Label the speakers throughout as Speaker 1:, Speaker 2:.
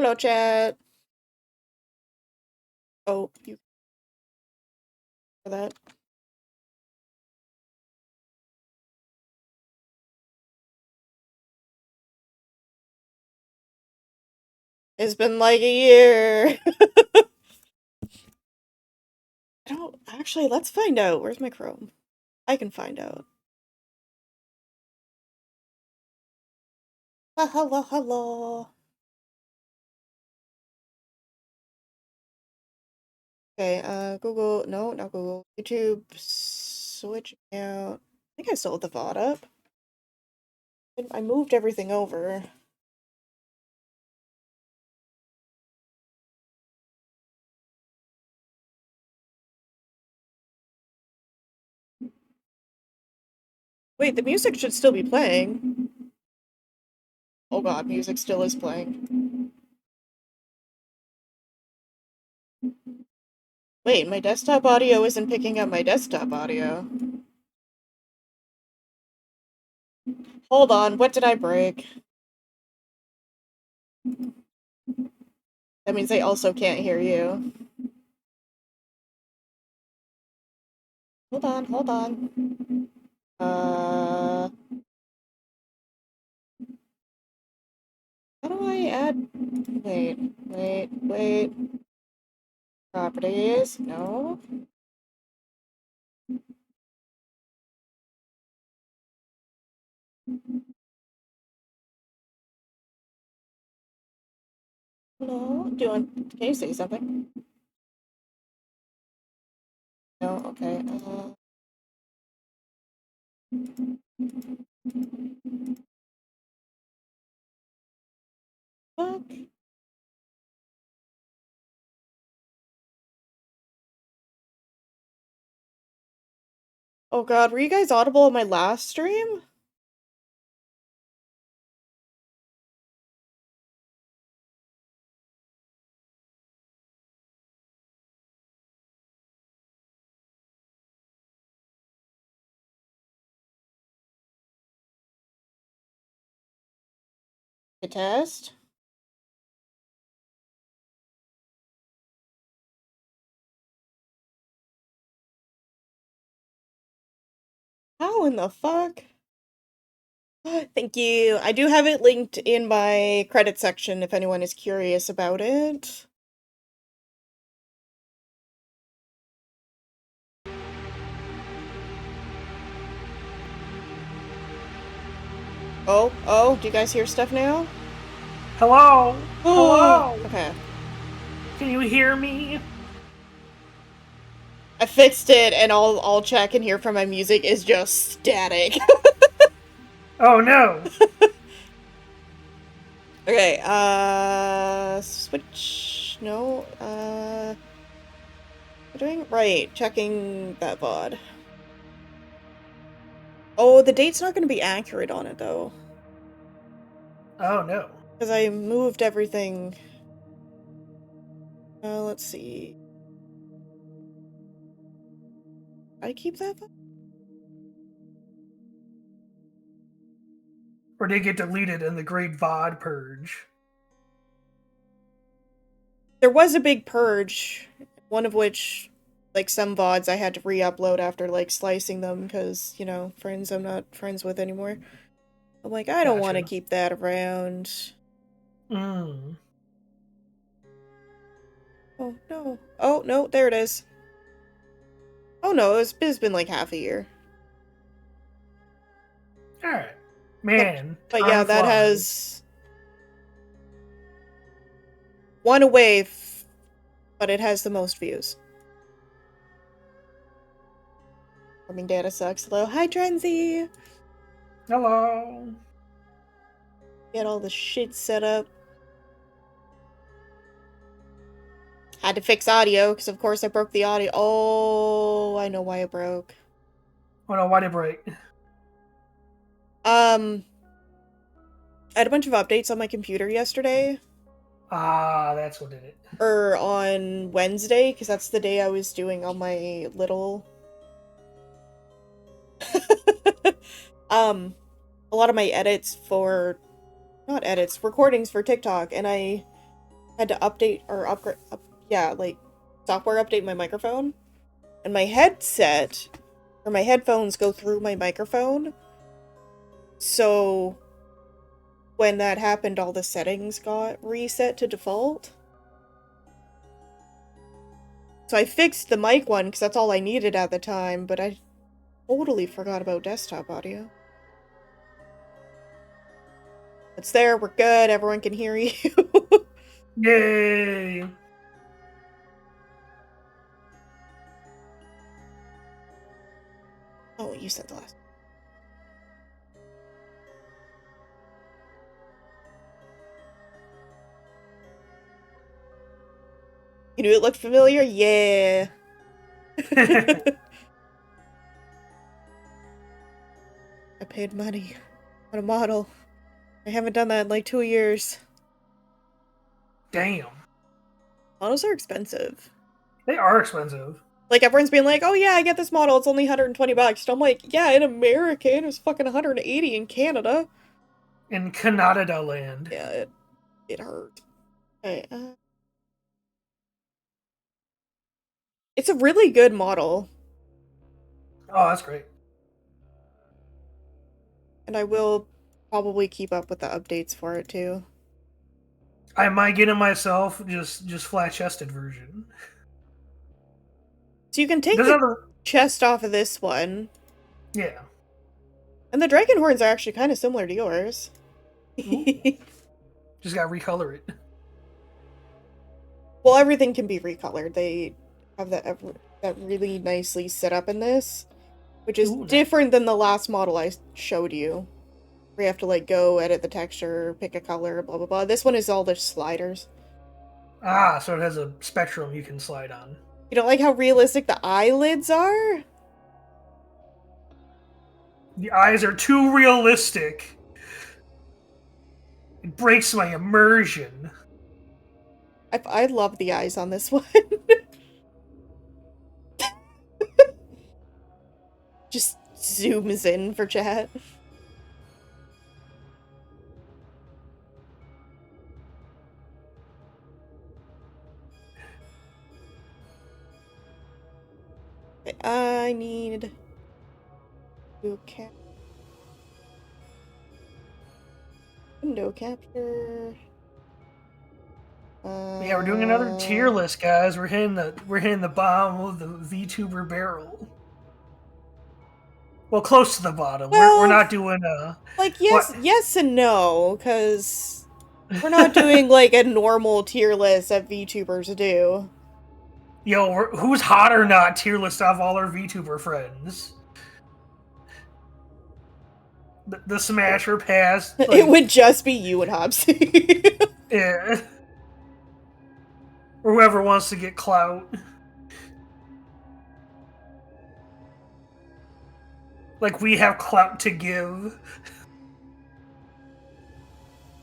Speaker 1: Hello, chat. Oh, you for that. It's been like a year. I don't actually. Let's find out. Where's my Chrome? I can find out. Hello, hello. Okay, Google. No, not Google. YouTube. Switch out. I think I still have the VOD up. I moved everything over. Wait, the music should still be playing. Oh god, music still is playing. Wait, my desktop audio isn't picking up my desktop audio. Hold on, what did I break? That means I also can't hear you. Hold on, hold on. How do I add... Wait. Properties, no. Hello? Can you say something? No, okay. Fuck. Oh god, were you guys audible in my last stream? The test? How in the fuck? Thank you. I do have it linked in my credit section if anyone is curious about it. Oh, do you guys hear stuff now?
Speaker 2: Hello? Hello?
Speaker 1: Okay.
Speaker 2: Can you hear me?
Speaker 1: I fixed it, and all chat can hear from my music is just static.
Speaker 2: Oh no.
Speaker 1: Okay, switch, no, we're doing, right, checking that VOD. Oh, the date's not gonna be accurate on it, though.
Speaker 2: Oh no.
Speaker 1: Because I moved everything. Let's see. I keep that VOD?
Speaker 2: Or did it get deleted in the Great VOD Purge?
Speaker 1: There was a big purge, one of which, like, some VODs I had to re-upload after, like, slicing them, because, you know, friends I'm not friends with anymore. I'm like, I don't want to keep that around.
Speaker 2: Mm.
Speaker 1: Oh, no. Oh, no, there it is. Oh, no, it's been like half a year.
Speaker 2: Alright. Man.
Speaker 1: But yeah, that has one away, but it has the most views. Farming data sucks. Hello. Hi, Trenzy!
Speaker 2: Hello.
Speaker 1: Get all the shit set up. Had to fix audio, because of course I broke the audio. Oh, I know why it broke.
Speaker 2: Oh no, why did it break?
Speaker 1: I had a bunch of updates on my computer yesterday.
Speaker 2: Ah, that's what did it.
Speaker 1: Or on Wednesday, because that's the day I was doing all my little... a lot of my edits for... not edits, recordings for TikTok, and I had to update or upgrade, like software update my microphone, and my headset or my headphones go through my microphone. So when that happened, all the settings got reset to default. So I fixed the mic one because that's all I needed at the time, but I totally forgot about desktop audio. It's there, we're good, everyone can hear you.
Speaker 2: Yay!
Speaker 1: Oh, you said the last. You knew it looked familiar? Yeah. I paid money on a model. I haven't done that in like 2 years.
Speaker 2: Damn.
Speaker 1: Models are expensive.
Speaker 2: They are expensive.
Speaker 1: Like, everyone's being like, oh yeah, I get this model, it's only $120. And I'm like, yeah, in America, it was fucking $180 in Canada.
Speaker 2: In Canada land.
Speaker 1: Yeah, it hurt. Okay, it's a really good model.
Speaker 2: Oh, that's great.
Speaker 1: And I will probably keep up with the updates for it, too.
Speaker 2: I might get it myself, just flat-chested version.
Speaker 1: So you can take the chest off of this one.
Speaker 2: Yeah.
Speaker 1: And the dragon horns are actually kind of similar to yours.
Speaker 2: Just gotta recolor it.
Speaker 1: Well, everything can be recolored. They have that really nicely set up in this, which is different than the last model I showed you. Where you have to, like, go edit the texture, pick a color, blah, blah, blah. This one is all the sliders.
Speaker 2: Ah, so it has a spectrum you can slide on.
Speaker 1: You don't like how realistic the eyelids are?
Speaker 2: The eyes are too realistic. It breaks my immersion.
Speaker 1: I love the eyes on this one. Just zooms in for chat. I need to window capture.
Speaker 2: Yeah, we're doing another tier list, guys. We're hitting the bottom of the VTuber barrel. Well, close to the bottom.
Speaker 1: Well,
Speaker 2: we're not doing
Speaker 1: like yes and no, because we're not doing like a normal tier list that VTubers do.
Speaker 2: Yo, who's hot or not tier list off all our VTuber friends? The Smasher pass. Like,
Speaker 1: it would just be you and Hobsy.
Speaker 2: Yeah. Or whoever wants to get clout. Like, we have clout to give.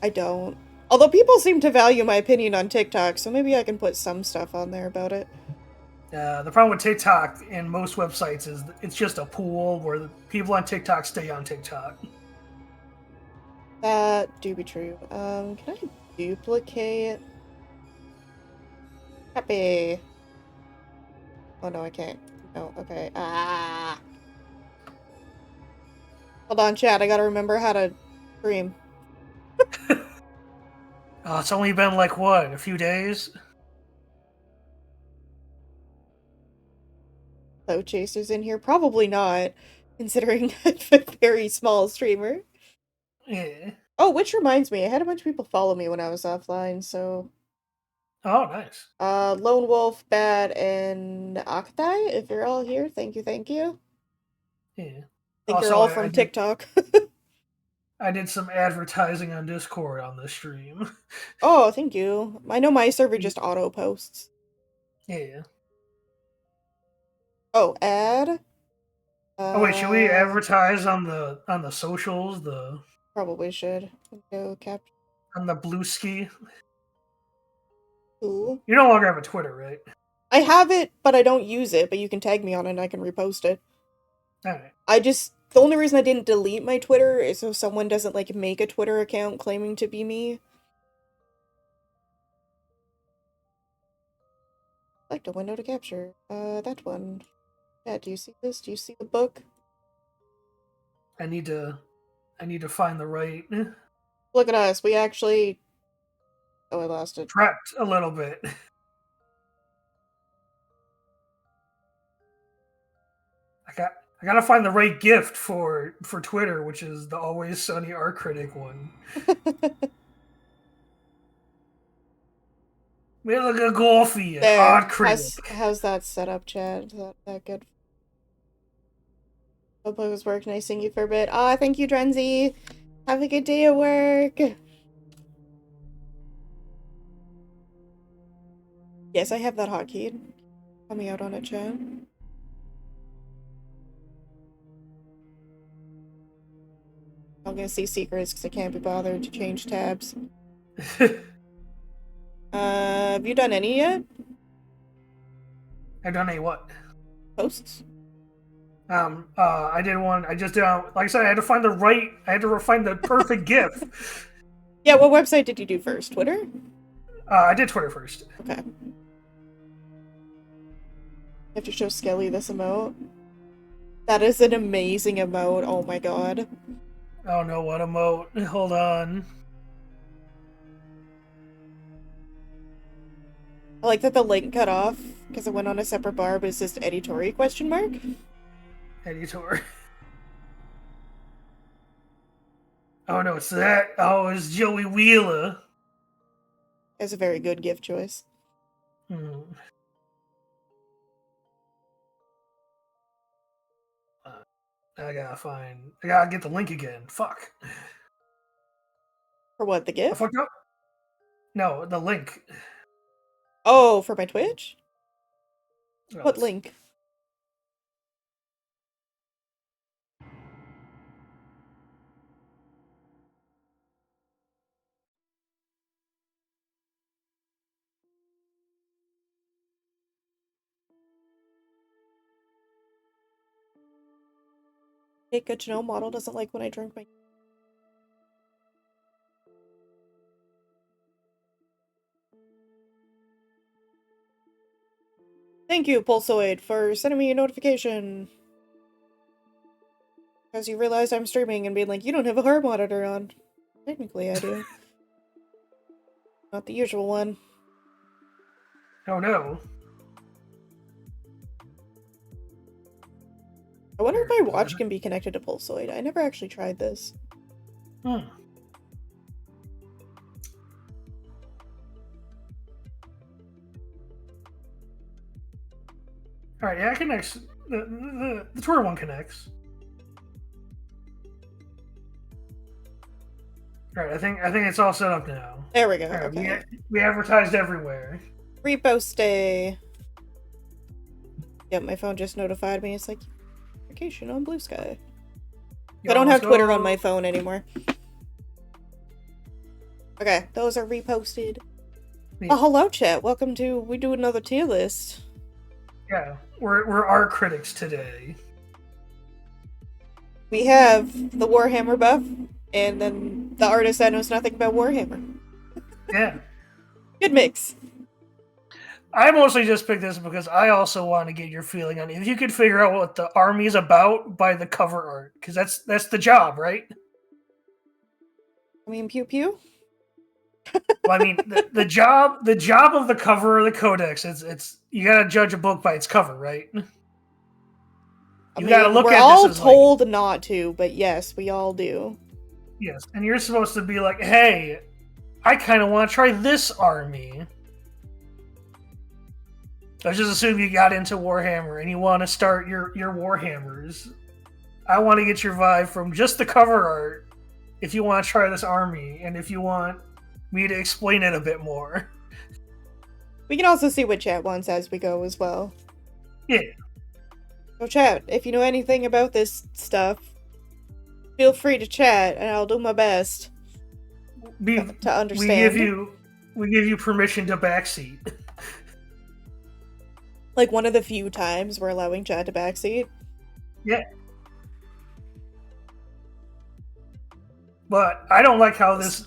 Speaker 1: I don't. Although people seem to value my opinion on TikTok, so maybe I can put some stuff on there about it.
Speaker 2: The problem with TikTok and most websites is it's just a pool where the people on TikTok stay on TikTok.
Speaker 1: That do be true. Can I duplicate? Happy. Oh no, I can't. No, okay. Ah. Hold on, chat. I gotta remember how to stream.
Speaker 2: Oh, it's only been like, what, a few days?
Speaker 1: Low chasers in here? Probably not, considering I'm a very small streamer.
Speaker 2: Yeah.
Speaker 1: Oh, which reminds me, I had a bunch of people follow me when I was offline, so...
Speaker 2: Oh, nice.
Speaker 1: Lone Wolf, Bad, and Akatai, if you're all here, thank you, thank you.
Speaker 2: Yeah.
Speaker 1: I think you're all from TikTok.
Speaker 2: I did some advertising on Discord on this stream.
Speaker 1: Oh, thank you. I know my server just auto posts.
Speaker 2: Yeah.
Speaker 1: Oh, ad?
Speaker 2: Oh wait, should we advertise on the socials?
Speaker 1: Probably should. Go capture.
Speaker 2: On the Blue Ski.
Speaker 1: Ooh.
Speaker 2: You no longer have a Twitter, right?
Speaker 1: I have it, but I don't use it, but you can tag me on it and I can repost it.
Speaker 2: Alright.
Speaker 1: The only reason I didn't delete my Twitter is so someone doesn't, like, make a Twitter account claiming to be me. Select a window to capture. That one. Yeah, do you see this? Do you see the book?
Speaker 2: I need to find the right.
Speaker 1: Look at us. We actually... Oh, I lost it.
Speaker 2: Prepped a little bit. I gotta find the right gift for Twitter, which is the Always Sunny Art Critic one. We look a golfy art critic.
Speaker 1: How's that set up, Chad? Is that good? Hope it was work. Nice seeing you for a bit. Ah, thank you, Drenzy. Have a good day at work. Yes, I have that hotkey. Call me out on it, Chad. I'm gonna see secrets because I can't be bothered to change tabs. Have you done any yet?
Speaker 2: I've done a what?
Speaker 1: Posts?
Speaker 2: I did one. I just like I said, I had to find the perfect GIF.
Speaker 1: Yeah, what website did you do first? Twitter?
Speaker 2: I did Twitter first.
Speaker 1: Okay. You have to show Skelly this emote. That is an amazing emote. Oh my god.
Speaker 2: Oh no, what emote? Hold on.
Speaker 1: I like that the link cut off because it went on a separate bar, but it's just editorial question mark.
Speaker 2: Editor. Oh no, it's that. Oh, it's Joey Wheeler.
Speaker 1: It's a very good gift choice.
Speaker 2: I gotta get the link again. Fuck.
Speaker 1: For what, the gift?
Speaker 2: I fucked up? No, the link.
Speaker 1: Oh, for my Twitch?
Speaker 2: Oh,
Speaker 1: what link? Hey, good to know. Model doesn't like when I drink my... Thank you, Pulsoid, for sending me a notification. Because you realized I'm streaming and being like, you don't have a heart monitor on. Technically, I do. Not the usual one.
Speaker 2: Oh no.
Speaker 1: I wonder if my watch can be connected to Pulsoid. I never actually tried this.
Speaker 2: Alright, yeah, it connects. The Twitter one connects. Alright, I think it's all set up now.
Speaker 1: There we go.
Speaker 2: Right,
Speaker 1: okay.
Speaker 2: We advertised everywhere.
Speaker 1: Repost day. Yep, my phone just notified me. It's like, vacation on Blue Sky. I don't have Twitter on my phone anymore. Okay, those are reposted. Yeah. Oh, hello, chat. Welcome to We Do Another Tier List.
Speaker 2: Yeah, we're art critics today.
Speaker 1: We have the Warhammer buff, and then the artist that knows nothing about Warhammer.
Speaker 2: Yeah.
Speaker 1: Good mix.
Speaker 2: I mostly just picked this because I also want to get your feeling on it. If you could figure out what the army's about by the cover art, because that's the job, right?
Speaker 1: I mean, pew pew.
Speaker 2: Well, I mean, the job of the cover of the codex, it's you gotta judge a book by its cover, right? You gotta look at this. We're
Speaker 1: all told not to, but yes, we all do.
Speaker 2: Yes, and you're supposed to be like, hey, I kind of want to try this army. Let's just assume you got into Warhammer and you want to start your Warhammers. I want to get your vibe from just the cover art if you want to try this army, and if you want me to explain it a bit more.
Speaker 1: We can also see what chat wants as we go as well.
Speaker 2: Yeah.
Speaker 1: So chat, if you know anything about this stuff, feel free to chat and I'll do my best to understand.
Speaker 2: We give you permission to backseat.
Speaker 1: Like one of the few times we're allowing chat to backseat.
Speaker 2: Yeah. But I don't like how this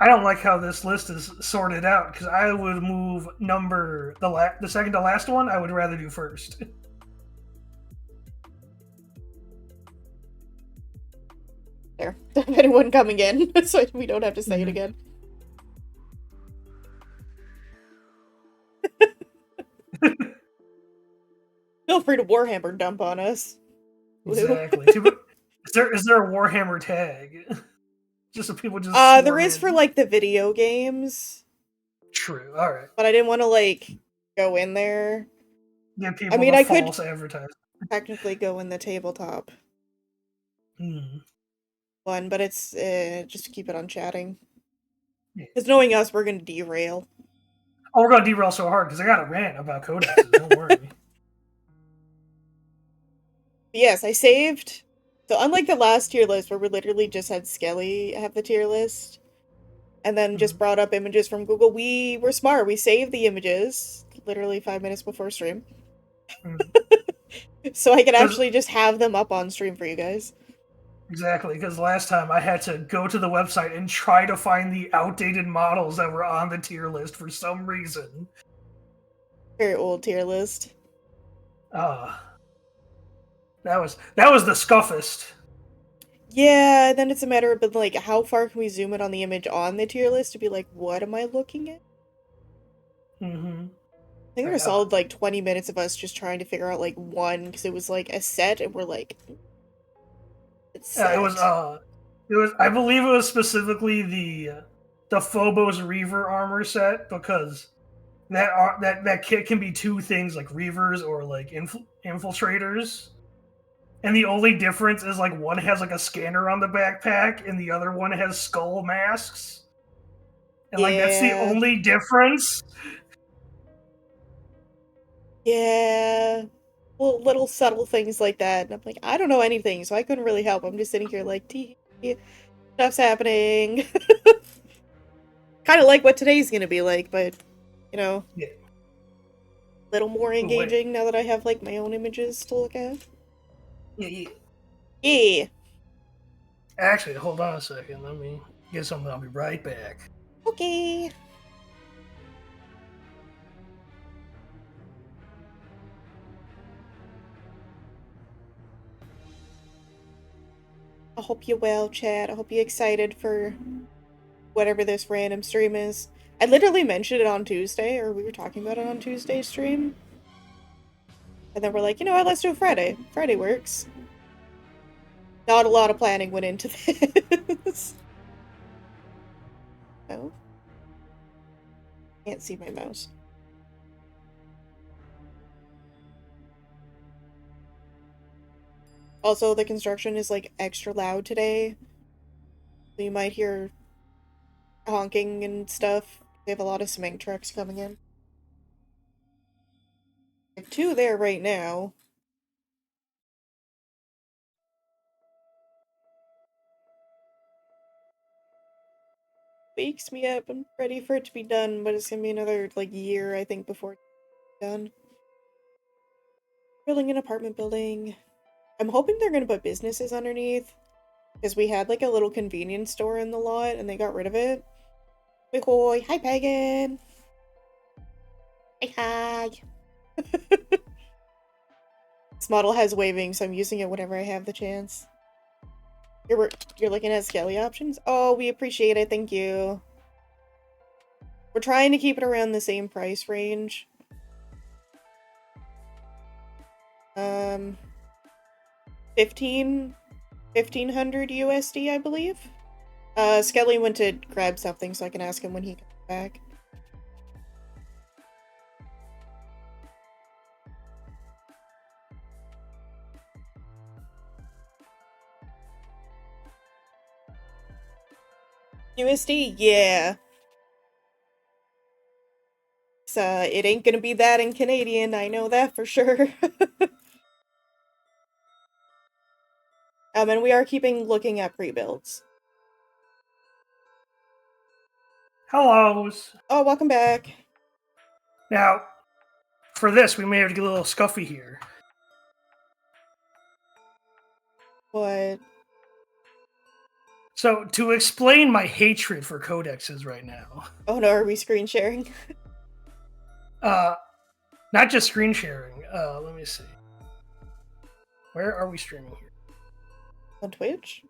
Speaker 2: I don't like how this list is sorted out because I would move the second to last one. I would rather do first.
Speaker 1: There. Anyone coming in, so we don't have to say it again. Feel free to Warhammer dump on us.
Speaker 2: Exactly. Is there a Warhammer tag? Just so people just.
Speaker 1: There is for like the video games.
Speaker 2: True. All right.
Speaker 1: But I didn't want to like go in there.
Speaker 2: Give people the false advertising.
Speaker 1: Technically go in the tabletop one, but it's just to keep it on chatting. Because knowing us, we're gonna derail.
Speaker 2: Oh, we're gonna derail so hard because I got a rant about codexes. Don't worry.
Speaker 1: Yes, I saved. So unlike the last tier list where we literally just had Skelly have the tier list, and then just brought up images from Google, we were smart. We saved the images literally 5 minutes before stream. So I could actually just have them up on stream for you guys.
Speaker 2: Exactly, because last time I had to go to the website and try to find the outdated models that were on the tier list for some reason.
Speaker 1: Very old tier list.
Speaker 2: That was the scuffest.
Speaker 1: Yeah, then it's a matter of like how far can we zoom in on the image on the tier list to be like, what am I looking at? I think there was solid like 20 minutes of us just trying to figure out like one because it was like a set and we're like, it's set.
Speaker 2: It was I believe it was specifically the Phobos Reaver armor set because that kit can be two things like Reavers or like infiltrators. And the only difference is like one has like a scanner on the backpack and the other one has skull masks. And like that's the only difference.
Speaker 1: Yeah. Well, little subtle things like that. And I'm like, I don't know anything, so I couldn't really help. I'm just sitting here like, stuff's happening. Kind of like what today's gonna be like, but, you know, a little more engaging now that I have like my own images to look at. Yeah.
Speaker 2: Actually, hold on a second. Let me get something. I'll be right back.
Speaker 1: Okay. I hope you're well, chat. I hope you're excited for whatever this random stream is. I literally mentioned it on Tuesday, or we were talking about it on Tuesday's stream. And then we're like, you know what, let's do it Friday. Friday works. Not a lot of planning went into this. Oh. Can't see my mouse. Also, the construction is like extra loud today. So you might hear honking and stuff. They have a lot of cement trucks coming in. I have two there right now. Wakes me up. I'm ready for it to be done, but it's gonna be another like year, I think, before it's done. Building an apartment building. I'm hoping they're gonna put businesses underneath. Because we had like a little convenience store in the lot and they got rid of it. Hoi, hi Pagan! Hi. This model has waving, so I'm using it whenever I have the chance. You're looking at Skelly options? Oh, we appreciate it, thank you. We're trying to keep it around the same price range. 1500 USD, I believe. Skelly went to grab something, so I can ask him when he comes back. USD? Yeah. It ain't gonna be that in Canadian, I know that for sure. And we are looking at pre-builds.
Speaker 2: Hellos.
Speaker 1: Oh, welcome back.
Speaker 2: Now, for this, we may have to get a little scuffy here.
Speaker 1: What?
Speaker 2: So, to explain my hatred for codexes right now.
Speaker 1: Oh no, are we screen sharing?
Speaker 2: Not just screen sharing. Let me see. Where are we streaming here?
Speaker 1: On Twitch?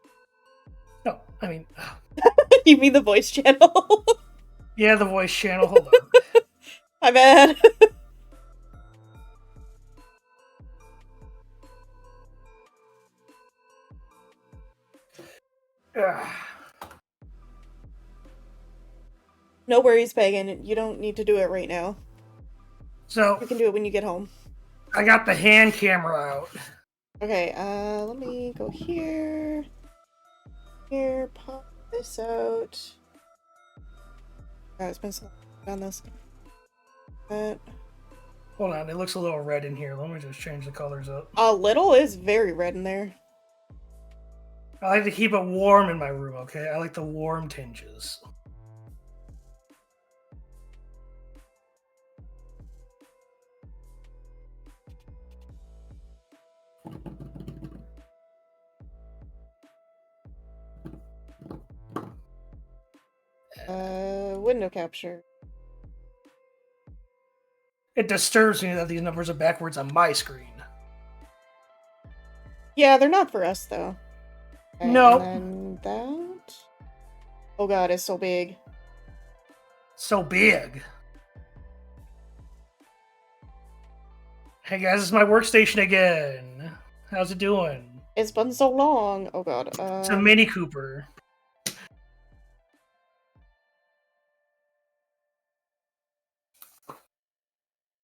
Speaker 2: No, I mean...
Speaker 1: You mean the voice channel?
Speaker 2: Yeah, the voice channel. Hold on.
Speaker 1: My bad. No worries, Pagan. You don't need to do it right now.
Speaker 2: So...
Speaker 1: You can do it when you get home.
Speaker 2: I got the hand camera out.
Speaker 1: Okay, let me go here. Here, pop this out. God, it's been so long on this. But...
Speaker 2: Hold on, it looks a little red in here. Let me just change the colors up.
Speaker 1: A little is very red in there.
Speaker 2: I like to keep it warm in my room, okay? I like the warm tinges.
Speaker 1: Window capture.
Speaker 2: It disturbs me that these numbers are backwards on my screen.
Speaker 1: Yeah, they're not for us, though. Okay,
Speaker 2: No.
Speaker 1: And then that... Oh god, it's so big.
Speaker 2: So big. Hey guys, it's my workstation again. How's it doing?
Speaker 1: It's been so long. Oh god.
Speaker 2: It's a Mini Cooper.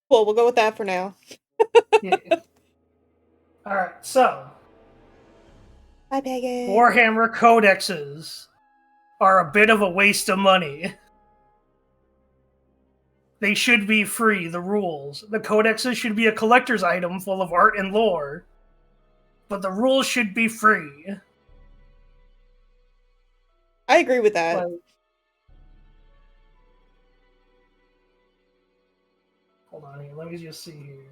Speaker 1: Cool, we'll go with that for now.
Speaker 2: Yeah. Alright, so...
Speaker 1: Bye, Pagan.
Speaker 2: Warhammer codexes are a bit of a waste of money. They should be free, the rules. The codexes should be a collector's item full of art and lore. But the rules should be free.
Speaker 1: I agree with that.
Speaker 2: Like, hold on here, let me just see here.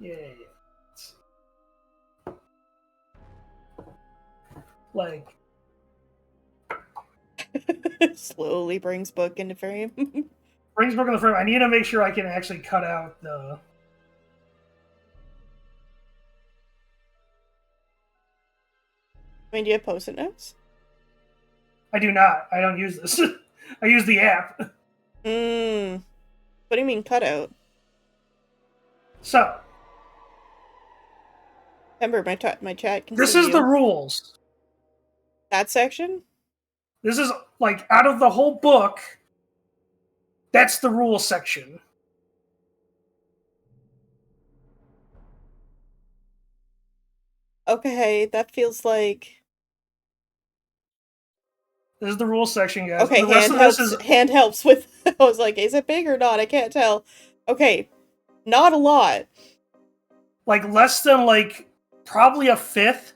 Speaker 2: Yeah. Like,
Speaker 1: Slowly brings book into frame.
Speaker 2: brings book in the frame. I need to make sure I can actually cut out the...
Speaker 1: I mean, do you have post-it notes?
Speaker 2: I do not. I don't use this. I use the app.
Speaker 1: What do you mean cutout?
Speaker 2: So,
Speaker 1: Remember, my chat can
Speaker 2: this
Speaker 1: see
Speaker 2: is
Speaker 1: you.
Speaker 2: the rules.
Speaker 1: That section?
Speaker 2: This is, like, out of the whole book, that's the rules section.
Speaker 1: Okay, that feels like...
Speaker 2: This is the rules section, guys.
Speaker 1: Okay,
Speaker 2: the rest of this is...
Speaker 1: hand helps with... I was like, is it big or not? I can't tell. Okay, not a lot.
Speaker 2: Like, less than, like, probably a fifth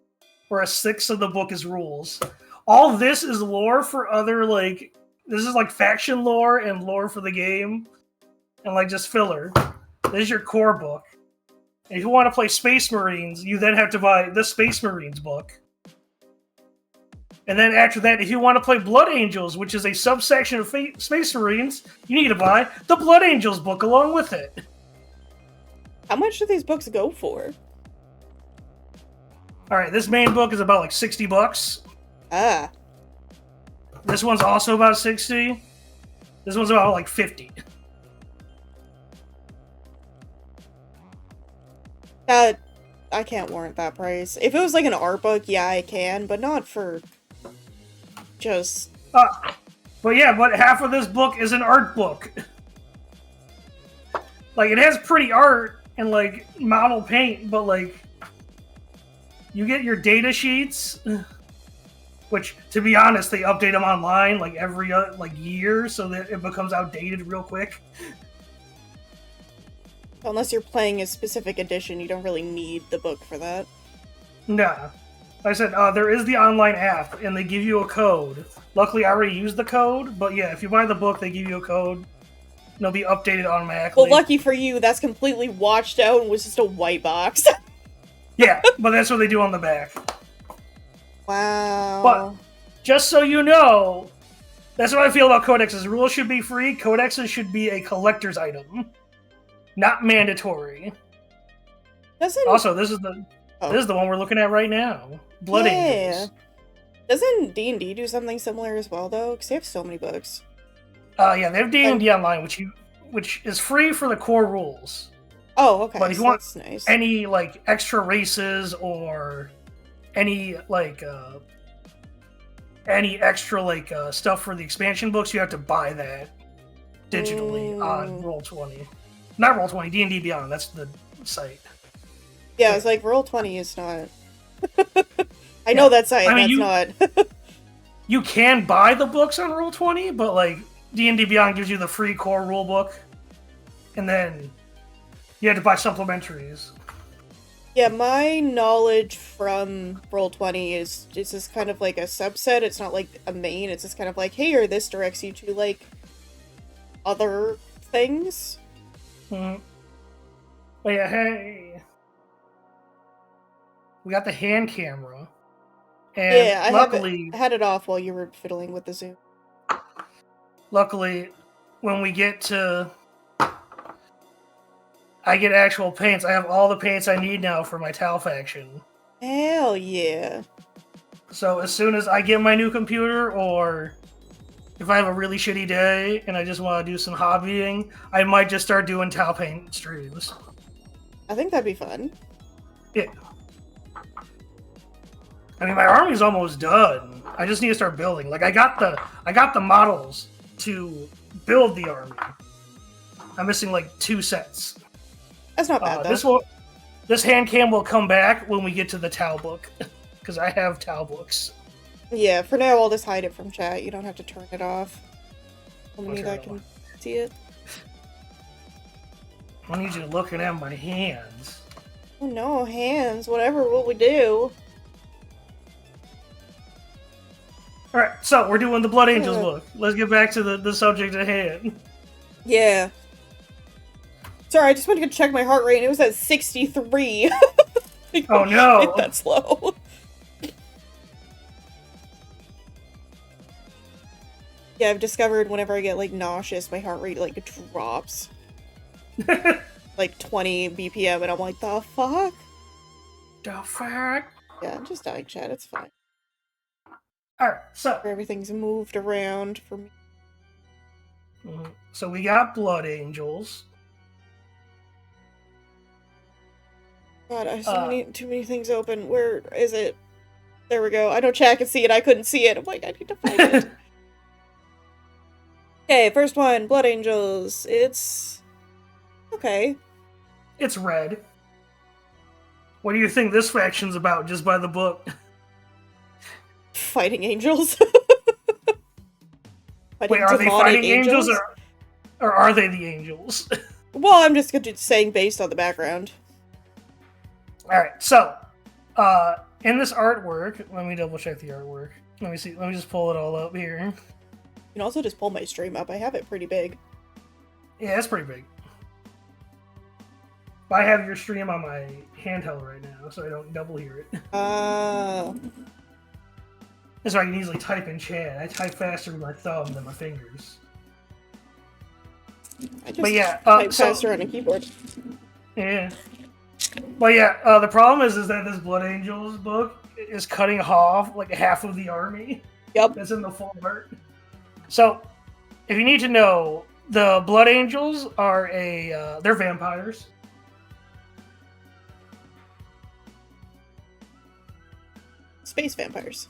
Speaker 2: or a sixth of the book is rules. All this is lore for other, like... This is, like, faction lore and lore for the game. And, like, just filler. This is your core book. And if you want to play Space Marines, you then have to buy the Space Marines book. And then after that, if you want to play Blood Angels, which is a subsection of Space Marines, you need to buy the Blood Angels book along with it.
Speaker 1: How much do these books go for?
Speaker 2: Alright, this main book is about like $60.
Speaker 1: Ah.
Speaker 2: This one's also about 60. This one's about like 50.
Speaker 1: That... I can't warrant that price. If it was like an art book, yeah, I can, but not for... just...
Speaker 2: But yeah, but half of this book is an art book. Like, it has pretty art and, like, model paint, but, like, you get your data sheets, which, to be honest, they update them online, like, every, like, year, so that it becomes outdated real quick.
Speaker 1: Unless you're playing a specific edition, you don't really need the book for that.
Speaker 2: Nah. Like I said, there is the online app, and they give you a code. Luckily, I already used the code, but yeah, if you buy the book, they give you a code. they'll be updated automatically.
Speaker 1: Well, lucky for you, that's completely washed out and was just a white box.
Speaker 2: Yeah, but that's what they do on the back.
Speaker 1: Wow.
Speaker 2: But just so you know, that's what I feel about codexes. Rules should be free. Codexes should be a collector's item, not mandatory. Also, this is the one we're looking at right now. Blood Angels.
Speaker 1: Doesn't D&D do something similar as well, though? Because they have so many books.
Speaker 2: Yeah, they have D&D Online, which is free for the core rules.
Speaker 1: Oh, okay.
Speaker 2: But if you want any like extra races or any extra stuff for the expansion books, you have to buy that digitally on Roll20. Not Roll20, D&D Beyond. That's the site.
Speaker 1: Yeah, it's like Roll20 is not. I know that site. That's not.
Speaker 2: You can buy the books on Roll20, but like D&D Beyond gives you the free core rule book, and then you have to buy supplementaries.
Speaker 1: Yeah, my knowledge from Roll20 is just kind of like a subset. It's not like a main. It's just kind of like, hey, or this directs you to like other things.
Speaker 2: Mm-hmm. But yeah, hey, we got the hand camera. And
Speaker 1: yeah, I had it off while you were fiddling with the zoom.
Speaker 2: Luckily, when we get to... I get actual paints. I have all the paints I need now for my Tal faction.
Speaker 1: Hell yeah.
Speaker 2: So as soon as I get my new computer, or if I have a really shitty day and I just want to do some hobbying, I might just start doing Tal paint streams.
Speaker 1: I think that'd be fun.
Speaker 2: Yeah. I mean, my army's almost done. I just need to start building. Like, I got the models to build the army. I'm missing like 2 sets.
Speaker 1: That's not bad, though.
Speaker 2: This hand cam will come back when we get to the Tal book, because I have Tal books.
Speaker 1: Yeah, for now I'll just hide it from chat. You don't have to turn it off. Only I can see it.
Speaker 2: I need you looking at my hands.
Speaker 1: Oh no, hands. Whatever will we do?
Speaker 2: Alright, so we're doing the Blood Angels book. Let's get back to the subject at hand.
Speaker 1: Yeah. Sorry, I just went to check my heart rate and it was at 63.
Speaker 2: Oh no!
Speaker 1: It's that slow. Yeah, I've discovered whenever I get like nauseous, my heart rate like drops. Like 20 BPM, and I'm like, the fuck?
Speaker 2: The fuck?
Speaker 1: Yeah, I'm just dying, chat. It's fine.
Speaker 2: Alright, so
Speaker 1: everything's moved around for me.
Speaker 2: So we got Blood Angels.
Speaker 1: God, I have too many things open. Where is it? There we go. I know chat can see it. I couldn't see it. I'm like, I need to find it. Okay, first one, Blood Angels. It's okay.
Speaker 2: It's red. What do you think this faction's about, just by the book?
Speaker 1: Fighting angels.
Speaker 2: Wait, are they fighting angels or are they the angels?
Speaker 1: Well, I'm just saying based on the background.
Speaker 2: Alright, so, in this artwork, let me double check the artwork. Let me see, let me just pull it all up here.
Speaker 1: You can also just pull my stream up. I have it pretty big.
Speaker 2: Yeah, it's pretty big. I have your stream on my handheld right now, so I don't double hear it. That's why I can easily type in chat. I type faster with my thumb than my fingers.
Speaker 1: I just type faster on a keyboard.
Speaker 2: Yeah. But yeah, the problem is that this Blood Angels book is cutting off like half of the army.
Speaker 1: Yep.
Speaker 2: That's in the full art. So, if you need to know, the Blood Angels are they're vampires.
Speaker 1: Space vampires.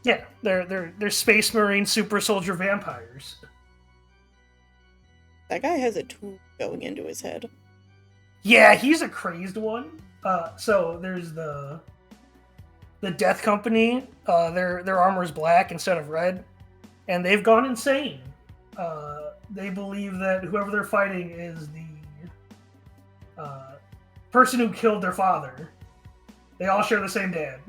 Speaker 2: Yeah, they're Space Marine super soldier vampires.
Speaker 1: That guy has a tool going into his head.
Speaker 2: Yeah, he's a crazed one. So there's the Death Company. Their armor is black instead of red, and they've gone insane. They believe that whoever they're fighting is the person who killed their father. They all share the same dad.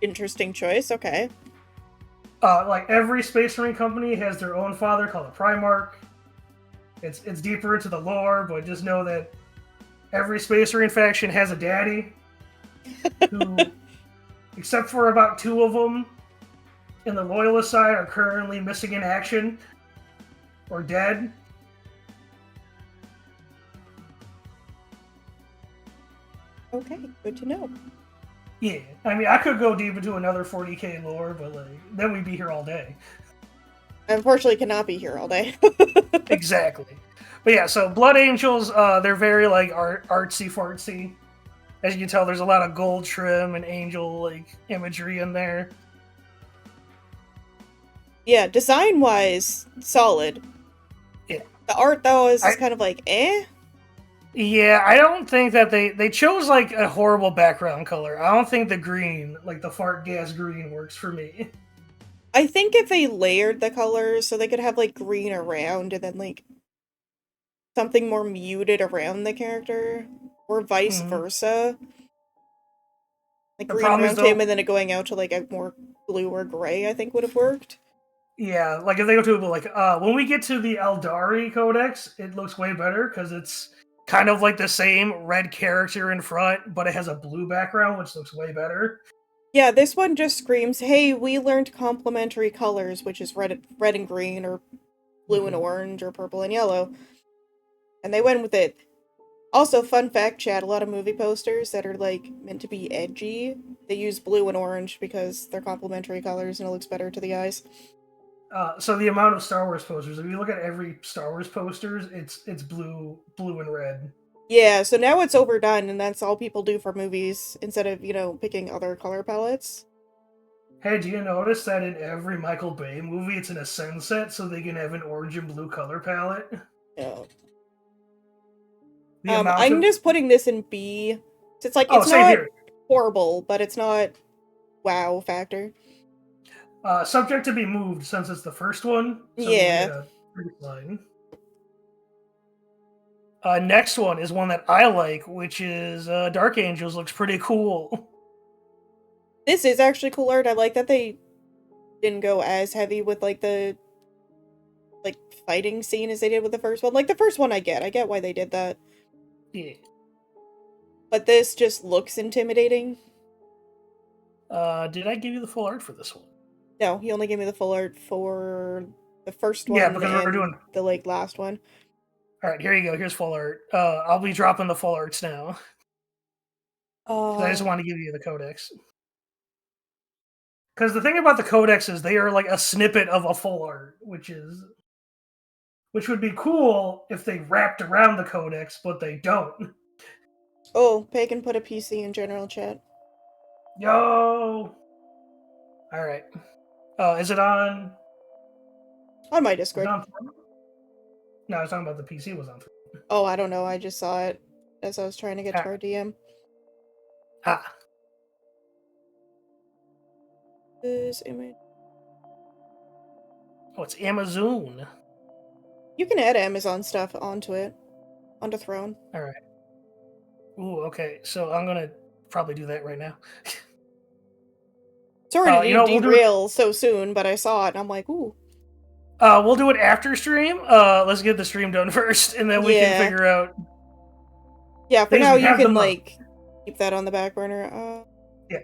Speaker 1: Interesting choice. Okay.
Speaker 2: Like every Space Marine company has their own father called a Primarch. It's deeper into the lore, but just know that every Space Marine faction has a daddy who, except for about 2 of them in the Loyalist side, are currently missing in action or dead.
Speaker 1: Okay, good to know.
Speaker 2: Yeah, I mean, I could go deep into another 40k lore, but then we'd be here all day.
Speaker 1: I unfortunately cannot be here all day.
Speaker 2: Exactly. But yeah, so Blood Angels, they're very like artsy fartsy. As you can tell, there's a lot of gold trim and angel like imagery in there.
Speaker 1: Yeah, design-wise, solid.
Speaker 2: Yeah.
Speaker 1: The art, though, is kind of like, eh?
Speaker 2: Yeah, I don't think that they chose like a horrible background color. I don't think the green, like the fart gas green, works for me.
Speaker 1: I think if they layered the colors so they could have, like, green around and then, like, something more muted around the character, or vice versa. Like,
Speaker 2: The
Speaker 1: green
Speaker 2: problem is
Speaker 1: around him
Speaker 2: though,
Speaker 1: and then it going out to, like, a more blue or gray, I think would have worked.
Speaker 2: yeah, like if they go to like when we get to the Eldari Codex, it looks way better because it's kind of like the same red character in front, but it has a blue background, which looks way better.
Speaker 1: Yeah, this one just screams, hey, we learned complementary colors, which is red and green, or blue and orange, or purple and yellow. And they went with it. Also, fun fact, chat, a lot of movie posters that are, like, meant to be edgy, they use blue and orange because they're complementary colors and it looks better to the eyes.
Speaker 2: So the amount of Star Wars posters, if you look at every Star Wars posters, it's blue and red.
Speaker 1: Yeah, so now it's overdone, and that's all people do for movies, instead of, you know, picking other color palettes.
Speaker 2: Hey, do you notice that in every Michael Bay movie, it's in a sunset, so they can have an orange and blue color palette?
Speaker 1: Yeah.
Speaker 2: The amount
Speaker 1: I'm
Speaker 2: of
Speaker 1: just putting this in B. It's like,
Speaker 2: oh,
Speaker 1: it's
Speaker 2: same
Speaker 1: not
Speaker 2: here.
Speaker 1: horrible, but it's not wow factor.
Speaker 2: Subject to be moved since it's the first one, so we'll
Speaker 1: Yeah.
Speaker 2: get a line. Next one is one that I like, which is Dark Angels. Looks pretty cool.
Speaker 1: This is actually cool art. I like that they didn't go as heavy with, like, the, like, fighting scene as they did with the first one. Like, the first one I get why they did that.
Speaker 2: Yeah.
Speaker 1: But this just looks intimidating.
Speaker 2: Did I give you the full art for this one?
Speaker 1: No, he only gave me the full art for the first one,
Speaker 2: Yeah, because
Speaker 1: and
Speaker 2: we're doing
Speaker 1: the, like, last one.
Speaker 2: All right, here you go. Here's full art. I'll be dropping the full arts now. I just want to give you the codex. Because the thing about the codex is they are like a snippet of a full art, which would be cool if they wrapped around the codex, but they don't.
Speaker 1: Oh, Pagan put a PC in general chat.
Speaker 2: Yo. All right. Is it on?
Speaker 1: On my
Speaker 2: Is it
Speaker 1: Discord.
Speaker 2: on? No, I was talking about the PC was on.
Speaker 1: Oh, I don't know. I just saw it as I was trying to get to our DM.
Speaker 2: Ah.
Speaker 1: This image.
Speaker 2: Oh, it's Amazon.
Speaker 1: You can add Amazon stuff onto it. Onto Throne.
Speaker 2: All right. Ooh, okay. So I'm gonna probably do that right now.
Speaker 1: Sorry to derail so soon, but I saw it and I'm like, ooh.
Speaker 2: We'll do it after stream. Let's get the stream done first, and then we can figure out.
Speaker 1: Yeah, for now you can, like, keep that on the back burner.
Speaker 2: Yeah.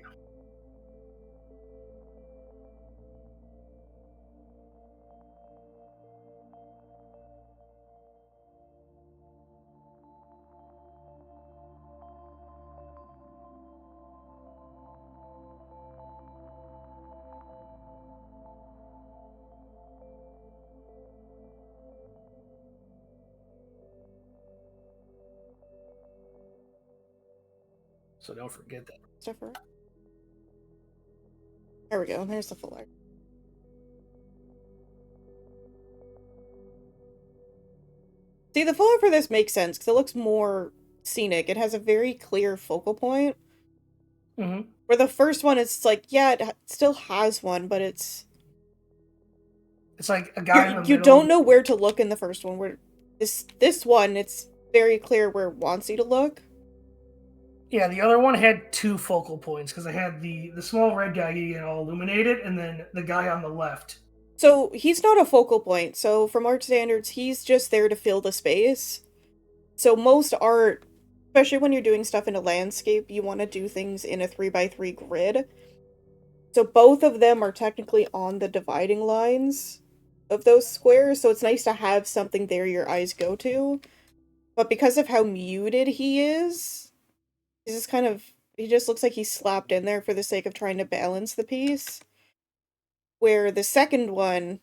Speaker 2: So don't forget that.
Speaker 1: There we go. There's the full art. See, the full art for this makes sense because it looks more scenic. It has a very clear focal point.
Speaker 2: Mm-hmm.
Speaker 1: Where the first one, it's like, yeah, it still has one, but it's
Speaker 2: like a guy in the middle.
Speaker 1: You don't know where to look in the first one. Where this one, it's very clear where it wants you to look.
Speaker 2: Yeah, the other one had 2 focal points because I had the small red guy getting all illuminated, and then the guy on the left.
Speaker 1: So he's not a focal point. So from art standards, he's just there to fill the space. So most art, especially when you're doing stuff in a landscape, you want to do things in a 3x3 grid. So both of them are technically on the dividing lines of those squares, so it's nice to have something there your eyes go to. But because of how muted he is, he's just kind of, he just looks like he's slapped in there for the sake of trying to balance the piece. Where the second one,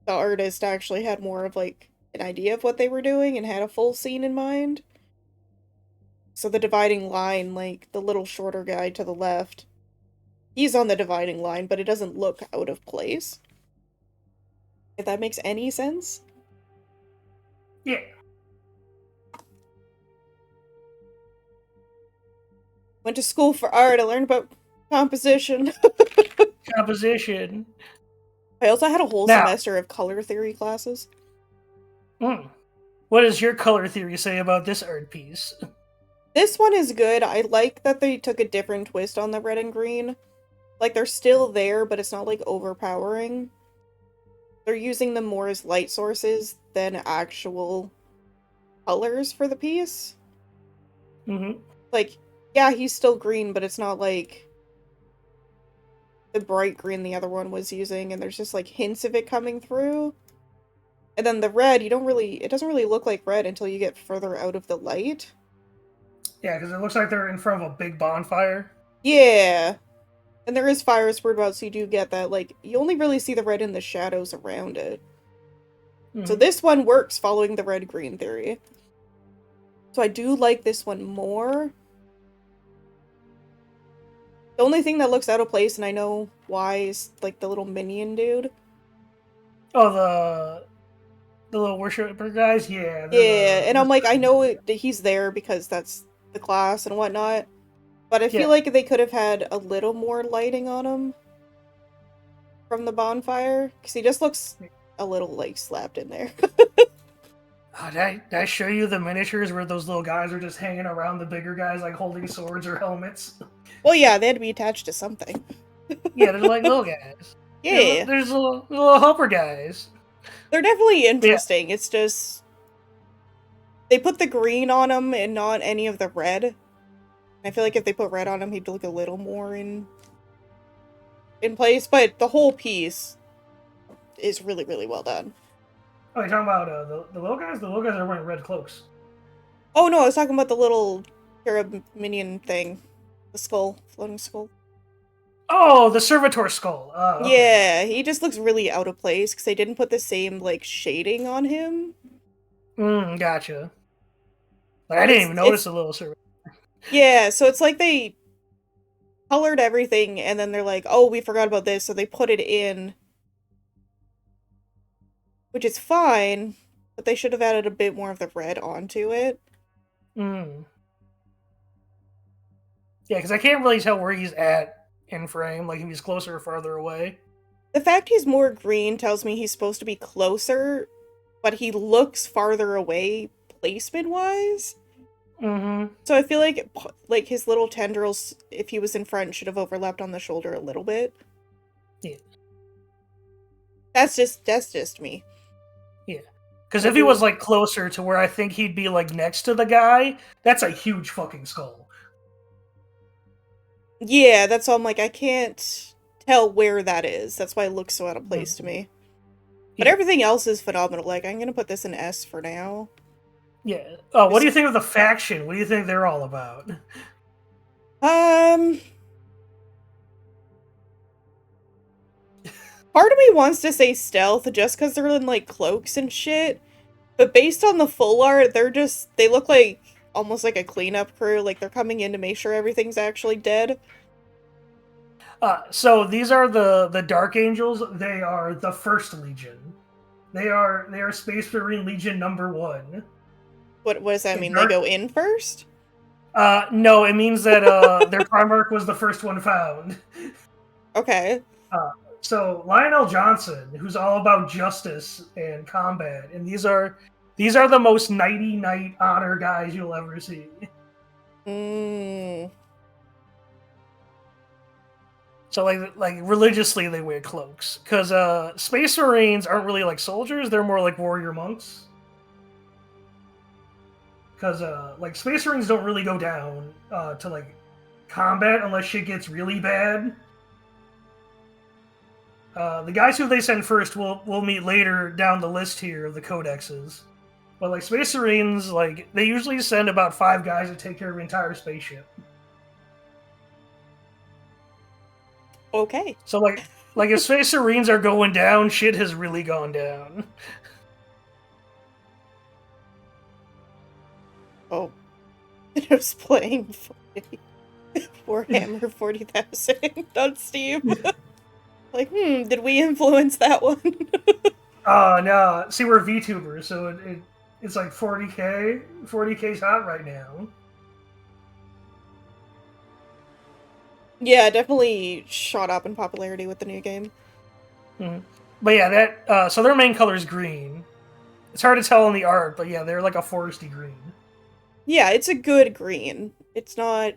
Speaker 1: the artist actually had more of like an idea of what they were doing and had a full scene in mind. So the dividing line, like the little shorter guy to the left, he's on the dividing line, but it doesn't look out of place. If that makes any sense?
Speaker 2: Yeah.
Speaker 1: Went to school for art, I learned about composition.
Speaker 2: Composition.
Speaker 1: I also had a whole
Speaker 2: Now,
Speaker 1: semester of color theory classes.
Speaker 2: What does your color theory say about this art piece?
Speaker 1: This one is good. I like that they took a different twist on the red and green. Like, they're still there, but it's not, like, overpowering. They're using them more as light sources than actual colors for the piece.
Speaker 2: Mm-hmm.
Speaker 1: Like, yeah, he's still green, but it's not, like, the bright green the other one was using, and there's just, like, hints of it coming through. And then the red, it doesn't really look like red until you get further out of the light.
Speaker 2: Yeah, because it looks like they're in front of a big bonfire.
Speaker 1: Yeah. And there is fire spread about, so you do get that. Like, you only really see the red in the shadows around it. Mm-hmm. So this one works following the red-green theory. So I do like this one more. The only thing that looks out of place, and I know why, is, like, the little minion dude.
Speaker 2: Oh, the little worshiper guys? Yeah.
Speaker 1: Yeah, and I'm like, I know he's there because that's the class and whatnot. But I feel like they could have had a little more lighting on him from the bonfire. Because he just looks a little, like, slapped in there.
Speaker 2: Did I show you the miniatures where those little guys are just hanging around the bigger guys, like, holding swords or helmets?
Speaker 1: Well, yeah, they had to be attached to something.
Speaker 2: Yeah, they're like little guys.
Speaker 1: Yeah.
Speaker 2: There's little helper guys.
Speaker 1: They're definitely interesting. Yeah. It's just... they put the green on him and not any of the red. I feel like if they put red on him, he'd look a little more in place. But the whole piece is really, really well done.
Speaker 2: Oh, you're talking about the little guys? The little guys are wearing red cloaks.
Speaker 1: Oh, no, I was talking about the little cherub minion thing. The skull. Floating skull.
Speaker 2: Oh, the servitor skull. Okay.
Speaker 1: Yeah, he just looks really out of place because they didn't put the same, like, shading on him.
Speaker 2: Gotcha. Like, I didn't even notice the little servitor.
Speaker 1: Yeah, so it's like they colored everything and then they're like, oh, we forgot about this, so they put it in. Which is fine, but they should have added a bit more of the red onto it.
Speaker 2: Yeah, because I can't really tell where he's at in frame, like if he's closer or farther away.
Speaker 1: The fact he's more green tells me he's supposed to be closer, but he looks farther away placement-wise. So I feel like his little tendrils, if he was in front, should have overlapped on the shoulder a little bit.
Speaker 2: Yeah.
Speaker 1: That's just me.
Speaker 2: Yeah. Because if he was, like, closer to where I think he'd be, like, next to the guy, that's a huge fucking skull.
Speaker 1: Yeah, that's why I'm like, I can't tell where that is. That's why it looks so out of place to me. But everything else is phenomenal. Like, I'm gonna put this in S for now.
Speaker 2: Yeah. Oh, what do you think of the faction? What do you think they're all about?
Speaker 1: Part of me wants to say stealth just because they're in, like, cloaks and shit. But based on the full art, they look like almost like a cleanup crew. Like, they're coming in to make sure everything's actually dead.
Speaker 2: So these are the Dark Angels. They are the First Legion. They are Space Marine Legion number 1.
Speaker 1: What does that mean? They go in first?
Speaker 2: No, it means that their Primarch was the first one found.
Speaker 1: Okay.
Speaker 2: So Lionel Johnson, who's all about justice and combat, and these are the most knighty knight honor guys you'll ever see.
Speaker 1: Mm.
Speaker 2: So like religiously they wear cloaks because Space Marines aren't really like soldiers; they're more like warrior monks. Because like Space Marines don't really go down to like combat unless shit gets really bad. The guys who they send first will meet later down the list here of the codexes. But like Space Marines, like they usually send about 5 guys to take care of the entire spaceship.
Speaker 1: Okay.
Speaker 2: So like if Space Marines are going down, shit has really gone down.
Speaker 1: Oh, I was playing Warhammer 40,000 on Steam. Like, did we influence that one?
Speaker 2: Oh no! See, we're VTubers, so it's like 40k. 40k's hot right now.
Speaker 1: Yeah, definitely shot up in popularity with the new game.
Speaker 2: Mm-hmm. But yeah, that so their main color is green. It's hard to tell in the art, but yeah, they're like a foresty green.
Speaker 1: Yeah, it's a good green. It's not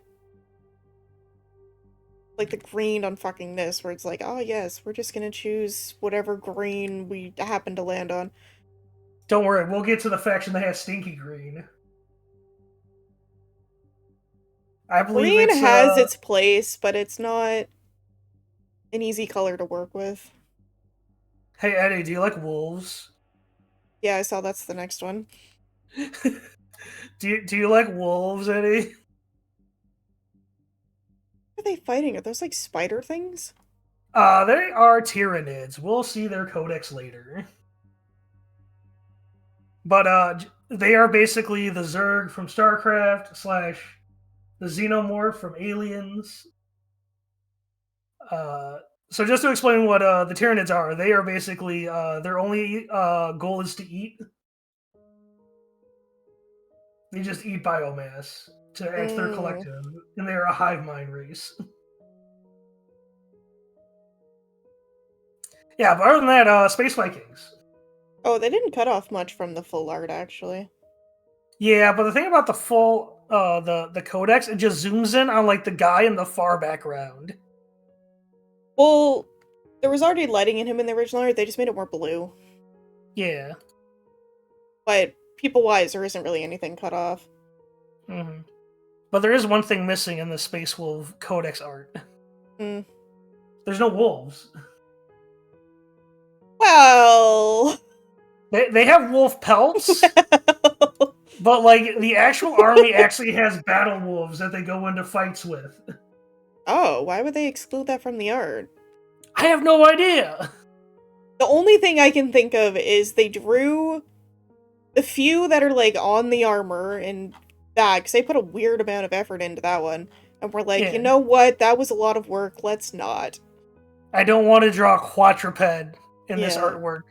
Speaker 1: like the green on fucking this, where it's like, oh yes, we're just gonna choose whatever green we happen to land on.
Speaker 2: Don't worry, we'll get to the faction that has stinky green. I believe
Speaker 1: Green
Speaker 2: it's
Speaker 1: has its place, but it's not an easy color to work with.
Speaker 2: Hey Eddie, do you like wolves?
Speaker 1: Yeah, I saw that's the next one.
Speaker 2: do you like wolves, Eddie?
Speaker 1: What are they fighting? Are those like spider things?
Speaker 2: They are Tyranids. We'll see their codex later. But they are basically the Zerg from StarCraft / the Xenomorph from Aliens. So just to explain what the Tyranids are, they are basically their only goal is to eat. They just eat biomass to add to their collective, and they are a hive mind race. Yeah, but other than that, Space Vikings.
Speaker 1: Oh, they didn't cut off much from the full art, actually.
Speaker 2: Yeah, but the thing about the full the codex, it just zooms in on like the guy in the far background.
Speaker 1: Well, there was already lighting in him in the original art, they just made it more blue.
Speaker 2: Yeah.
Speaker 1: But people-wise, there isn't really anything cut off.
Speaker 2: Mm-hmm. But there is one thing missing in the Space Wolf codex art. There's no wolves.
Speaker 1: Well...
Speaker 2: They have wolf pelts, but like the actual army actually has battle wolves that they go into fights with.
Speaker 1: Oh, why would they exclude that from the art?
Speaker 2: I have no idea.
Speaker 1: The only thing I can think of is they drew the few that are like on the armor and that, because they put a weird amount of effort into that one. And we're like, you know what? That was a lot of work. Let's not.
Speaker 2: I don't want to draw a quadruped in this artwork.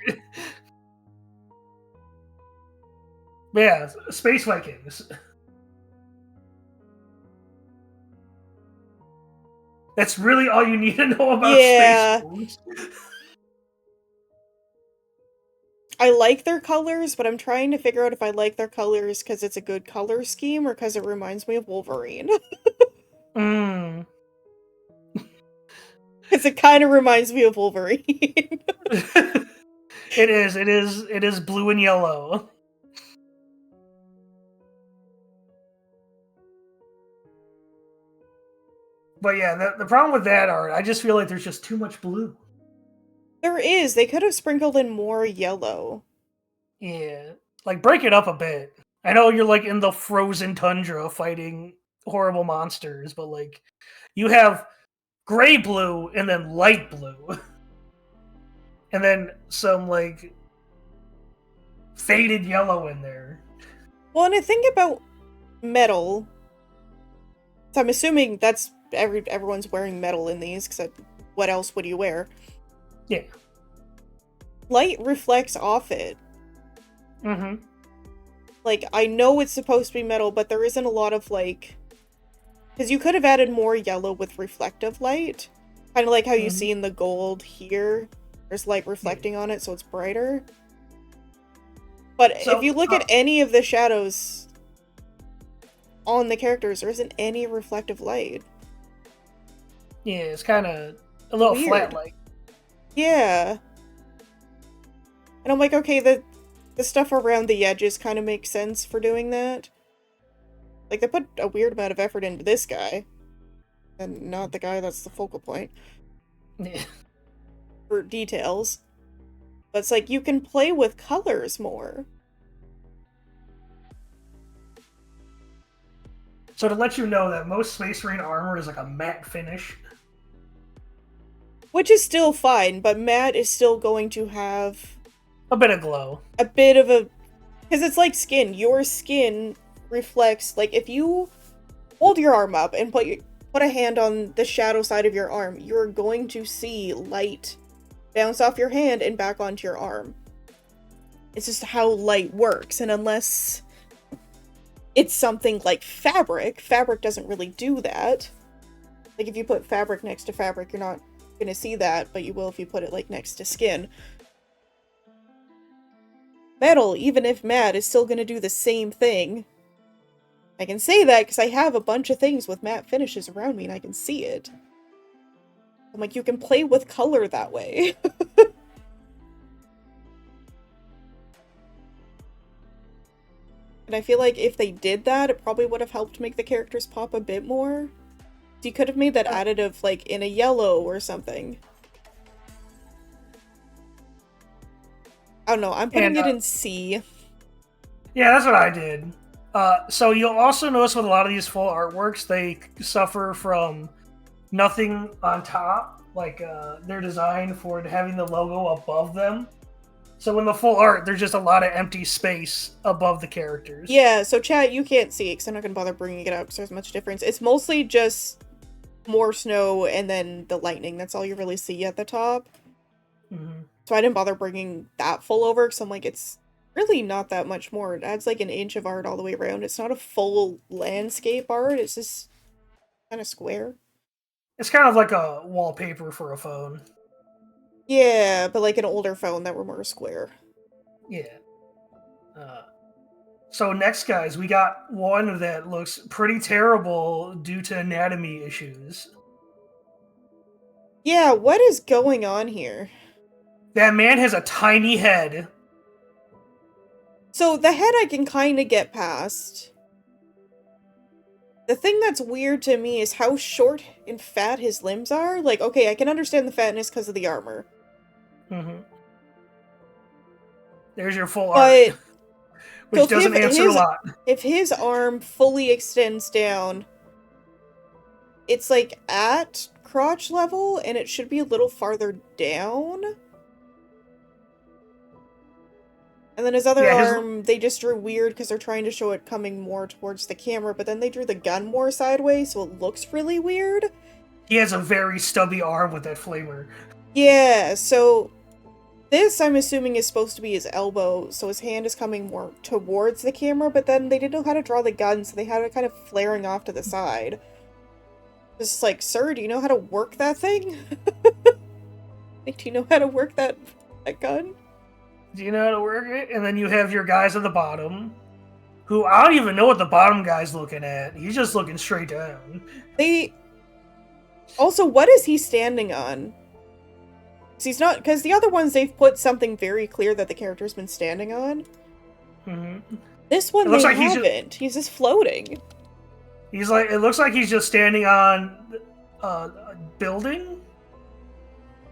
Speaker 2: Yeah, Space Vikings. That's really all you need to know about Space Wolves.
Speaker 1: I like their colors, but I'm trying to figure out if I like their colors because it's a good color scheme or because it reminds me of Wolverine. Because it kind of reminds me of Wolverine.
Speaker 2: It is blue and yellow. But yeah, the problem with that art, I just feel like there's just too much blue.
Speaker 1: There is. They could have sprinkled in more yellow.
Speaker 2: Yeah. Like, break it up a bit. I know you're, like, in the frozen tundra fighting horrible monsters, but, like, you have gray blue and then light blue. And then some, like, faded yellow in there.
Speaker 1: Well, and I think about metal. So I'm assuming that's everyone's wearing metal in these, because what else would you wear?
Speaker 2: Yeah.
Speaker 1: Light reflects off it.
Speaker 2: Mm-hmm.
Speaker 1: Like, I know it's supposed to be metal, but there isn't a lot of, like... Because you could have added more yellow with reflective light. Kind of like how you see in the gold here. There's light reflecting on it, so it's brighter. But if you look at any of the shadows... on the characters, there isn't any reflective light.
Speaker 2: Yeah, it's kind of a little
Speaker 1: Weird.
Speaker 2: flat, like.
Speaker 1: Yeah. And I'm like, okay, the stuff around the edges kind of makes sense for doing that. Like, they put a weird amount of effort into this guy. And not the guy that's the focal point.
Speaker 2: Yeah.
Speaker 1: For details. But it's like, you can play with colors more.
Speaker 2: So to let you know that most Space Marine armor is like a matte finish.
Speaker 1: Which is still fine, but matte is still going to have...
Speaker 2: a bit of glow.
Speaker 1: A bit of a... Because it's like skin. Your skin reflects... Like, if you hold your arm up and put a hand on the shadow side of your arm, you're going to see light bounce off your hand and back onto your arm. It's just how light works, and unless it's something like fabric doesn't really do that. Like, if you put fabric next to fabric, you're not gonna see that, but you will if you put it, like, next to skin. Metal, even if matte, is still gonna do the same thing. I can say that because I have a bunch of things with matte finishes around me, and I can see it. I'm like, you can play with color that way. And I feel like if they did that, it probably would have helped make the characters pop a bit more. You could have made that additive, like, in a yellow or something. I don't know, I'm putting it in C.
Speaker 2: Yeah, that's what I did. So you'll also notice with a lot of these full artworks, they suffer from nothing on top. Like, they're designed for having the logo above them. So in the full art, there's just a lot of empty space above the characters.
Speaker 1: Yeah, so chat, you can't see it, because I'm not going to bother bringing it up, because there's much difference. It's mostly just more snow and then the lightning. That's all you really see at the top.
Speaker 2: Mm-hmm.
Speaker 1: So I didn't bother bringing that full over, because I'm like, it's really not that much more. It adds like an inch of art all the way around. It's not a full landscape art, it's just kind of square.
Speaker 2: It's kind of like a wallpaper for a phone.
Speaker 1: Yeah, but like an older phone that were more square.
Speaker 2: Yeah. So next, guys, we got one that looks pretty terrible due to anatomy issues.
Speaker 1: Yeah, what is going on here?
Speaker 2: That man has a tiny head.
Speaker 1: So the head I can kind of get past. The thing that's weird to me is how short and fat his limbs are. Like, okay, I can understand the fatness because of the armor.
Speaker 2: Mm-hmm. There's your full art. Which
Speaker 1: so
Speaker 2: doesn't answer a lot.
Speaker 1: If his arm fully extends down, it's like at crotch level, and it should be a little farther down. And then his other arm, they just drew weird because they're trying to show it coming more towards the camera, but then they drew the gun more sideways, so it looks really weird.
Speaker 2: He has a very stubby arm with that flamer.
Speaker 1: Yeah, so this, I'm assuming, is supposed to be his elbow, so his hand is coming more towards the camera, but then they didn't know how to draw the gun, so they had it kind of flaring off to the side. It's like, sir, do you know how to work that thing? Like, do you know how to work that gun?
Speaker 2: Do you know how to work it? And then you have your guys at the bottom, who I don't even know what the bottom guy's looking at. He's just looking straight down.
Speaker 1: Also, what is he standing on? He's not, because the other ones, they've put something very clear that the character's been standing on.
Speaker 2: Mm-hmm.
Speaker 1: This one, they haven't. He's just floating.
Speaker 2: He's like, it looks like he's just standing on a building.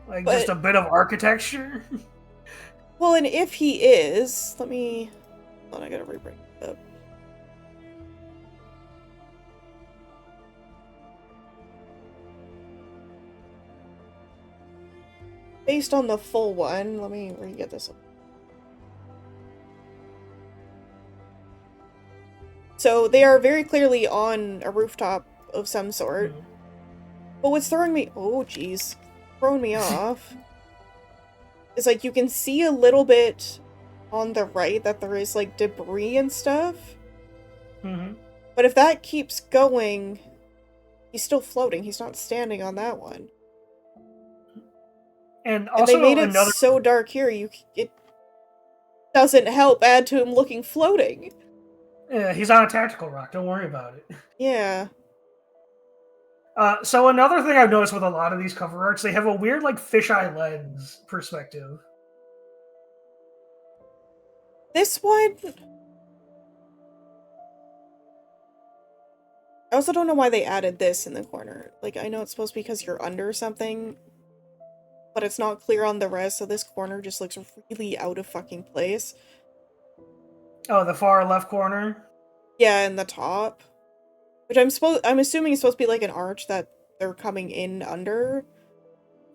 Speaker 2: Like, just a bit of architecture.
Speaker 1: Well, and if he is, let me... Hold on, I gotta re-bring it up. Based on the full one, let me re-get this one. So, they are very clearly on a rooftop of some sort. Mm-hmm. But what's throwing me... Oh, jeez. Throwing me off. It's like, you can see a little bit on the right that there is, like, debris and stuff.
Speaker 2: Mm-hmm.
Speaker 1: But if that keeps going, he's still floating. He's not standing on that one.
Speaker 2: And also,
Speaker 1: they made it so dark here, it doesn't help add to him looking floating.
Speaker 2: Yeah, he's on a tactical rock. Don't worry about it.
Speaker 1: Yeah.
Speaker 2: So another thing I've noticed with a lot of these cover arts, they have a weird like fisheye lens perspective.
Speaker 1: This one... I also don't know why they added this in the corner. Like, I know it's supposed to be because you're under something, but it's not clear on the rest, so this corner just looks really out of fucking place.
Speaker 2: Oh, the far left corner?
Speaker 1: Yeah, in the top. Which I'm assuming is supposed to be like an arch that they're coming in under.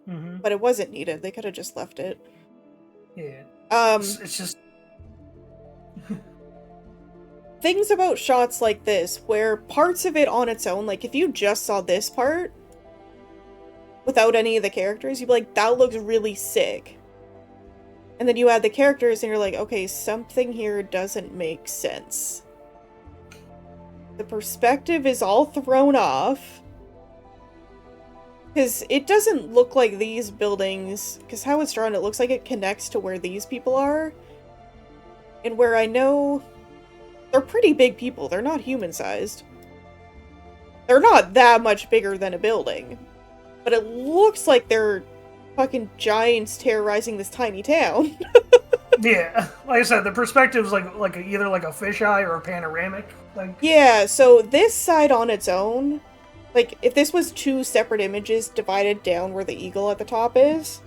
Speaker 2: Mm-hmm.
Speaker 1: But it wasn't needed. They could have just left it.
Speaker 2: Yeah. It's just...
Speaker 1: Things about shots like this, where parts of it on its own, like if you just saw this part, without any of the characters, you'd be like, that looks really sick. And then you add the characters and you're like, okay, something here doesn't make sense. The perspective is all thrown off. Because it doesn't look like these buildings, because how it's drawn, it looks like it connects to where these people are. And where I know they're pretty big people, they're not human-sized. They're not that much bigger than a building. But it looks like they're fucking giants terrorizing this tiny town.
Speaker 2: Yeah, like I said, the perspective's like either like a fisheye or a panoramic. Like
Speaker 1: Yeah, so this side on its own, like if this was two separate images divided down where the eagle at the top is,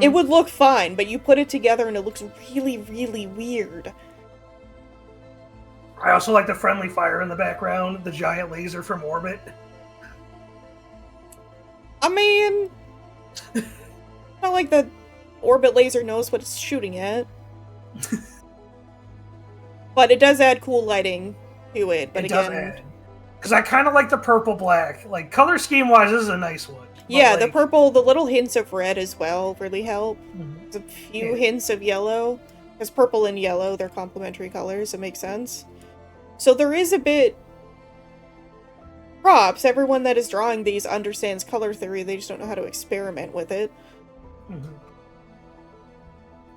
Speaker 1: it would look fine, but you put it together and it looks really, really weird.
Speaker 2: I also like the friendly fire in the background, the giant laser from orbit.
Speaker 1: I mean, not like the orbit laser knows what it's shooting at. But it does add cool lighting to it. But again,
Speaker 2: because I kind of like the purple black. Like color scheme wise, this is a nice one.
Speaker 1: Yeah,
Speaker 2: like,
Speaker 1: the purple, the little hints of red as well really help.
Speaker 2: Mm-hmm.
Speaker 1: There's a few hints of yellow. Because purple and yellow, they're complementary colors. It makes sense. So there is a bit... Props. Everyone that is drawing these understands color theory. They just don't know how to experiment with it.
Speaker 2: Mm-hmm.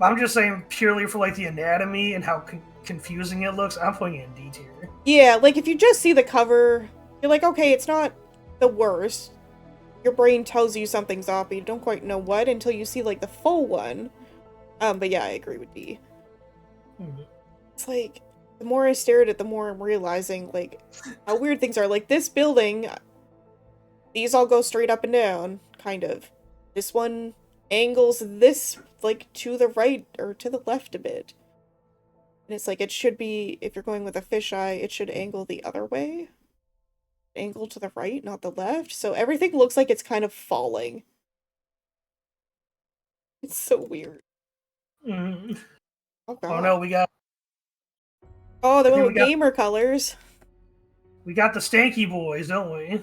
Speaker 2: I'm just saying purely for like the anatomy and how confusing it looks, I'm putting it in D tier.
Speaker 1: Yeah, like if you just see the cover, you're like, okay, it's not the worst. Your brain tells you something's off, but you don't quite know what until you see like the full one. But yeah, I agree with D.
Speaker 2: Mm-hmm.
Speaker 1: It's like, the more I stare at it, the more I'm realizing, like, how weird things are. Like, this building, these all go straight up and down, kind of. This one angles this, like, to the right, or to the left a bit. And it's like, it should be, if you're going with a fisheye, it should angle the other way. Angle to the right, not the left. So everything looks like it's kind of falling. It's so weird.
Speaker 2: Mm-hmm.
Speaker 1: Oh, God.
Speaker 2: Oh no, we got...
Speaker 1: Oh, the little gamer colors.
Speaker 2: We got the stanky boys, don't we?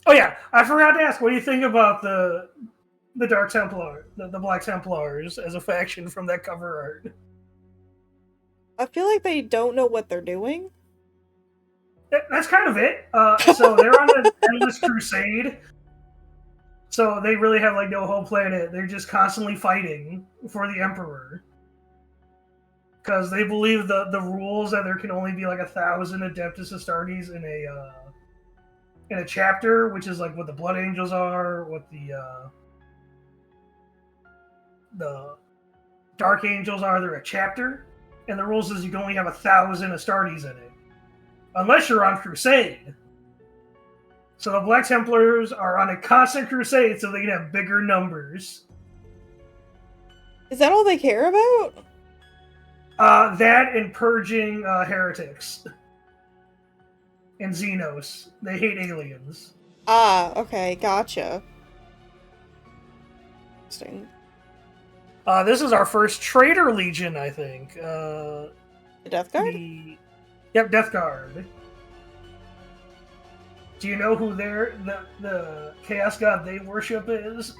Speaker 2: Oh yeah, I forgot to ask, what do you think about the Dark Templar, the Black Templars as a faction from that cover art?
Speaker 1: I feel like they don't know what they're doing.
Speaker 2: That's kind of it. So they're on an endless crusade. So they really have like no home planet. They're just constantly fighting for the Emperor. Because they believe the rules that there can only be like 1,000 Adeptus Astartes in a chapter, which is like what the Blood Angels are, what the Dark Angels are. They're a chapter, and the rules is you can only have 1,000 Astartes in it, unless you're on crusade. So the Black Templars are on a constant crusade, so they can have bigger numbers.
Speaker 1: Is that all they care about?
Speaker 2: That and purging heretics. And Xenos. They hate aliens.
Speaker 1: Ah, okay, gotcha. Interesting.
Speaker 2: This is our first Traitor Legion, I think.
Speaker 1: The Death Guard?
Speaker 2: Yep, Death Guard. Do you know who the Chaos God they worship is?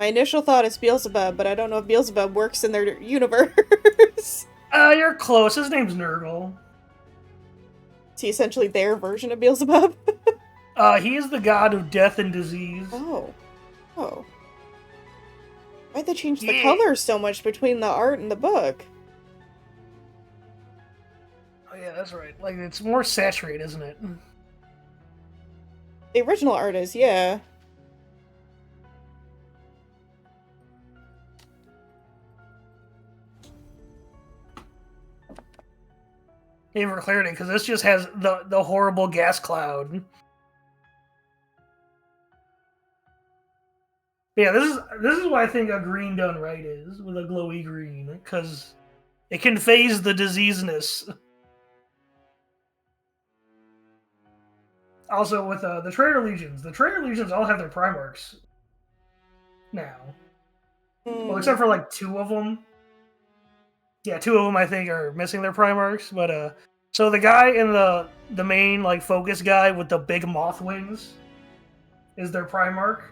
Speaker 1: My initial thought is Beelzebub, but I don't know if Beelzebub works in their universe.
Speaker 2: You're close. His name's Nurgle.
Speaker 1: Is he essentially their version of Beelzebub?
Speaker 2: He is the god of death and disease.
Speaker 1: Oh. Why'd they change the colors so much between the art and the book?
Speaker 2: Oh yeah, that's right. Like, it's more saturated, isn't it?
Speaker 1: The original art is, yeah.
Speaker 2: Even for clarity, because this just has the horrible gas cloud. Yeah, this is why I think a green done right is, with a glowy green, because it can phase the diseaseness. Also, with the Traitor Legions all have their Primarchs now. Well, except for like 2 of them. Yeah, 2 of them I think are missing their Primarchs, but so the guy in the main like focus guy with the big moth wings is their Primarch.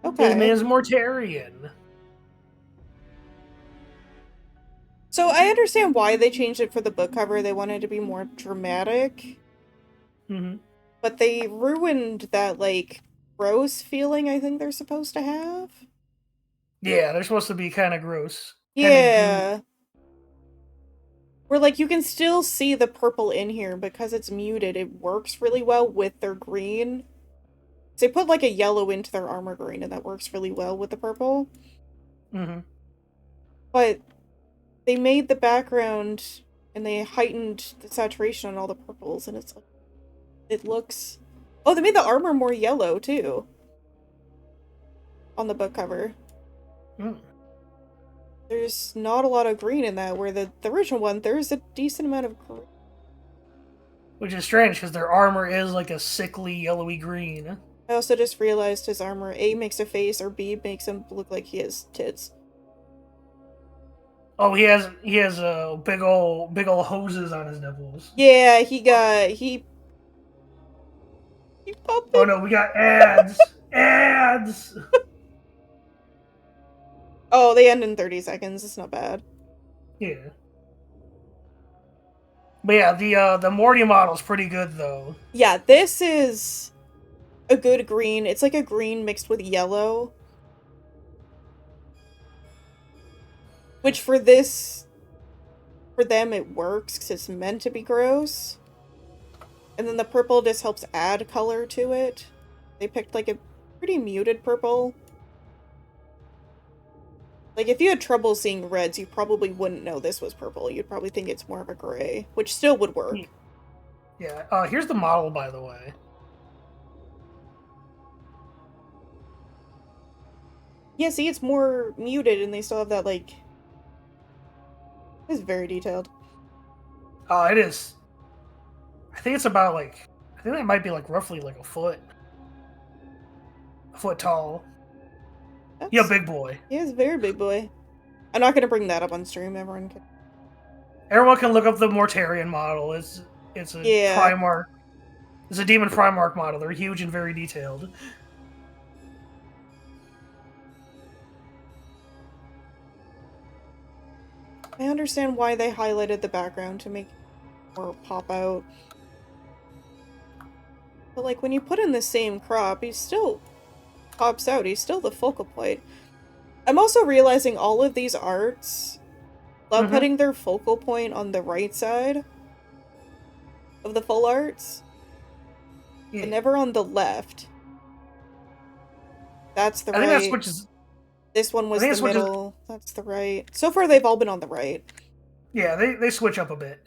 Speaker 1: Okay.
Speaker 2: His name's Mortarion.
Speaker 1: So I understand why they changed it for the book cover. They wanted to be more dramatic.
Speaker 2: Mm-hmm.
Speaker 1: But they ruined that, like, gross feeling I think they're supposed to have.
Speaker 2: Yeah, they're supposed to be kind of gross.
Speaker 1: Yeah. Where, like, you can still see the purple in here because it's muted. It works really well with their green. So they put, like, a yellow into their armor green, and that works really well with the purple.
Speaker 2: Mm-hmm.
Speaker 1: But they made the background, and they heightened the saturation on all the purples, and it's like, it looks... Oh, they made the armor more yellow, too. On the book cover.
Speaker 2: Mm.
Speaker 1: There's not a lot of green in that, where the original one, there's a decent amount of green.
Speaker 2: Which is strange, because their armor is like a sickly yellowy green.
Speaker 1: I also just realized his armor A makes a face, or B makes him look like he has tits.
Speaker 2: Oh, he has big old hoses on his nipples.
Speaker 1: Yeah, he popped it.
Speaker 2: Oh no, we got ads! Ads!
Speaker 1: Oh, they end in 30 seconds. It's not bad.
Speaker 2: Yeah. But yeah, the Morty model's pretty good though.
Speaker 1: Yeah, this is a good green. It's like a green mixed with yellow. Which for them it works because it's meant to be gross. And then the purple just helps add color to it. They picked like a pretty muted purple. Like, if you had trouble seeing reds, you probably wouldn't know this was purple. You'd probably think it's more of a gray, which still would work.
Speaker 2: Yeah, here's the model, by the way.
Speaker 1: Yeah, see, it's more muted, and they still have that, like... It's very detailed.
Speaker 2: Oh, it is. I think it's about, like... I think that might be, like, roughly, like, a foot. A foot tall. Yeah, big boy.
Speaker 1: He is a very big boy. I'm not gonna bring that up on stream. Everyone
Speaker 2: can look up the Mortarion model. It's a Primarch. It's a Demon Primarch model. They're huge and very detailed.
Speaker 1: I understand why they highlighted the background to make it more pop out. But, like, when you put in the same crop, he still pops out. He's still the focal point. I'm also realizing all of these arts love putting their focal point on the right side of the full arts. Yeah. And never on the left. That's the right.
Speaker 2: I think that switches.
Speaker 1: This one was the middle. That's the right. So far, they've all been on the right.
Speaker 2: Yeah, they switch up a bit.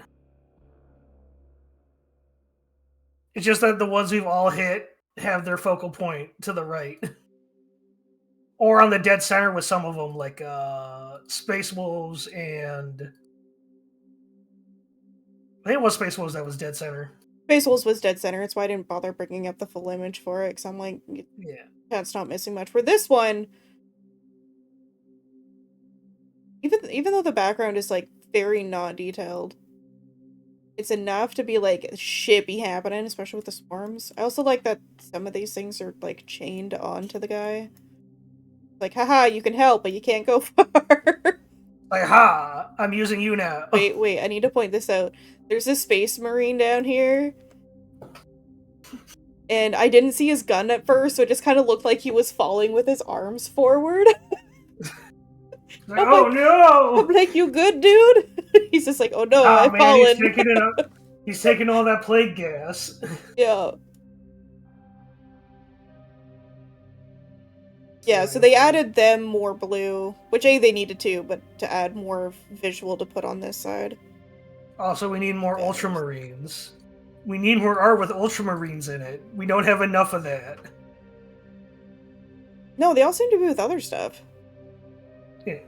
Speaker 2: It's just that the ones we've all hit have their focal point to the right. Or on the dead center with some of them, like Space Wolves and... I think it was Space Wolves that was dead center.
Speaker 1: Space Wolves was dead center. It's why I didn't bother bringing up the full image for it, because I'm like, yeah, it's not missing much. For this one, even though the background is, like, very not detailed, it's enough to be like, shit be happening, especially with the swarms. I also like that some of these things are, like, chained onto the guy. Like, haha, you can help, but you can't go far.
Speaker 2: Like, ha, I'm using you now.
Speaker 1: Wait, I need to point this out. There's a space marine down here. And I didn't see his gun at first, so it just kind of looked like he was falling with his arms forward.
Speaker 2: Like, oh
Speaker 1: I'm
Speaker 2: no!
Speaker 1: like, you good, dude? He's just like, oh no,
Speaker 2: Ah
Speaker 1: I've
Speaker 2: man, he's
Speaker 1: fallen.
Speaker 2: taking it up. He's taking all that plague gas.
Speaker 1: Yeah. Yeah, so they added them more blue, which A, they needed to, but to add more visual to put on this side.
Speaker 2: Also, we need more ultramarines. We need more art with ultramarines in it. We don't have enough of that.
Speaker 1: No, they all seem to be with other stuff.
Speaker 2: Yeah.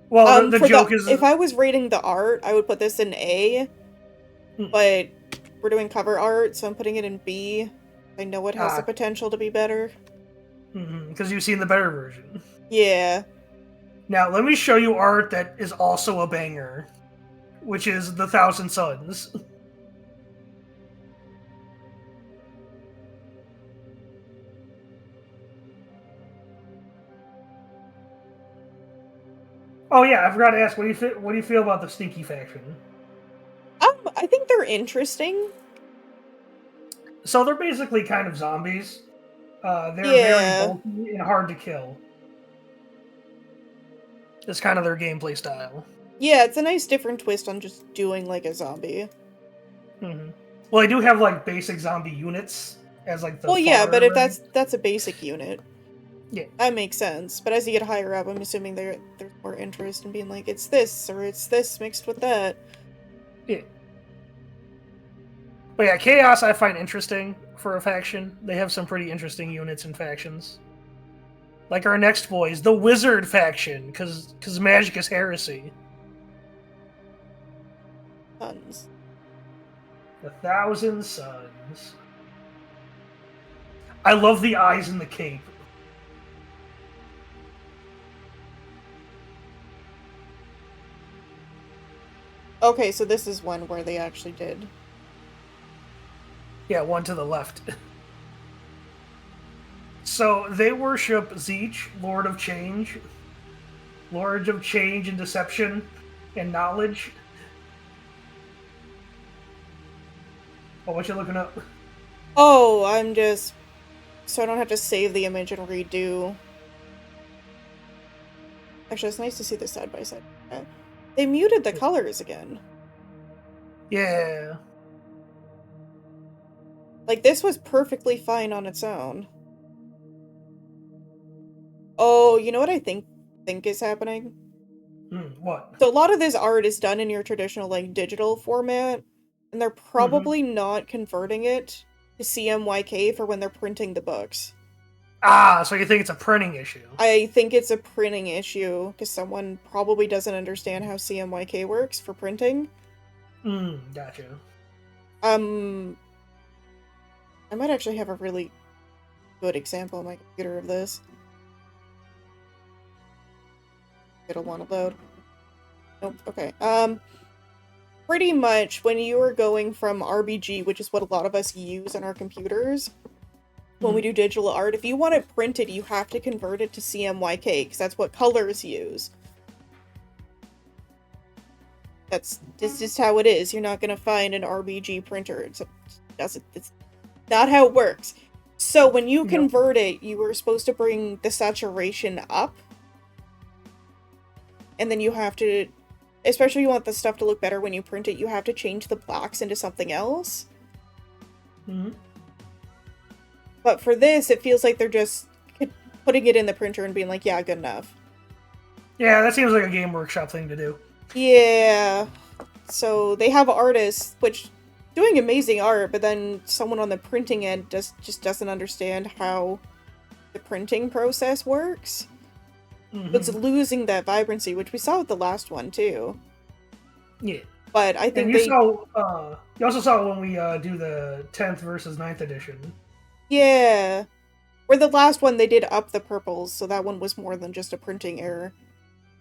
Speaker 2: Well, the joke is...
Speaker 1: If I was rating the art, I would put this in A, but we're doing cover art, so I'm putting it in B. I know it has the potential to be better.
Speaker 2: Because you've seen the better version.
Speaker 1: Yeah.
Speaker 2: Now, let me show you art that is also a banger, which is the Thousand Suns. Oh yeah, I forgot to ask. What do you feel about the Sneaky faction?
Speaker 1: I think they're interesting.
Speaker 2: So they're basically kind of zombies. They're very bulky and hard to kill. It's kind of their gameplay style.
Speaker 1: Yeah, it's a nice different twist on just doing like a zombie.
Speaker 2: Well, I do have like basic zombie units as like the.
Speaker 1: Well, yeah, but if that's a basic unit.
Speaker 2: Yeah,
Speaker 1: that makes sense. But as you get higher up, I'm assuming there's more interest in being like, it's this or it's this mixed with that.
Speaker 2: Yeah. But yeah, Chaos I find interesting for a faction. They have some pretty interesting units and factions. Like our next boys, the Wizard faction, because magic is heresy.
Speaker 1: Suns.
Speaker 2: The Thousand Suns. I love the eyes in the cape.
Speaker 1: Okay, so this is one where they actually did.
Speaker 2: Yeah, one to the left. So they worship Zeech, Lord of Change. Lord of Change and Deception and Knowledge. Oh, what you looking up?
Speaker 1: Oh, I'm just... So I don't have to save the image and redo. Actually, it's nice to see this side by side. They muted the colors again.
Speaker 2: Yeah.
Speaker 1: Like, this was perfectly fine on its own. Oh, you know what I think is happening?
Speaker 2: What?
Speaker 1: So a lot of this art is done in your traditional, like, digital format, and they're probably not converting it to CMYK for when they're printing the books.
Speaker 2: Ah, so you think it's a printing issue?
Speaker 1: I think it's a printing issue, because someone probably doesn't understand how CMYK works for printing.
Speaker 2: Gotcha.
Speaker 1: I might actually have a really good example on my computer of this. It'll want to load. Nope, okay. Pretty much, when you are going from RBG, which is what a lot of us use on our computers, when we do digital art, if you want it printed, you have to convert it to CMYK, because that's what colors use. That's just how it is. You're not going to find an RBG printer. It's not how it works. So when you convert it, you were supposed to bring the saturation up. And then you have to, especially you want the stuff to look better when you print it, you have to change the blacks into something else. But for this, it feels like they're just putting it in the printer and being like, yeah, good enough.
Speaker 2: Yeah, that seems like a Game Workshop thing to do.
Speaker 1: Yeah. So they have artists, which doing amazing art, but then someone on the printing end just doesn't understand how the printing process works. It's losing that vibrancy, which we saw with the last one too.
Speaker 2: Yeah.
Speaker 1: But I think
Speaker 2: you also saw when we do the 10th versus 9th edition.
Speaker 1: Yeah. Where the last one they did up the purples, so that one was more than just a printing error.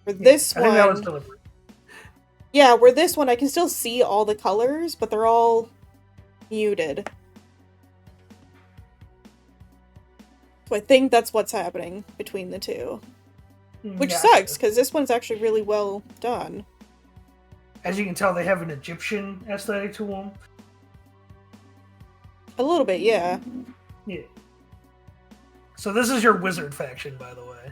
Speaker 1: For this one, I think that was deliberate. Yeah, where this one I can still see all the colors, but they're all muted. So I think that's what's happening between the two. Which sucks, because this one's actually really well done.
Speaker 2: As you can tell, they have an Egyptian aesthetic to them.
Speaker 1: A little bit, yeah.
Speaker 2: Yeah. So this is your wizard faction, by the way.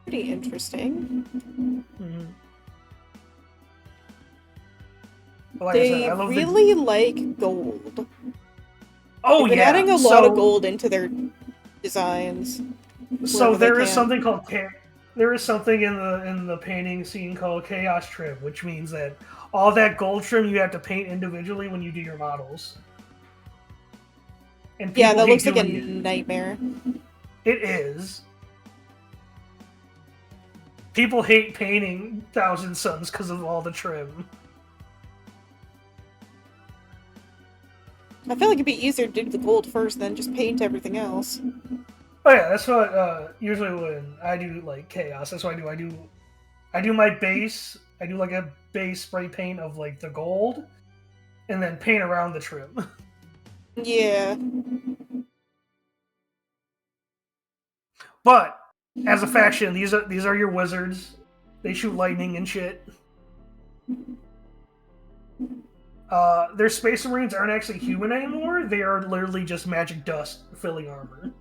Speaker 1: Pretty interesting.
Speaker 2: Mm-hmm. Like
Speaker 1: They
Speaker 2: I said, I love
Speaker 1: really like gold.
Speaker 2: Oh,
Speaker 1: They've been adding a lot of gold into their designs.
Speaker 2: So there is something called there is something in the painting scene called chaos trim, which means that all that gold trim you have to paint individually when you do your models. And
Speaker 1: yeah, that looks like a nightmare.
Speaker 2: It is. People hate painting Thousand Suns because of all the trim.
Speaker 1: I feel like it'd be easier to do the gold first, then just paint everything else.
Speaker 2: Oh yeah, that's what usually when I do like chaos. That's what I do. I do my base. I do like a base spray paint of like the gold, and then paint around the trim.
Speaker 1: Yeah.
Speaker 2: But as a faction, these are your wizards. They shoot lightning and shit. Their Space Marines aren't actually human anymore. They are literally just magic dust filling armor.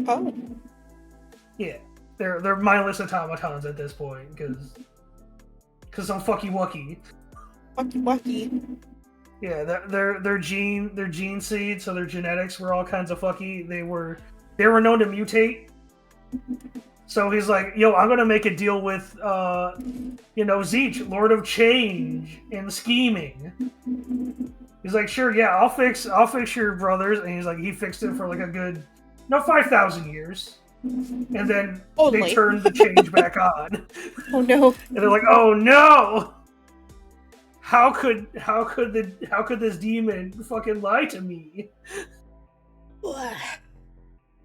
Speaker 1: Oh.
Speaker 2: Yeah, they're mindless automatons at this point because I'm fucky wucky.
Speaker 1: Fucky wucky.
Speaker 2: Yeah, their gene seed, so their genetics were all kinds of fucky. They were known to mutate. So he's like, yo, I'm gonna make a deal with Zeech, Lord of Change and Scheming. He's like, sure, yeah, I'll fix your brothers, and he's like, he fixed it for like a good 5,000 years. And then they turned the change back on.
Speaker 1: Oh no.
Speaker 2: And they're like, oh no! How could this demon fucking lie to me?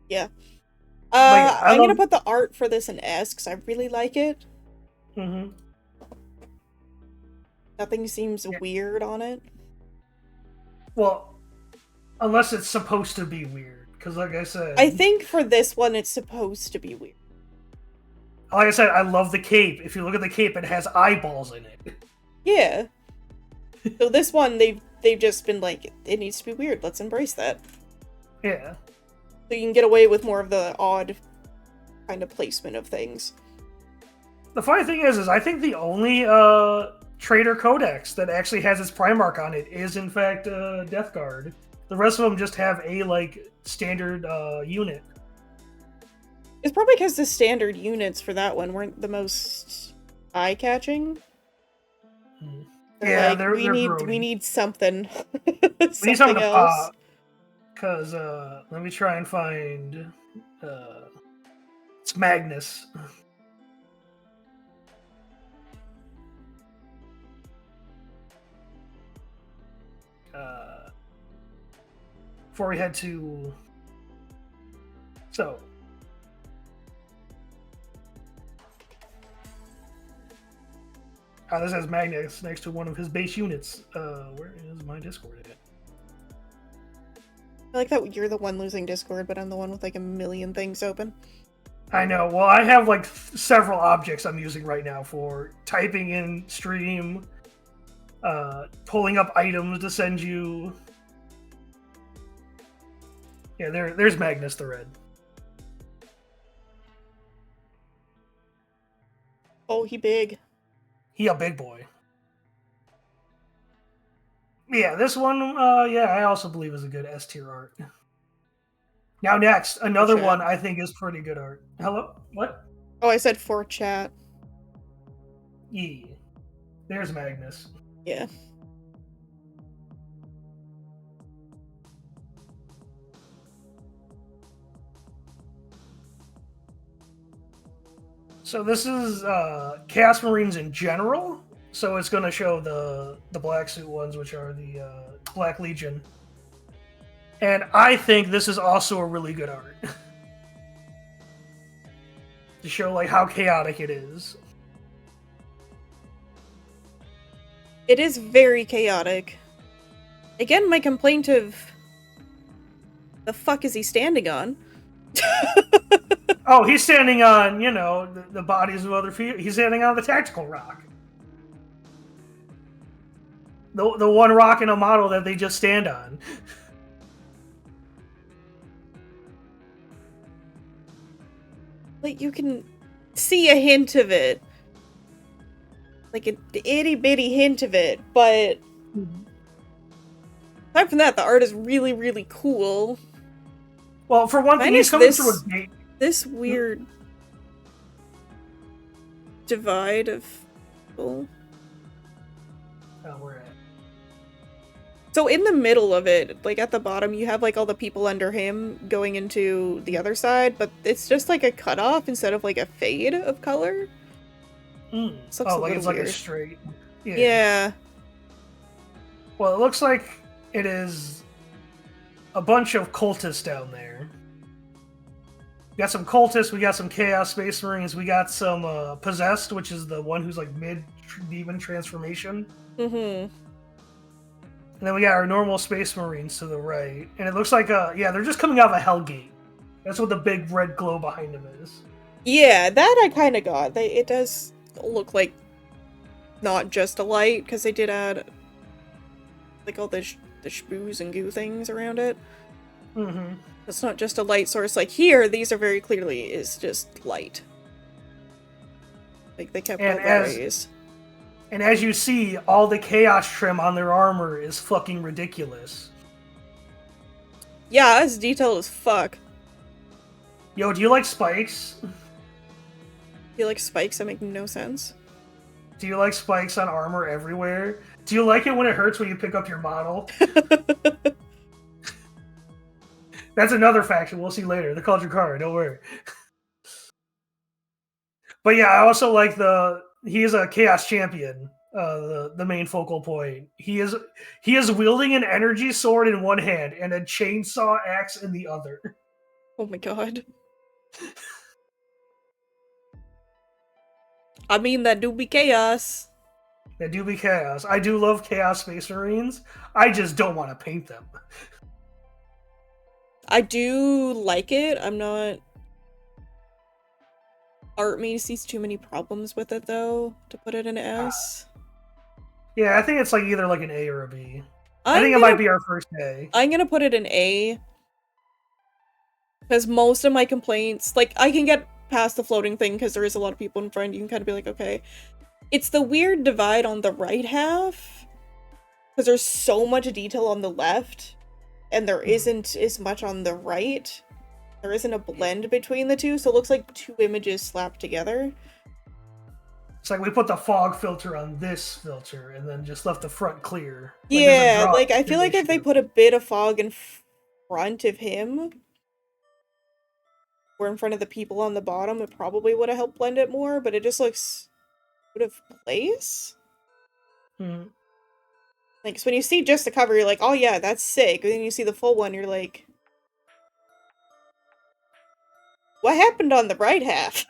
Speaker 1: Yeah. I'm gonna put the art for this in S because I really like it.
Speaker 2: Mm-hmm.
Speaker 1: Nothing seems weird on it.
Speaker 2: Well, unless it's supposed to be weird. Because like I said...
Speaker 1: I think for this one it's supposed to be weird.
Speaker 2: Like I said, I love the cape. If you look at the cape, it has eyeballs in it.
Speaker 1: Yeah. So this one, they've just been like, it needs to be weird. Let's embrace that.
Speaker 2: Yeah.
Speaker 1: So you can get away with more of the odd kind of placement of things.
Speaker 2: The funny thing is I think the only Trader Codex that actually has its Primarch on it is, in fact, Death Guard. The rest of them just have a, like, standard unit.
Speaker 1: It's probably because the standard units for that one weren't the most eye-catching.
Speaker 2: Yeah,
Speaker 1: like,
Speaker 2: they're
Speaker 1: we need something.
Speaker 2: We need something to
Speaker 1: else.
Speaker 2: pop. Because, let me try and find... it's Magnus. Before we head to... So... this has Magnus next to one of his base units. Where is my Discord at?
Speaker 1: I like that you're the one losing Discord, but I'm the one with like a million things open.
Speaker 2: I know. Well, I have like several objects I'm using right now for typing in stream, pulling up items to send you. Yeah, there's Magnus the Red.
Speaker 1: Oh, he big.
Speaker 2: He a big boy. Yeah, this one, I also believe is a good S tier art. Now next, another one I think is pretty good art. Hello? What?
Speaker 1: Oh, I said for chat.
Speaker 2: Yeah. There's Magnus.
Speaker 1: Yeah.
Speaker 2: So this is Chaos Marines in general. So it's going to show the black suit ones, which are the Black Legion. And I think this is also a really good art. To show like how chaotic it is.
Speaker 1: It is very chaotic. Again, my complaint of... The fuck is he standing on?
Speaker 2: Oh, he's standing on, the bodies of other people. He's standing on the tactical rock. the one rock in a model that they just stand on.
Speaker 1: Like, you can see a hint of it. Like, an itty-bitty hint of it, but... Aside from that, the art is really, really cool.
Speaker 2: Well, for one thing, he's coming through a gate.
Speaker 1: This weird... divide of people.
Speaker 2: Oh, we're at.
Speaker 1: So in the middle of it, like at the bottom, you have like all the people under him going into the other side, but it's just like a cutoff instead of like a fade of color.
Speaker 2: Oh, like it's weird. Like a straight.
Speaker 1: Yeah.
Speaker 2: Well, it looks like it is a bunch of cultists down there. We got some cultists, we got some Chaos Space Marines, we got some Possessed, which is the one who's like mid-demon transformation.
Speaker 1: Mm-hmm.
Speaker 2: And then we got our normal Space Marines to the right. And it looks like, they're just coming out of a Hellgate. That's what the big red glow behind them is.
Speaker 1: Yeah, that I kind of got. It does look like not just a light, because they did add like all the shboos and goo things around it.
Speaker 2: Mm-hmm.
Speaker 1: It's not just a light source. Like here, these are very clearly is just light. Like they kept all the rays.
Speaker 2: And as you see, all the chaos trim on their armor is fucking ridiculous.
Speaker 1: Yeah, it's detailed as fuck.
Speaker 2: Yo, do you like spikes?
Speaker 1: Do you like spikes that make no sense?
Speaker 2: Do you like spikes on armor everywhere? Do you like it when it hurts when you pick up your model? That's another faction we'll see later. They're called Drakari, don't worry. But yeah, I also like he is a Chaos Champion, the main focal point. He is wielding an energy sword in one hand and a chainsaw axe in the other.
Speaker 1: Oh my god. I mean, that do be chaos.
Speaker 2: That do be chaos. I do love Chaos Space Marines. I just don't want to paint them.
Speaker 1: I do like it. I'm not... Artme sees too many problems with it, though, to put it in an S.
Speaker 2: Yeah, I think it's like either like an A or a B. I think it might be our first A.
Speaker 1: I'm gonna put it in A. Because most of my complaints... Like, I can get past the floating thing, because there is a lot of people in front. You can kind of be like, okay. It's the weird divide on the right half. Because there's so much detail on the left. And there isn't as much on the right. There isn't a blend between the two, so it looks like two images slapped together.
Speaker 2: It's like we put the fog filter on this filter and then just left the front clear.
Speaker 1: Yeah, like I feel like if they put a bit of fog in front of him, or in front of the people on the bottom, it probably would have helped blend it more, but it just looks out of place.
Speaker 2: Mm-hmm.
Speaker 1: Like, so when you see just the cover, you're like, oh yeah, that's sick. And then you see the full one, you're like... What happened on the right half?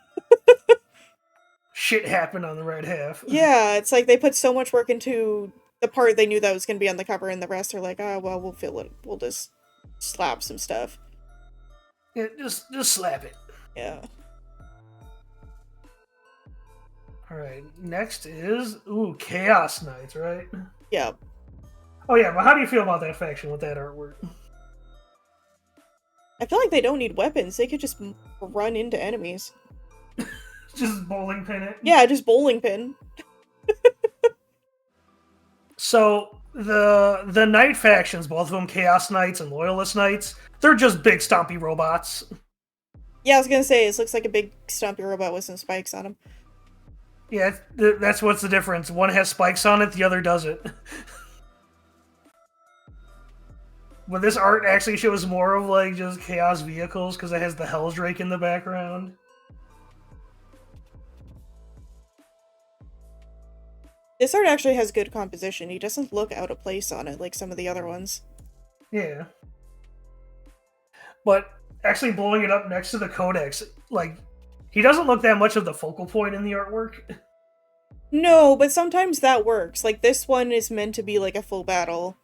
Speaker 2: Shit happened on the right half.
Speaker 1: Yeah, it's like they put so much work into the part they knew that was going to be on the cover, and the rest are like, oh, well, we'll fill it. We'll just slap some stuff.
Speaker 2: Yeah, just slap it.
Speaker 1: Yeah.
Speaker 2: Alright, next is, Chaos Knights, right?
Speaker 1: Yeah.
Speaker 2: Oh yeah, but how do you feel about that faction with that artwork?
Speaker 1: I feel like they don't need weapons. They could just run into enemies.
Speaker 2: Just bowling pin it?
Speaker 1: Yeah, just bowling pin.
Speaker 2: So, the Knight factions, both of them Chaos Knights and Loyalist Knights, they're just big stompy robots.
Speaker 1: Yeah, I was gonna say, it looks like a big stompy robot with some spikes on him.
Speaker 2: Yeah, that's what's the difference. One has spikes on it, the other doesn't. But this art actually shows more of like just Chaos vehicles because it has the Helldrake in the background.
Speaker 1: This art actually has good composition. He doesn't look out of place on it like some of the other ones.
Speaker 2: Yeah. But actually blowing it up next to the Codex, like, he doesn't look that much of the focal point in the artwork.
Speaker 1: No, but sometimes that works. Like, this one is meant to be like a full battle.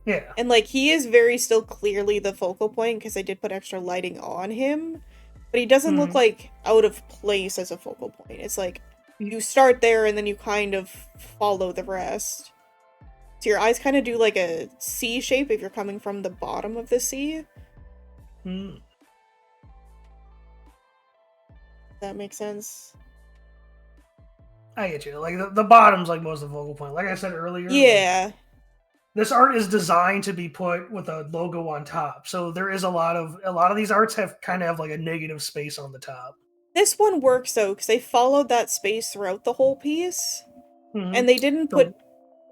Speaker 2: Yeah.
Speaker 1: And, like, he is very still clearly the focal point because I did put extra lighting on him. But he doesn't look, like, out of place as a focal point. It's like, you start there and then you kind of follow the rest. So your eyes kind of do like a C shape if you're coming from the bottom of the C.
Speaker 2: Hmm.
Speaker 1: That makes sense.
Speaker 2: I get you. Like the bottom's like most of the focal point. Like I said earlier,
Speaker 1: Yeah.
Speaker 2: like, this art is designed to be put with a logo on top. So there is a lot of these arts have kind of like a negative space on the top.
Speaker 1: This one works though, because they followed that space throughout the whole piece.
Speaker 2: Mm-hmm.
Speaker 1: And they didn't
Speaker 2: So
Speaker 1: put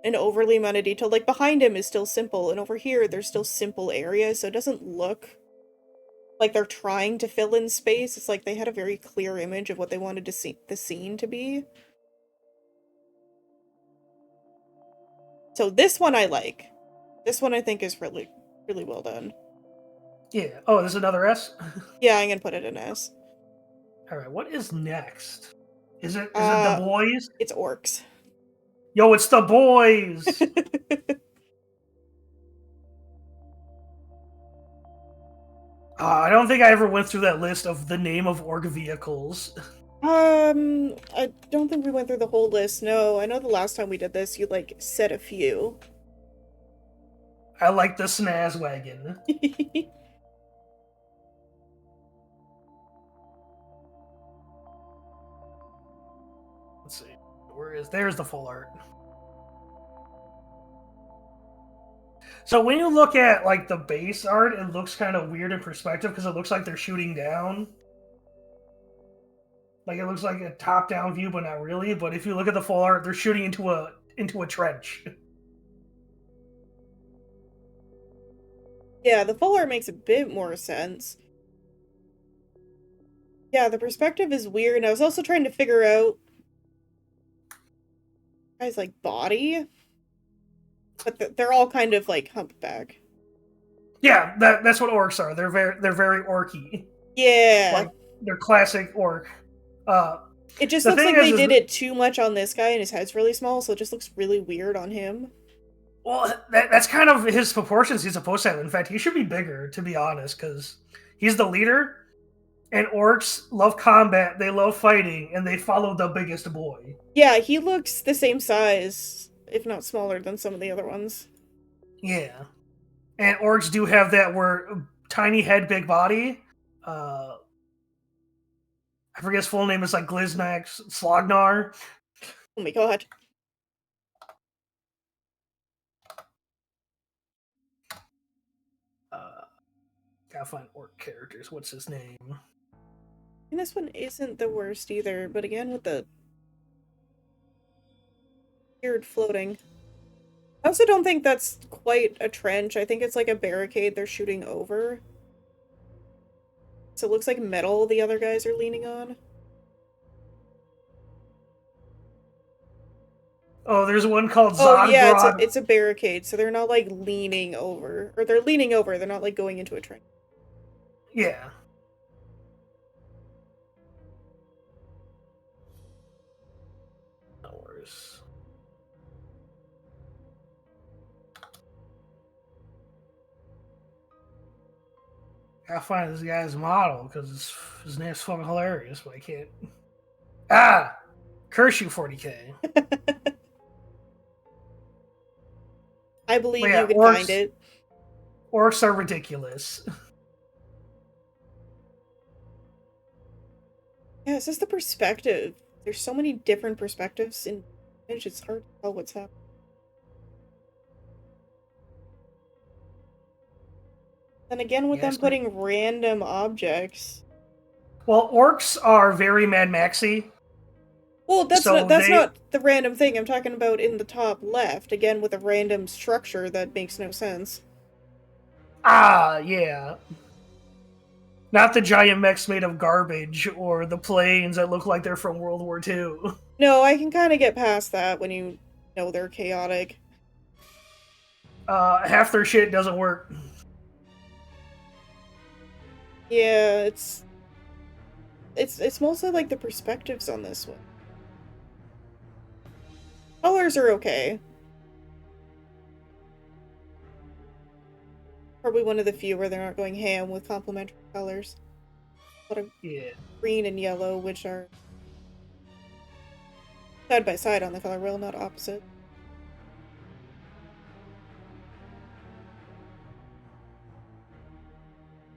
Speaker 1: an overly amount of detail. Like behind him is still simple, and over here there's still simple areas, so it doesn't look like they're trying to fill in space. It's like they had a very clear image of what they wanted to see the scene to be. So this one I like. This one I think is really, really well done.
Speaker 2: yeah. Oh, there's another S.
Speaker 1: Yeah, I'm gonna put it in S.
Speaker 2: All right. What is next? Is it the boys?
Speaker 1: It's orcs.
Speaker 2: Yo, it's the boys. I don't think I ever went through that list of the name of orc vehicles.
Speaker 1: I don't think we went through the whole list. No, I know the last time we did this, you like said a few.
Speaker 2: I like the snaz wagon. Let's see. There's the full art. So when you look at like the base art, it looks kind of weird in perspective because it looks like they're shooting down. Like it looks like a top-down view, but not really. But if you look at the full art, they're shooting into a trench.
Speaker 1: Yeah, the full art makes a bit more sense. Yeah, the perspective is weird, and I was also trying to figure out guy's like body, but they're all kind of like humpback.
Speaker 2: Yeah, that's what orcs are. They're very orky.
Speaker 1: Yeah.
Speaker 2: Like they're classic orc.
Speaker 1: It just
Speaker 2: The
Speaker 1: looks
Speaker 2: thing
Speaker 1: like
Speaker 2: is
Speaker 1: they did it too much on this guy, and his head's really small, so it just looks really weird on him.
Speaker 2: Well, that's kind of his proportions he's supposed to have. In fact, he should be bigger, to be honest, because he's the leader, and orcs love combat, they love fighting, and they follow the biggest boy.
Speaker 1: Yeah, he looks the same size, if not smaller than some of the other ones.
Speaker 2: Yeah. And orcs do have that where tiny head, big body. I forget his full name is like Gliznax Slognar.
Speaker 1: Oh my god.
Speaker 2: Gotta find orc characters. What's his name?
Speaker 1: And this one isn't the worst either, but again with the weird floating. I also don't think that's quite a trench. I think it's like a barricade they're shooting over. So it looks like metal the other guys are leaning on.
Speaker 2: Oh, there's one called
Speaker 1: Oh yeah,
Speaker 2: Zodgrod.
Speaker 1: it's a barricade, so they're not like leaning over. Or they're leaning over, they're not like going into a trench.
Speaker 2: Yeah. No worries. Gotta find this guy's model because his name's fucking hilarious, but I can't. Ah! Curse you, 40k.
Speaker 1: I believe
Speaker 2: But yeah,
Speaker 1: you can find it.
Speaker 2: Orcs are ridiculous.
Speaker 1: Yeah, it's just the perspective. There's so many different perspectives in image, it's hard to tell what's happening. Then again with them putting random objects.
Speaker 2: Well, orcs are very Mad Maxy.
Speaker 1: Well, that's not the random thing. I'm talking about in the top left, again with a random structure that makes no sense.
Speaker 2: Ah, yeah. Not the giant mechs made of garbage or the planes that look like they're from World War II.
Speaker 1: No, I can kind of get past that when you know they're chaotic.
Speaker 2: Half their shit doesn't work.
Speaker 1: Yeah, it's mostly like the perspectives on this one. Colors are okay. Probably one of the few where they're not going ham with complementary colors. A lot of green and yellow, which are side by side on the color wheel, not opposite.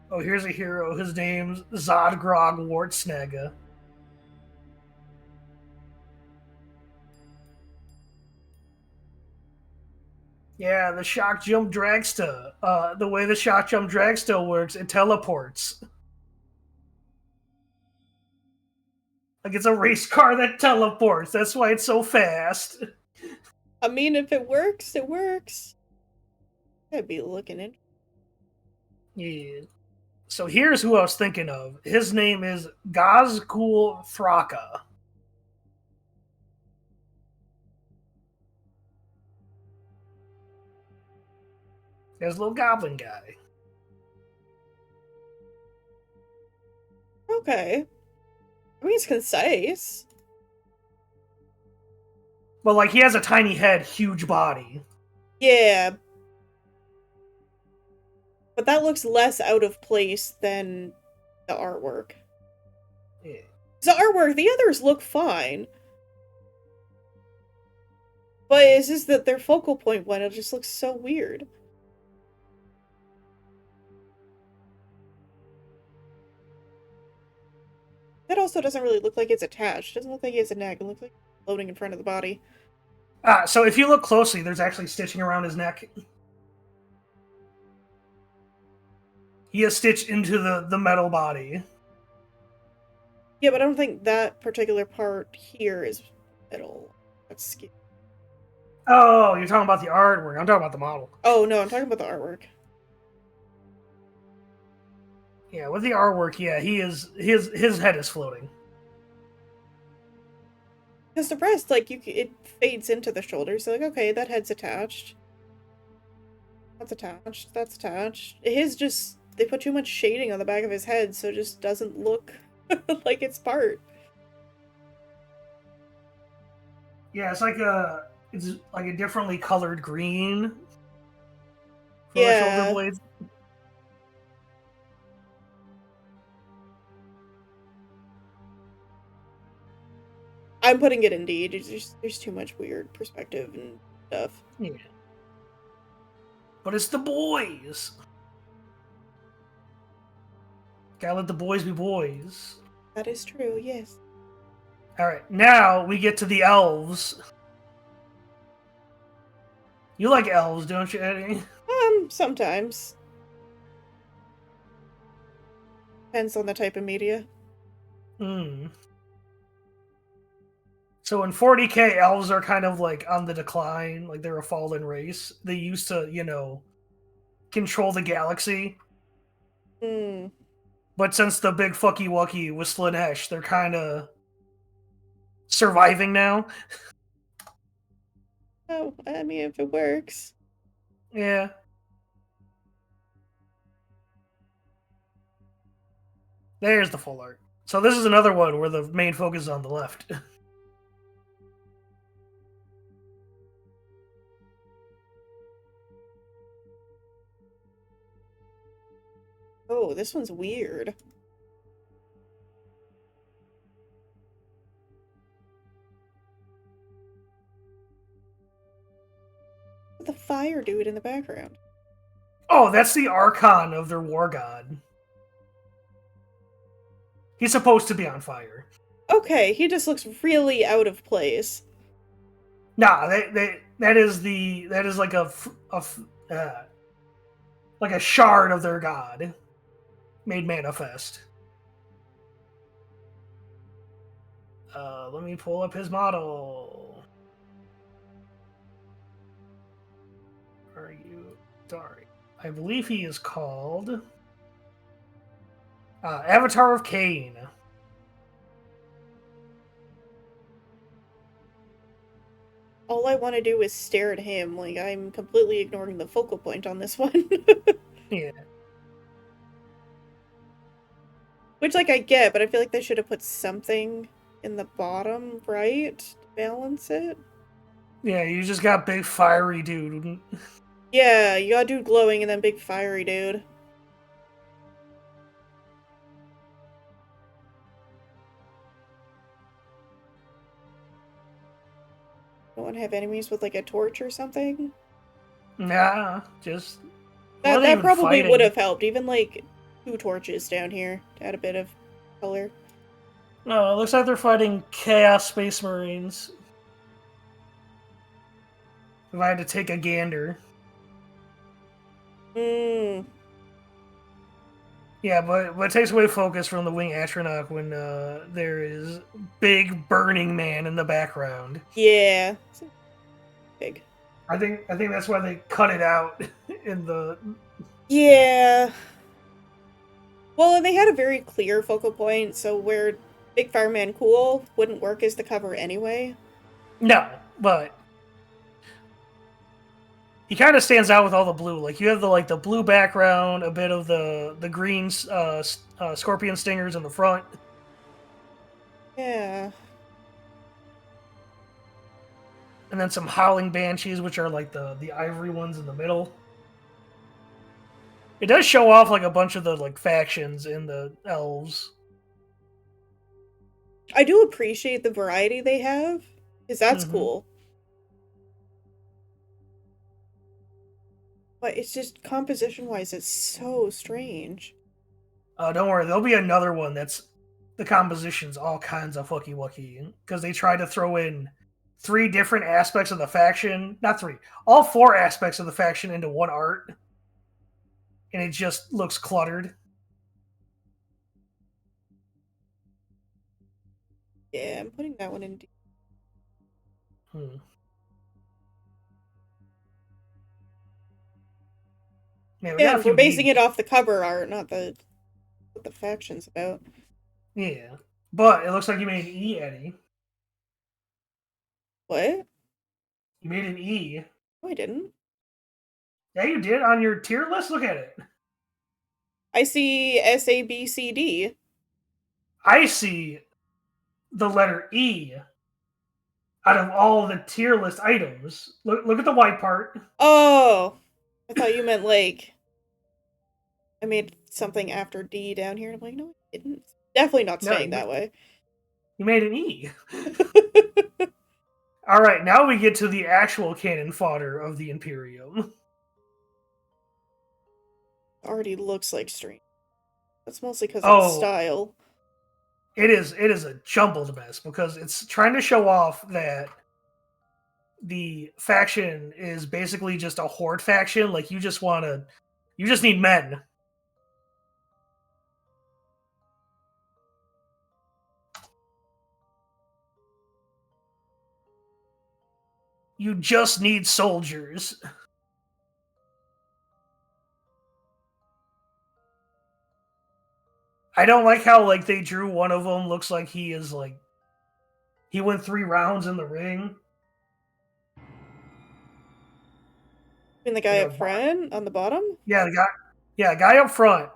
Speaker 2: Oh, here's a hero. His name's Zodgrog Wartsnega. Yeah, the shock jump dragsta. The way the shock jump dragsta works, it teleports. Like it's a race car that teleports. That's why it's so fast.
Speaker 1: I mean, if it works, it works. I'd be looking in.
Speaker 2: Yeah. So here's who I was thinking of. His name is Gazgul Thraka. There's a little goblin guy.
Speaker 1: Okay. I mean, it's concise.
Speaker 2: But like he has a tiny head, huge body.
Speaker 1: Yeah. But that looks less out of place than the artwork.
Speaker 2: Yeah.
Speaker 1: The artwork, the others look fine. But it's just that their focal point one, it just looks so weird. That also doesn't really look like it's attached. It doesn't look like he has a neck. It looks like it's floating in front of the body.
Speaker 2: So if you look closely, there's actually stitching around his neck. He has stitched into the metal body.
Speaker 1: Yeah, but I don't think that particular part here is metal. That's skin.
Speaker 2: Oh, you're talking about the artwork. I'm talking about the model.
Speaker 1: Oh, no, I'm talking about the artwork.
Speaker 2: Yeah, with the artwork, yeah, he is his head is floating.
Speaker 1: Because the rest, like, it fades into the shoulders. So, like, okay, that head's attached. That's attached. That's attached. His just, they put too much shading on the back of his head, so it just doesn't look like it's part.
Speaker 2: Yeah, it's like a differently colored green for
Speaker 1: Yeah.
Speaker 2: the shoulder blades.
Speaker 1: I'm putting it in D. There's too much weird perspective and stuff.
Speaker 2: Yeah. But it's the boys. Gotta let the boys be boys.
Speaker 1: That is true, yes.
Speaker 2: Alright, now we get to the elves. You like elves, don't you, Eddie?
Speaker 1: Sometimes. Depends on the type of media.
Speaker 2: So in 40k, elves are kind of like on the decline, like they're a fallen race. They used to, control the galaxy. But since the big fucky wucky was Slanesh, they're kind of surviving now.
Speaker 1: Oh, I mean, if it works.
Speaker 2: Yeah. There's the full art. So this is another one where the main focus is on the left.
Speaker 1: Oh, this one's weird. The fire dude in the background.
Speaker 2: Oh, that's the Archon of their war god. He's supposed to be on fire.
Speaker 1: Okay, he just looks really out of place.
Speaker 2: Nah, that is like a shard of their god made manifest. Let me pull up his model. Are you sorry? I believe he is called Avatar of Cain.
Speaker 1: All I want to do is stare at him. Like, I'm completely ignoring the focal point on this one.
Speaker 2: Yeah.
Speaker 1: Which, like, I get, but I feel like they should have put something in the bottom right to balance it.
Speaker 2: Yeah, you just got big fiery dude.
Speaker 1: Yeah, you got dude glowing and then big fiery dude. Don't have enemies with, like, a torch or something?
Speaker 2: Nah, just
Speaker 1: That probably would have helped. Even, like, 2 torches down here to add a bit of color.
Speaker 2: No, it looks like they're fighting Chaos Space Marines. If I had to take a gander.
Speaker 1: Hmm.
Speaker 2: Yeah, but it takes away focus from the Wing Atronach when there is big burning man in the background.
Speaker 1: Yeah. Big.
Speaker 2: I think that's why they cut it out in the.
Speaker 1: Yeah. Well, and they had a very clear focal point, so where Big Fireman Cool wouldn't work as the cover anyway.
Speaker 2: No, but he kind of stands out with all the blue. Like you have the blue background, a bit of the green scorpion stingers in the front.
Speaker 1: Yeah.
Speaker 2: And then some howling banshees, which are like the ivory ones in the middle. It does show off like a bunch of the like factions in the elves.
Speaker 1: I do appreciate the variety they have, because that's cool. But it's just composition-wise, it's so strange.
Speaker 2: Don't worry, there'll be another one that's the composition's all kinds of fucky wucky because they try to throw in 3 different aspects of the faction, not 3, all 4 aspects of the faction into one art, and it just looks cluttered.
Speaker 1: Yeah, I'm putting that one in. Yeah, we're basing it off the cover art, not what the faction's about.
Speaker 2: Yeah, but it looks like you made an E, Eddie.
Speaker 1: What?
Speaker 2: You made an E.
Speaker 1: No, I didn't.
Speaker 2: Yeah, you did on your tier list. Look at it.
Speaker 1: I see SABCD.
Speaker 2: I see the letter E out of all the tier list items. Look at the white part.
Speaker 1: Oh, I thought you meant like I made something after D down here. I'm like, no, I didn't. Definitely not staying that way.
Speaker 2: You made an E. All right, now we get to the actual cannon fodder of the Imperium.
Speaker 1: Already looks like string. That's mostly because of style.
Speaker 2: It is a jumbled mess because it's trying to show off that the faction is basically just a horde faction. Like you just need men. You just need soldiers. I don't like how like they drew one of them. Looks like he is like he went 3 rounds in the ring.
Speaker 1: You mean the guy up front on the bottom?
Speaker 2: Yeah, the guy up front.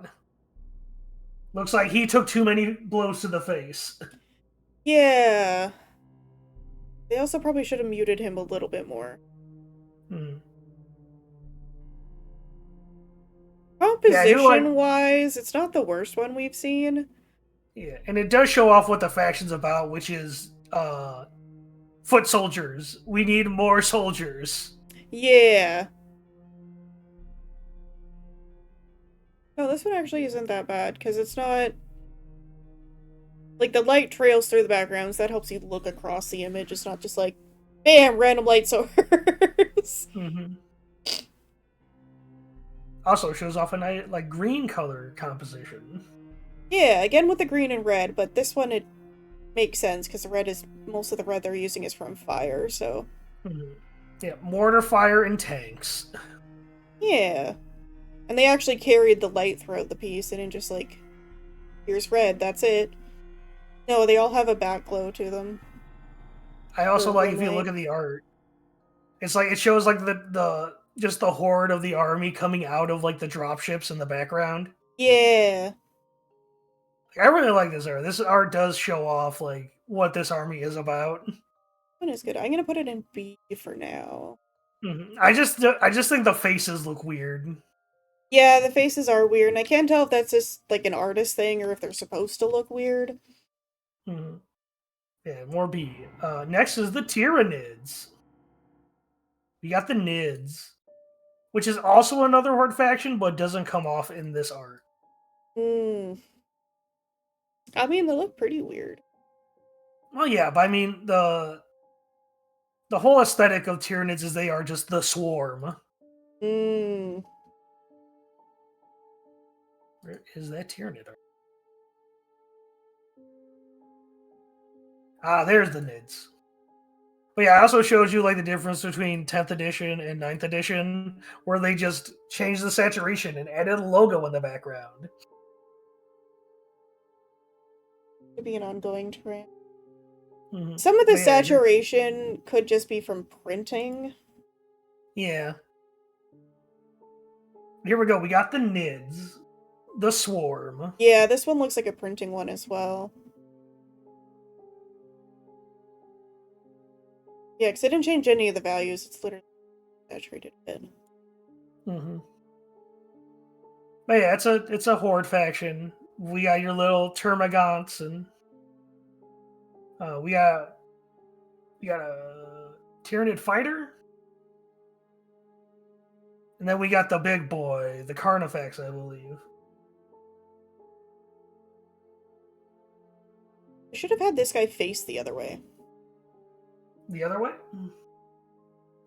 Speaker 2: Looks like he took too many blows to the face.
Speaker 1: Yeah. They also probably should have muted him a little bit more. Composition-wise, it's not the worst one we've seen.
Speaker 2: Yeah, and it does show off what the faction's about, which is foot soldiers. We need more soldiers.
Speaker 1: Yeah. No, this one actually isn't that bad, because it's not... Like, the light trails through the backgrounds, that helps you look across the image. It's not just like, bam, random light source.
Speaker 2: Also shows off a nice, like, green color composition.
Speaker 1: Yeah, again with the green and red, but this one, it makes sense, because the red is... Most of the red they're using is from fire, so...
Speaker 2: Yeah, mortar fire and tanks.
Speaker 1: Yeah. And they actually carried the light throughout the piece, and then just like, here's red, that's it. No, they all have a back glow to them.
Speaker 2: I also like if you look at the art. It's like, it shows like the just the horde of the army coming out of like the dropships in the background.
Speaker 1: Yeah.
Speaker 2: I really like this art. This art does show off like what this army is about.
Speaker 1: One is good. I'm gonna put it in B for now.
Speaker 2: I just think the faces look weird.
Speaker 1: Yeah, the faces are weird, and I can't tell if that's just like an artist thing or if they're supposed to look weird.
Speaker 2: Yeah, more B. Next is the Tyranids. We got the Nids, which is also another horde faction, but doesn't come off in this art.
Speaker 1: Hmm. I mean, they look pretty weird.
Speaker 2: Well, yeah, but I mean the whole aesthetic of Tyranids is they are just the swarm.
Speaker 1: Hmm.
Speaker 2: Where is that Tyranid? Ah, there's the Nids. But yeah, I also showed you like the difference between 10th edition and 9th edition, where they just changed the saturation and added a logo in the background.
Speaker 1: Could be an ongoing trend.
Speaker 2: Mm-hmm.
Speaker 1: Some of the
Speaker 2: But yeah,
Speaker 1: saturation could just be from printing.
Speaker 2: yeah. Here we go. We got the Nids, the Swarm.
Speaker 1: Yeah, this one looks like a printing one as well. Yeah, because I didn't change any of the values. It's literally saturated a bit.
Speaker 2: Mm-hmm. But yeah, it's a horde faction. We got your little Termagants, and we got a Tyranid fighter, and then we got the big boy, the Carnifex, I believe.
Speaker 1: I should have had this guy face the other way.
Speaker 2: The other way?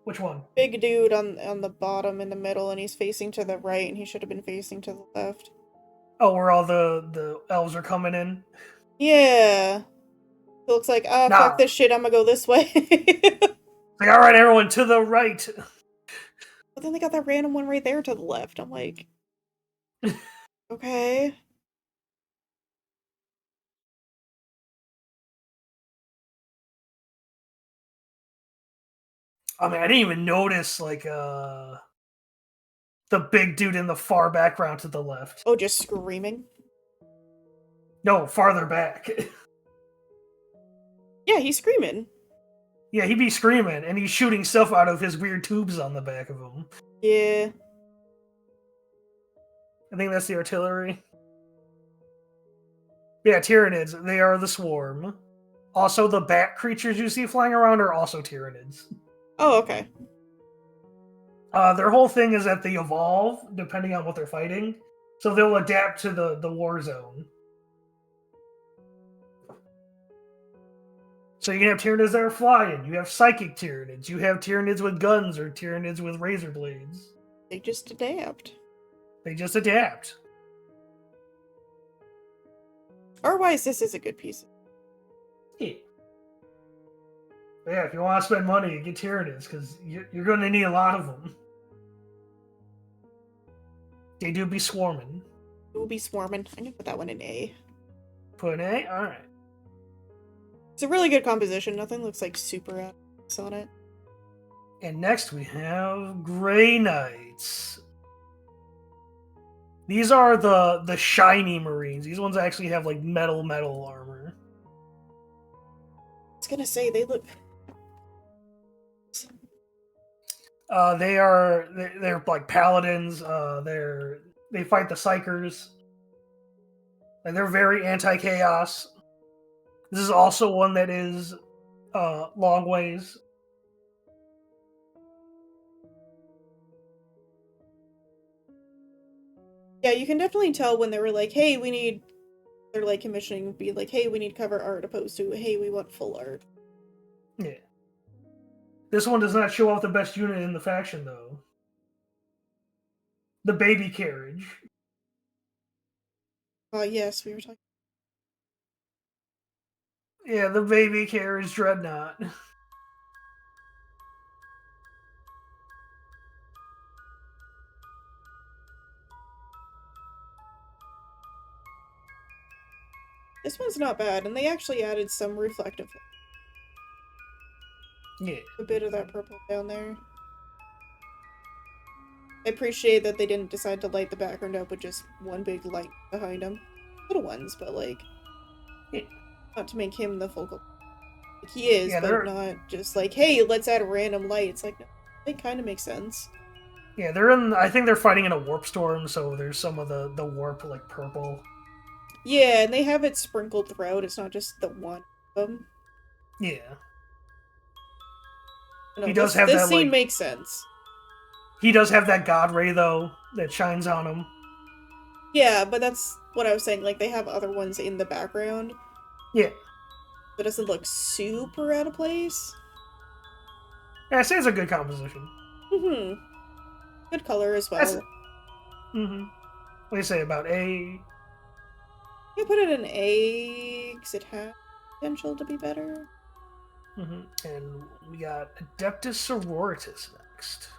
Speaker 2: Which one?
Speaker 1: Big dude on the bottom in the middle, and he's facing to the right, and he should have been facing to the left.
Speaker 2: Oh, where all the elves are coming in?
Speaker 1: Yeah. It looks like, fuck
Speaker 2: Nah.
Speaker 1: this shit, I'm gonna go this way.
Speaker 2: Like, all right, everyone, to the right.
Speaker 1: But then they got that random one right there to the left. I'm like, okay.
Speaker 2: I mean, I didn't even notice, like, the big dude in the far background to the left.
Speaker 1: Oh, just screaming?
Speaker 2: No, farther back.
Speaker 1: Yeah, he's screaming.
Speaker 2: Yeah, he'd be screaming, and he's shooting stuff out of his weird tubes on the back of him.
Speaker 1: Yeah.
Speaker 2: I think that's the artillery. Yeah, Tyranids, they are the swarm. Also, the bat creatures you see flying around are also Tyranids.
Speaker 1: Oh, okay.
Speaker 2: Their whole thing is that they evolve depending on what they're fighting, so they'll adapt to the war zone. So you can have Tyranids that are flying, you have psychic Tyranids, you have Tyranids with guns or Tyranids with razor blades.
Speaker 1: They just adapt.
Speaker 2: They just adapt.
Speaker 1: Otherwise, this is a good piece.
Speaker 2: Yeah. But yeah, if you want to spend money, get Tyranids, because you're going to need a lot of them. They do be swarming.
Speaker 1: It will be swarming. I'm gonna put that one in A.
Speaker 2: Put an A? Alright.
Speaker 1: It's a really good composition. Nothing looks like super out on it.
Speaker 2: And next we have Grey Knights. These are the shiny Marines. These ones actually have like metal armor.
Speaker 1: I was gonna say they look.
Speaker 2: They're like paladins. They fight the psychers. And they're very anti-chaos. This is also one that is long ways.
Speaker 1: Yeah, you can definitely tell when they were like, "Hey, we need." They're like commissioning, be like, "Hey, we need cover art," opposed to, "Hey, we want full art."
Speaker 2: Yeah. This one does not show off the best unit in the faction, though. The baby carriage.
Speaker 1: Yes, we were talking.
Speaker 2: Yeah, the baby carriage dreadnought.
Speaker 1: This one's not bad, and they actually added some reflective.
Speaker 2: Yeah.
Speaker 1: A bit of that purple down there. I appreciate that they didn't decide to light the background up with just one big light behind him. Little ones, but like,
Speaker 2: Yeah.
Speaker 1: not to make him the focal. Like, he is,
Speaker 2: Yeah,
Speaker 1: but not just like, hey, let's add a random light. It's like, no, it kind of makes sense.
Speaker 2: Yeah, they're in. I think they're fighting in a warp storm, so there's some of the warp like purple.
Speaker 1: Yeah, and they have it sprinkled throughout. It's not just the one of them.
Speaker 2: Yeah.
Speaker 1: No,
Speaker 2: He does have
Speaker 1: this
Speaker 2: that,
Speaker 1: scene
Speaker 2: like-
Speaker 1: makes sense.
Speaker 2: He does have that god ray though that shines on him.
Speaker 1: Yeah, but that's what I was saying. Like, they have other ones in the background.
Speaker 2: Yeah.
Speaker 1: But it doesn't look super out of place.
Speaker 2: Yeah, I'd say it's a good composition.
Speaker 1: Mm-hmm. Good color as
Speaker 2: That's
Speaker 1: well.
Speaker 2: mm-hmm. What do you say about A?
Speaker 1: I put it in A because it has potential to be better.
Speaker 2: Mm-hmm. And we got Adeptus Sororitas next.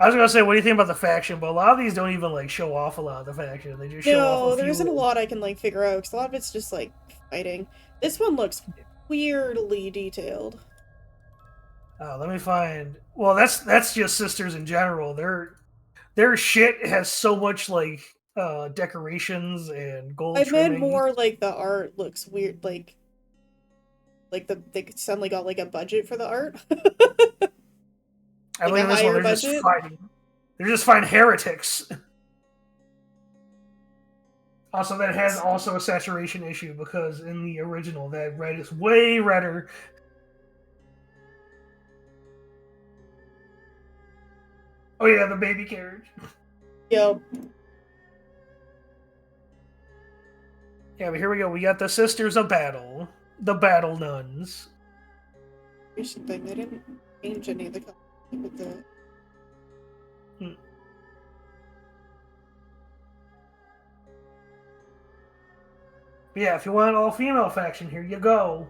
Speaker 2: I was gonna say, what do you think about the faction? But a lot of these don't even like show off a lot of the faction. They just show off a
Speaker 1: No, there isn't a
Speaker 2: few.
Speaker 1: lot I can like figure out because a lot of it's just like fighting. This one looks weirdly detailed.
Speaker 2: Let me find. Well, that's just sisters in general. Their shit has so much like decorations and gold
Speaker 1: I meant
Speaker 2: trimming.
Speaker 1: more like the art looks weird, like they suddenly got like a budget for the art,
Speaker 2: I
Speaker 1: like a
Speaker 2: believe this one
Speaker 1: higher
Speaker 2: they're just
Speaker 1: budget.
Speaker 2: fighting. They're just fighting heretics. Also, that has also a saturation issue because in the original, that red is way redder. Oh yeah, the baby carriage.
Speaker 1: Yep.
Speaker 2: Yeah, but here we go. We got the Sisters of Battle, the Battle Nuns.
Speaker 1: Recent thing they didn't change any of the colors with the.
Speaker 2: Hmm. Yeah, if you want an all-female faction, here you go.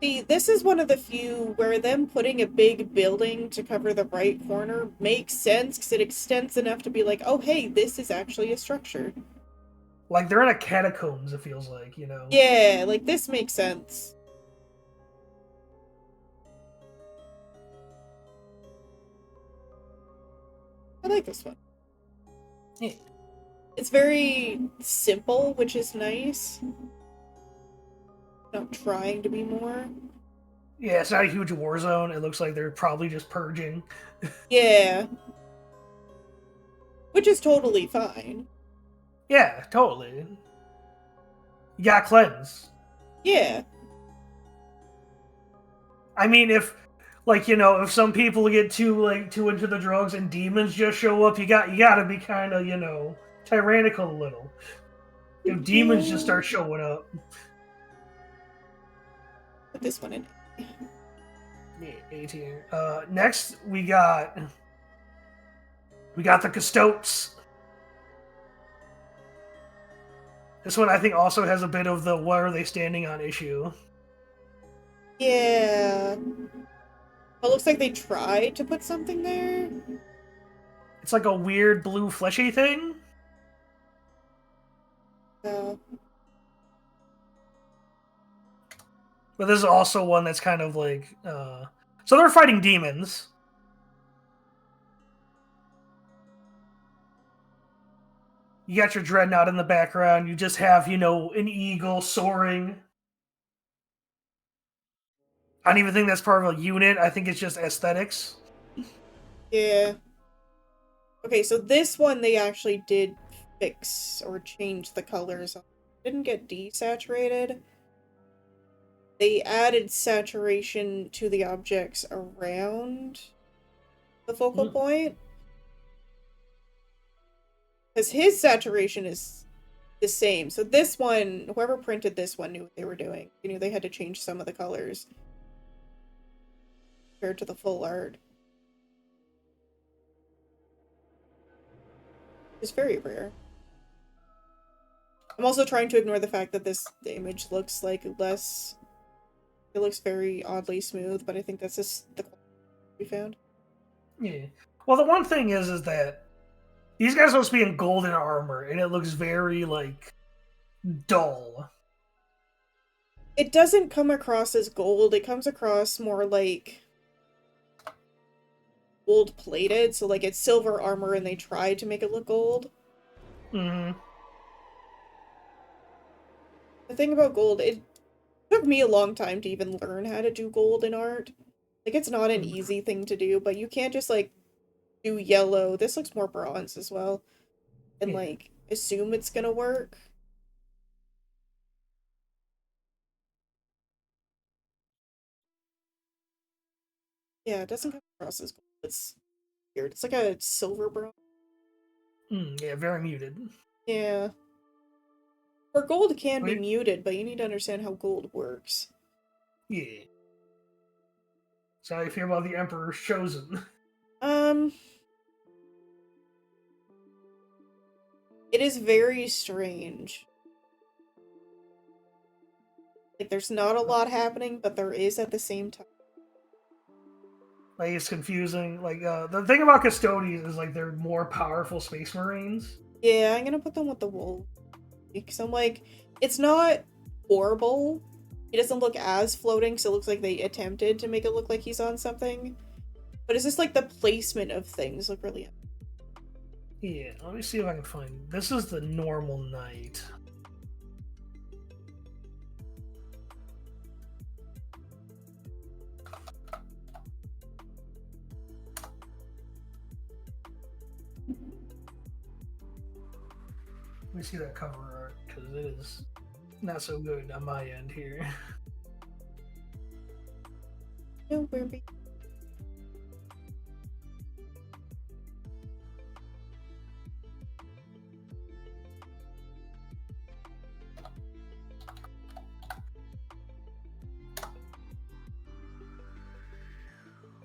Speaker 1: See, this is one of the few where them putting a big building to cover the right corner makes sense because it extends enough to be like, oh, hey, this is actually a structure.
Speaker 2: Like they're in a catacombs. It feels like, you know.
Speaker 1: Yeah, like this makes sense. I like this one.
Speaker 2: Yeah.
Speaker 1: It's very simple, which is nice. Not trying to be more.
Speaker 2: Yeah, it's not a huge war zone. It looks like they're probably just purging.
Speaker 1: Yeah. Which is totally fine.
Speaker 2: Yeah, totally. You got cleanse.
Speaker 1: Yeah.
Speaker 2: I mean, if like if some people get too into the drugs and demons just show up, you gotta be kind of tyrannical a little. If demons just
Speaker 1: Yeah.
Speaker 2: start showing up,
Speaker 1: Put this one in.
Speaker 2: yeah, A tier. Next we got the Custodes. This one I think also has a bit of the "what are they standing on" issue.
Speaker 1: Yeah. It looks like they tried to put something there.
Speaker 2: It's like a weird blue fleshy thing.
Speaker 1: So,
Speaker 2: But this is also one that's kind of like so they're fighting demons. You got your dreadnought in the background. You just have, an eagle soaring. I don't even think that's part of a unit. I think it's just aesthetics.
Speaker 1: yeah. Okay, so this one they actually did fix or change the colors. Didn't get desaturated. They added saturation to the objects around the focal point. Because his saturation is the same. So this one, whoever printed this one knew what they were doing. You knew they had to change some of the colors compared to the full art. It's very rare. I'm also trying to ignore the fact that the image looks like less. It looks very oddly smooth, but I think that's just the quality we found.
Speaker 2: Yeah. Well, the one thing is that these guys are supposed to be in golden armor, and it looks very like dull.
Speaker 1: It doesn't come across as gold. It comes across more like gold plated. So like it's silver armor, and they tried to make it look gold.
Speaker 2: Mm-hmm.
Speaker 1: The thing about gold, it took me a long time to even learn how to do gold in art. Like it's not an easy thing to do, but you can't just like do yellow. This looks more bronze as well. And
Speaker 2: Yeah.
Speaker 1: like assume it's gonna work. Yeah, it doesn't come across as gold. It's weird. It's like a silver bronze.
Speaker 2: Yeah, very muted.
Speaker 1: Yeah. Or gold can be
Speaker 2: Wait.
Speaker 1: muted, but you need to understand how gold works.
Speaker 2: Yeah. So how do you feel about the Emperor's Chosen?
Speaker 1: It is very strange. Like, there's not a lot happening, but there is at the same time.
Speaker 2: Like, it's confusing. Like, the thing about Custodians is, like, they're more powerful Space Marines.
Speaker 1: Yeah, I'm gonna put them with the wolf. Because I'm like, it's not horrible. He doesn't look as floating, so it looks like they attempted to make it look like he's on something. But it's just like the placement of things look really...
Speaker 2: Yeah, let me see if I can find... This is the normal knight. Let me see that cover art, because it is not so good on my end here.
Speaker 1: No, we're be...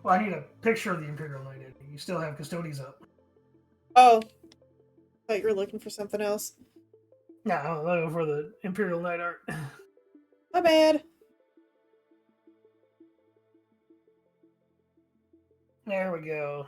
Speaker 2: Well, I need a picture of the Imperial Knight. You still have Custodians up.
Speaker 1: Oh. I thought you were looking for something else.
Speaker 2: No, I'm looking for the Imperial Knight art.
Speaker 1: My bad.
Speaker 2: There we go.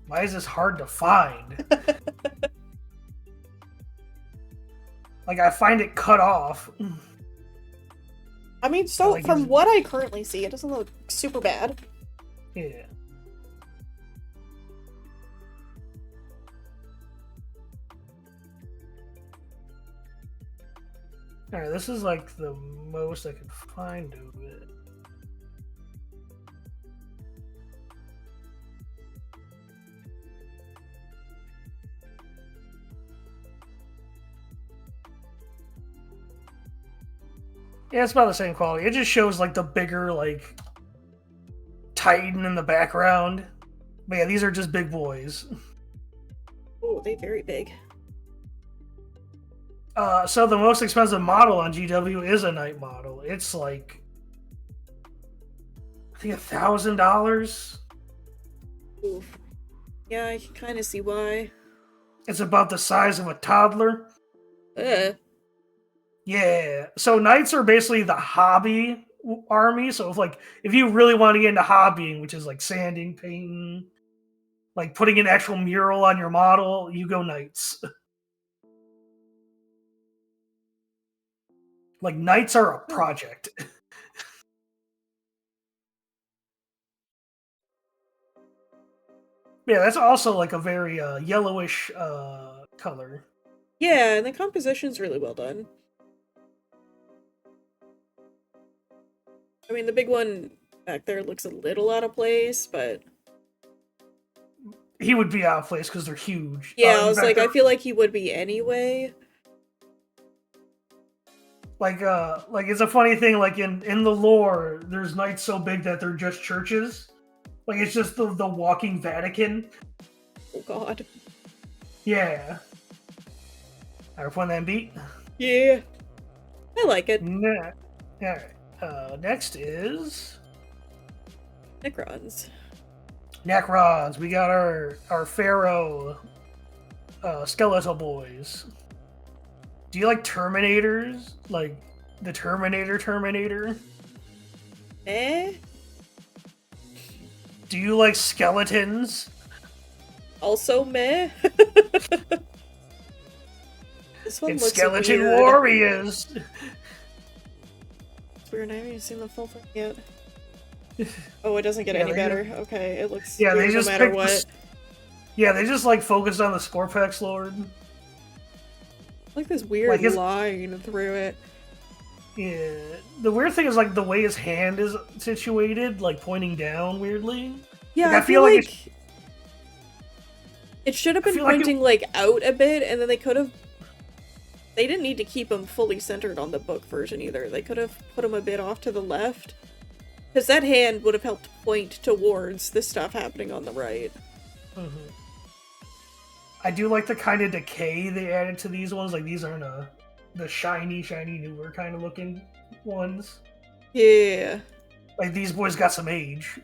Speaker 2: Why is this hard to find? Like, I find it cut off.
Speaker 1: I mean, so
Speaker 2: like
Speaker 1: from what I currently see, it doesn't look super bad.
Speaker 2: Yeah. Alright, this is like the most I could find of it. Yeah, it's about the same quality. It just shows like the bigger like Titan in the background. But yeah, these are just big boys.
Speaker 1: Oh, they're very big.
Speaker 2: So the most expensive model on GW is a Knight model. It's like I think $1,000.
Speaker 1: Oof. Yeah, I can kind of see why.
Speaker 2: It's about the size of a toddler. Yeah. So Knights are basically the hobby army. So if you really want to get into hobbying, which is like sanding, painting, like putting an actual mural on your model, you go Knights. Like Knights are a project. Yeah, that's also like a very yellowish color.
Speaker 1: Yeah, and the composition's really well done. I mean, the big one back there looks a little out of place, but...
Speaker 2: He would be out of place because they're huge.
Speaker 1: Yeah, I was like, I feel like he would be anyway.
Speaker 2: Like it's a funny thing, like in the lore, there's Knights so big that they're just churches. Like, it's just the walking Vatican.
Speaker 1: Oh, God.
Speaker 2: Yeah. Alright, fun that beat?
Speaker 1: Yeah. I like it.
Speaker 2: Nah. Alright. Next is...
Speaker 1: Necrons.
Speaker 2: Necrons. We got our Pharaoh skeletal boys. Do you like Terminators? Like, the Terminator?
Speaker 1: Eh?
Speaker 2: Do you like skeletons?
Speaker 1: Also meh. This one
Speaker 2: It's
Speaker 1: looks
Speaker 2: Skeleton
Speaker 1: weird.
Speaker 2: Warriors!
Speaker 1: It's weird, I haven't even seen the full thing yet. Oh, it doesn't get
Speaker 2: Yeah,
Speaker 1: any
Speaker 2: they
Speaker 1: better. Okay, it looks
Speaker 2: Yeah,
Speaker 1: weird
Speaker 2: they just
Speaker 1: no matter
Speaker 2: picked
Speaker 1: what.
Speaker 2: Yeah, they just like focused on the Scorpex Lord.
Speaker 1: Like this weird
Speaker 2: Like his-
Speaker 1: line through it.
Speaker 2: Yeah. The weird thing is like the way his hand is situated, like pointing down weirdly.
Speaker 1: Yeah,
Speaker 2: Like,
Speaker 1: I feel like it should have been
Speaker 2: feel like
Speaker 1: pointing like out a bit, and then they could have they didn't need to keep him fully centered on the book version either. They could have put him a bit off to the left. Because that hand would have helped point towards the stuff happening on the right.
Speaker 2: Mm-hmm. I do like the kind of decay they added to these ones. Like, these aren't the shiny, newer kind of looking ones.
Speaker 1: Yeah.
Speaker 2: Like, these boys got some age.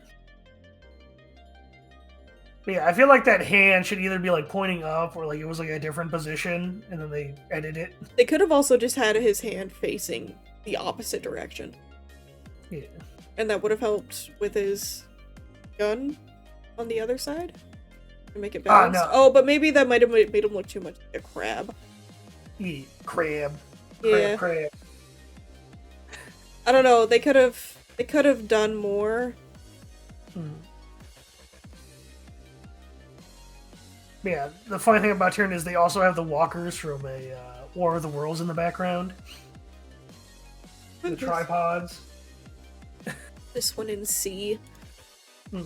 Speaker 2: But yeah, I feel like that hand should either be, like, pointing up or, like, it was, like, a different position, and then they edit it.
Speaker 1: They could have also just had his hand facing the opposite direction.
Speaker 2: Yeah.
Speaker 1: And that would have helped with his gun on the other side. To make it balanced.
Speaker 2: No.
Speaker 1: Oh, but maybe that might have made him look too much like a crab.
Speaker 2: Yeah, crab.
Speaker 1: Yeah.
Speaker 2: Crab.
Speaker 1: I don't know, they could have done more.
Speaker 2: Yeah, the funny thing about Tyrann is they also have the walkers from a War of the Worlds in the background. The tripods.
Speaker 1: This one in C. So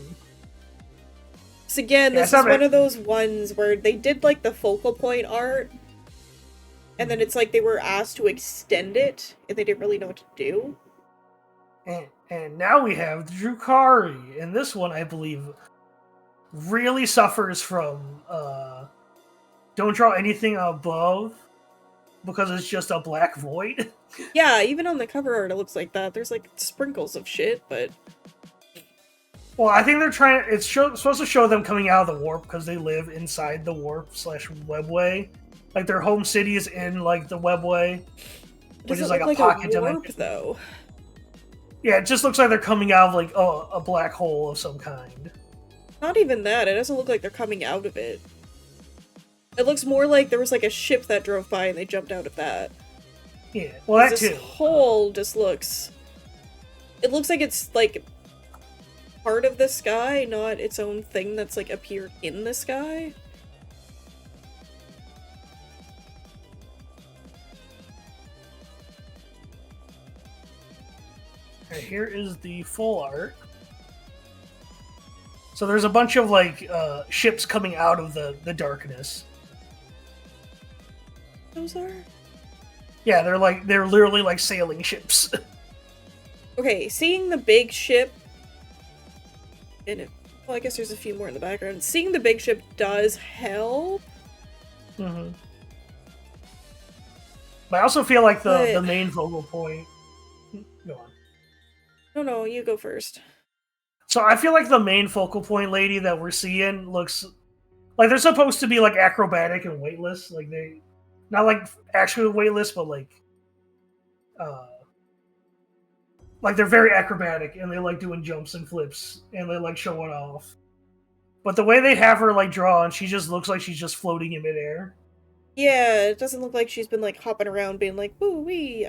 Speaker 1: again, this is one of those ones where they did like the focal point art, and then it's like they were asked to extend it, and they didn't really know what to do.
Speaker 2: And now we have Drukhari, and this one, I believe, really suffers from don't draw anything above because it's just a black void.
Speaker 1: Yeah, even on the cover art it looks like that. There's like sprinkles of shit, but...
Speaker 2: Well, I think they're trying... It's supposed to show them coming out of the warp because they live inside the warp/webway. Like, their home city is in, like, the webway, which is like a pocket dimension.
Speaker 1: Though.
Speaker 2: Yeah, it just looks like they're coming out of, like, a black hole of some kind.
Speaker 1: Not even that. It doesn't look like they're coming out of it. It looks more like there was, like, a ship that drove by and they jumped out of that.
Speaker 2: Yeah, well, that too.
Speaker 1: This hole just looks... It looks like it's, like, part of the sky, not its own thing that's, like, appeared in the sky.
Speaker 2: Alright, here is the full art. So there's a bunch of, like, ships coming out of the darkness.
Speaker 1: Those are?
Speaker 2: Yeah, they're literally like sailing ships.
Speaker 1: Okay, seeing the big ship in it. Well, I guess there's a few more in the background. Seeing the big ship does help.
Speaker 2: Mm-hmm. But I also feel like the main focal point... Go on.
Speaker 1: No, you go first.
Speaker 2: So I feel like the main focal point lady that we're seeing looks... Like, they're supposed to be, like, acrobatic and weightless. Like, they... Not, like, actually weightless, but, like... Like, they're very acrobatic, and they like doing jumps and flips, and they like showing off. But the way they have her, like, drawn, she just looks like she's just floating in midair.
Speaker 1: Yeah, it doesn't look like she's been, like, hopping around being like, woo-wee,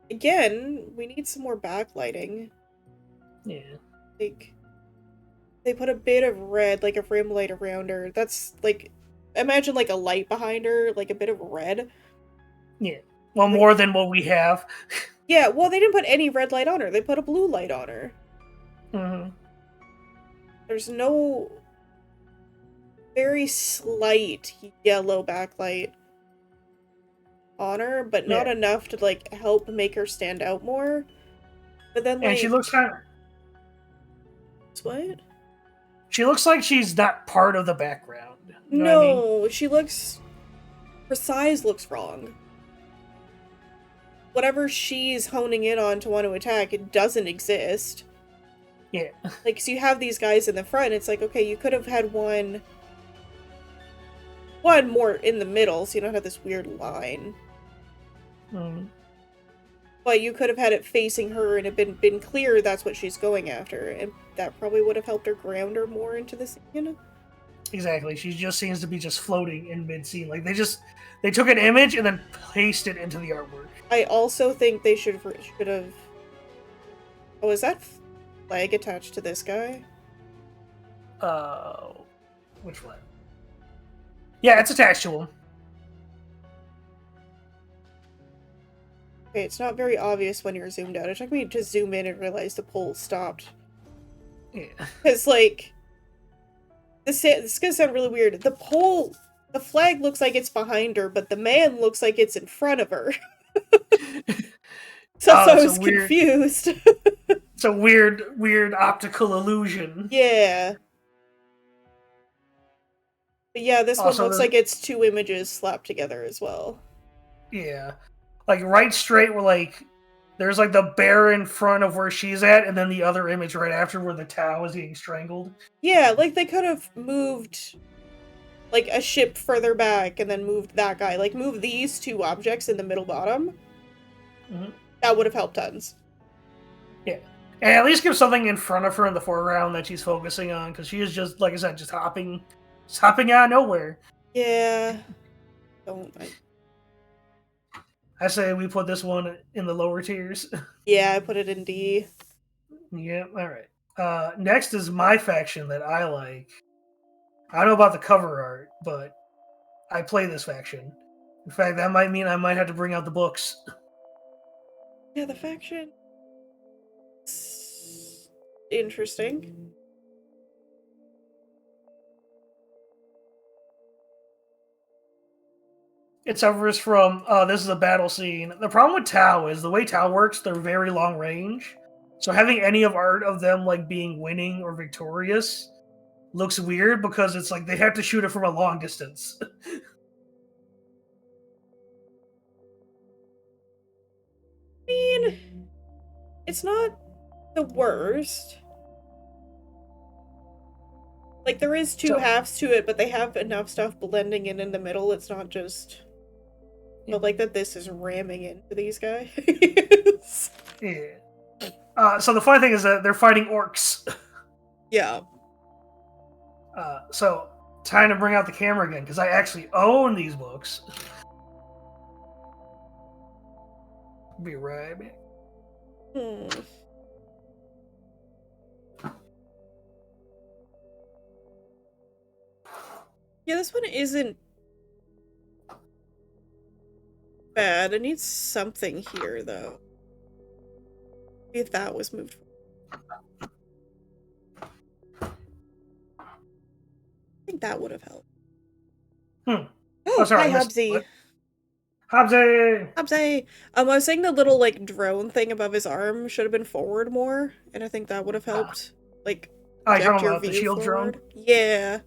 Speaker 1: Again, we need some more backlighting.
Speaker 2: Yeah.
Speaker 1: Like, they put a bit of red, like a rim light around her. That's, like, imagine, like, a light behind her, like a bit of red.
Speaker 2: Yeah. Well, more than what we have.
Speaker 1: Yeah, well, they didn't put any red light on her. They put a blue light on her.
Speaker 2: Mm-hmm.
Speaker 1: There's no very slight yellow backlight on her, but not enough to, like, help make her stand out more. But then, like...
Speaker 2: And she looks kind of...
Speaker 1: What?
Speaker 2: She looks like she's not part of the background. You know
Speaker 1: no,
Speaker 2: what I mean?
Speaker 1: She looks... Her size looks wrong. Whatever she's honing in on to want to attack, it doesn't exist.
Speaker 2: Yeah.
Speaker 1: Like, so you have these guys in the front, it's like, okay, you could have had one more in the middle, so you don't have this weird line.
Speaker 2: Mm.
Speaker 1: But you could have had it facing her and it been clear that's what she's going after, and that probably would have helped her ground her more into the scene.
Speaker 2: Exactly. She just seems to be just floating in mid-scene. Like, they took an image and then pasted it into the artwork.
Speaker 1: I also think they should have... Oh, is that flag attached to this guy?
Speaker 2: Which flag? Yeah, it's attached to him.
Speaker 1: Okay, it's not very obvious when you're zoomed out. It took me to zoom in and realize the pole stopped.
Speaker 2: Yeah.
Speaker 1: Because, like... This is gonna sound really weird. The pole The flag looks like it's behind her, but the man looks like it's in front of her. So I was confused.
Speaker 2: It's a weird optical illusion.
Speaker 1: Yeah. But yeah, this one looks like it's two images slapped together as well.
Speaker 2: Yeah. Like, right straight, where, like, there's, like, the bear in front of where she's at, and then the other image right after where the Tau is getting strangled.
Speaker 1: Yeah, like, they could have moved, like, a ship further back and then moved that guy. Like, move these two objects in the middle bottom.
Speaker 2: Mm-hmm.
Speaker 1: That would have helped tons.
Speaker 2: Yeah. And at least give something in front of her in the foreground that she's focusing on, because she is just, like I said, just hopping out of nowhere.
Speaker 1: Yeah.
Speaker 2: I say we put this one in the lower tiers.
Speaker 1: Yeah, I put it in D.
Speaker 2: Yeah, alright. Next is my faction that I like. I don't know about the cover art, but I play this faction. In fact, that might mean I might have to bring out the books.
Speaker 1: Yeah, the faction. Interesting.
Speaker 2: It suffers from, this is a battle scene. The problem with Tau is the way Tau works, they're very long range. So having any of art of them, like, being winning or victorious looks weird, because it's like they have to shoot it from a long distance.
Speaker 1: I mean, it's not the worst. Like, there is two halves to it, but they have enough stuff blending in the middle. It's not just... But like that this is ramming into these guys.
Speaker 2: Yeah. So the funny thing is that they're fighting orcs.
Speaker 1: Yeah.
Speaker 2: So, time to bring out the camera again, because I actually own these books. Be right back.
Speaker 1: Yeah, this one isn't bad. It needs something here, though. Maybe if that was moved. I think that would have helped. Oh,
Speaker 2: sorry,
Speaker 1: hi, Hobbsy.
Speaker 2: Hobbsy!
Speaker 1: I was saying the little, like, drone thing above his arm should have been forward more, and I think that would have helped. Like,
Speaker 2: you're talking about the shield drone?
Speaker 1: Yeah.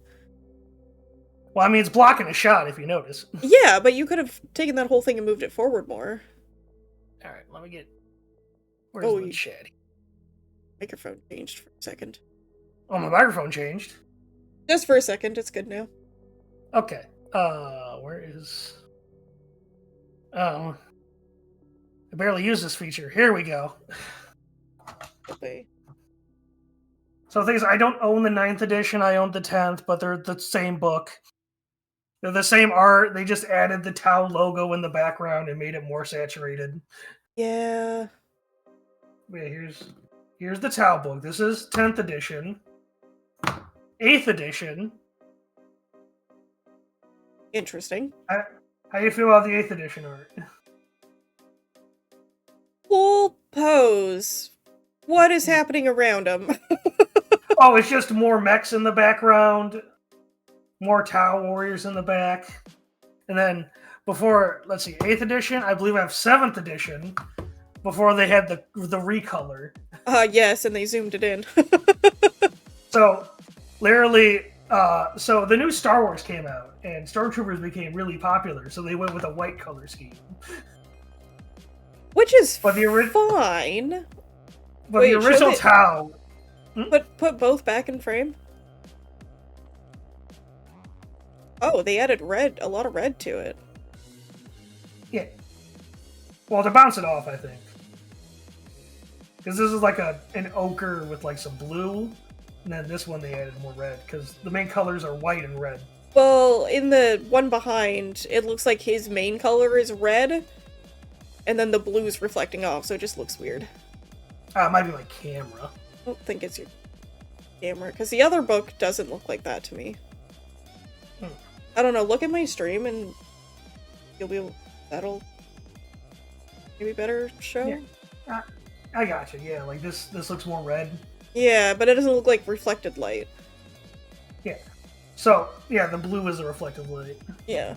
Speaker 2: Well, I mean, it's blocking a shot, if you notice.
Speaker 1: Yeah, but you could have taken that whole thing and moved it forward more.
Speaker 2: Alright, let me get... Where's the shed?
Speaker 1: Microphone changed for a second.
Speaker 2: Oh, my microphone changed?
Speaker 1: Just for a second, it's good now.
Speaker 2: Okay. Where is... Oh. I barely use this feature. Here we go.
Speaker 1: Okay.
Speaker 2: So the thing is, I don't own the 9th edition, I own the 10th, but they're the same book. They're the same art, they just added the Tau logo in the background and made it more saturated.
Speaker 1: Yeah.
Speaker 2: Yeah, here's the Tau book. This is 10th edition. 8th edition.
Speaker 1: Interesting.
Speaker 2: How do you feel about the 8th edition art?
Speaker 1: Full pose. What is happening around him?
Speaker 2: Oh, it's just more mechs in the background. More Tau warriors in the back. And then before, let's see, 8th edition, I believe I have 7th edition. Before they had the recolor.
Speaker 1: Yes, and they zoomed it in.
Speaker 2: So, literally, so the new Star Wars came out, and Stormtroopers became really popular, so they went with a white color scheme.
Speaker 1: Which is
Speaker 2: fine. But the original Tau...
Speaker 1: Put both back in frame? Oh, they added a lot of red to it.
Speaker 2: Yeah. Well, to bounce it off, I think. Because this is like an ochre with like some blue, and then this one they added more red, because the main colors are white and red.
Speaker 1: Well, in the one behind, it looks like his main color is red, and then the blue's reflecting off, so it just looks weird.
Speaker 2: It might be my camera.
Speaker 1: I don't think it's your camera, because the other book doesn't look like that to me. I don't know, look at my stream and that'll maybe better show?
Speaker 2: Yeah. I gotcha, yeah, like this looks more red.
Speaker 1: Yeah, but it doesn't look like reflected light.
Speaker 2: Yeah. So, yeah, the blue is a reflective light.
Speaker 1: Yeah.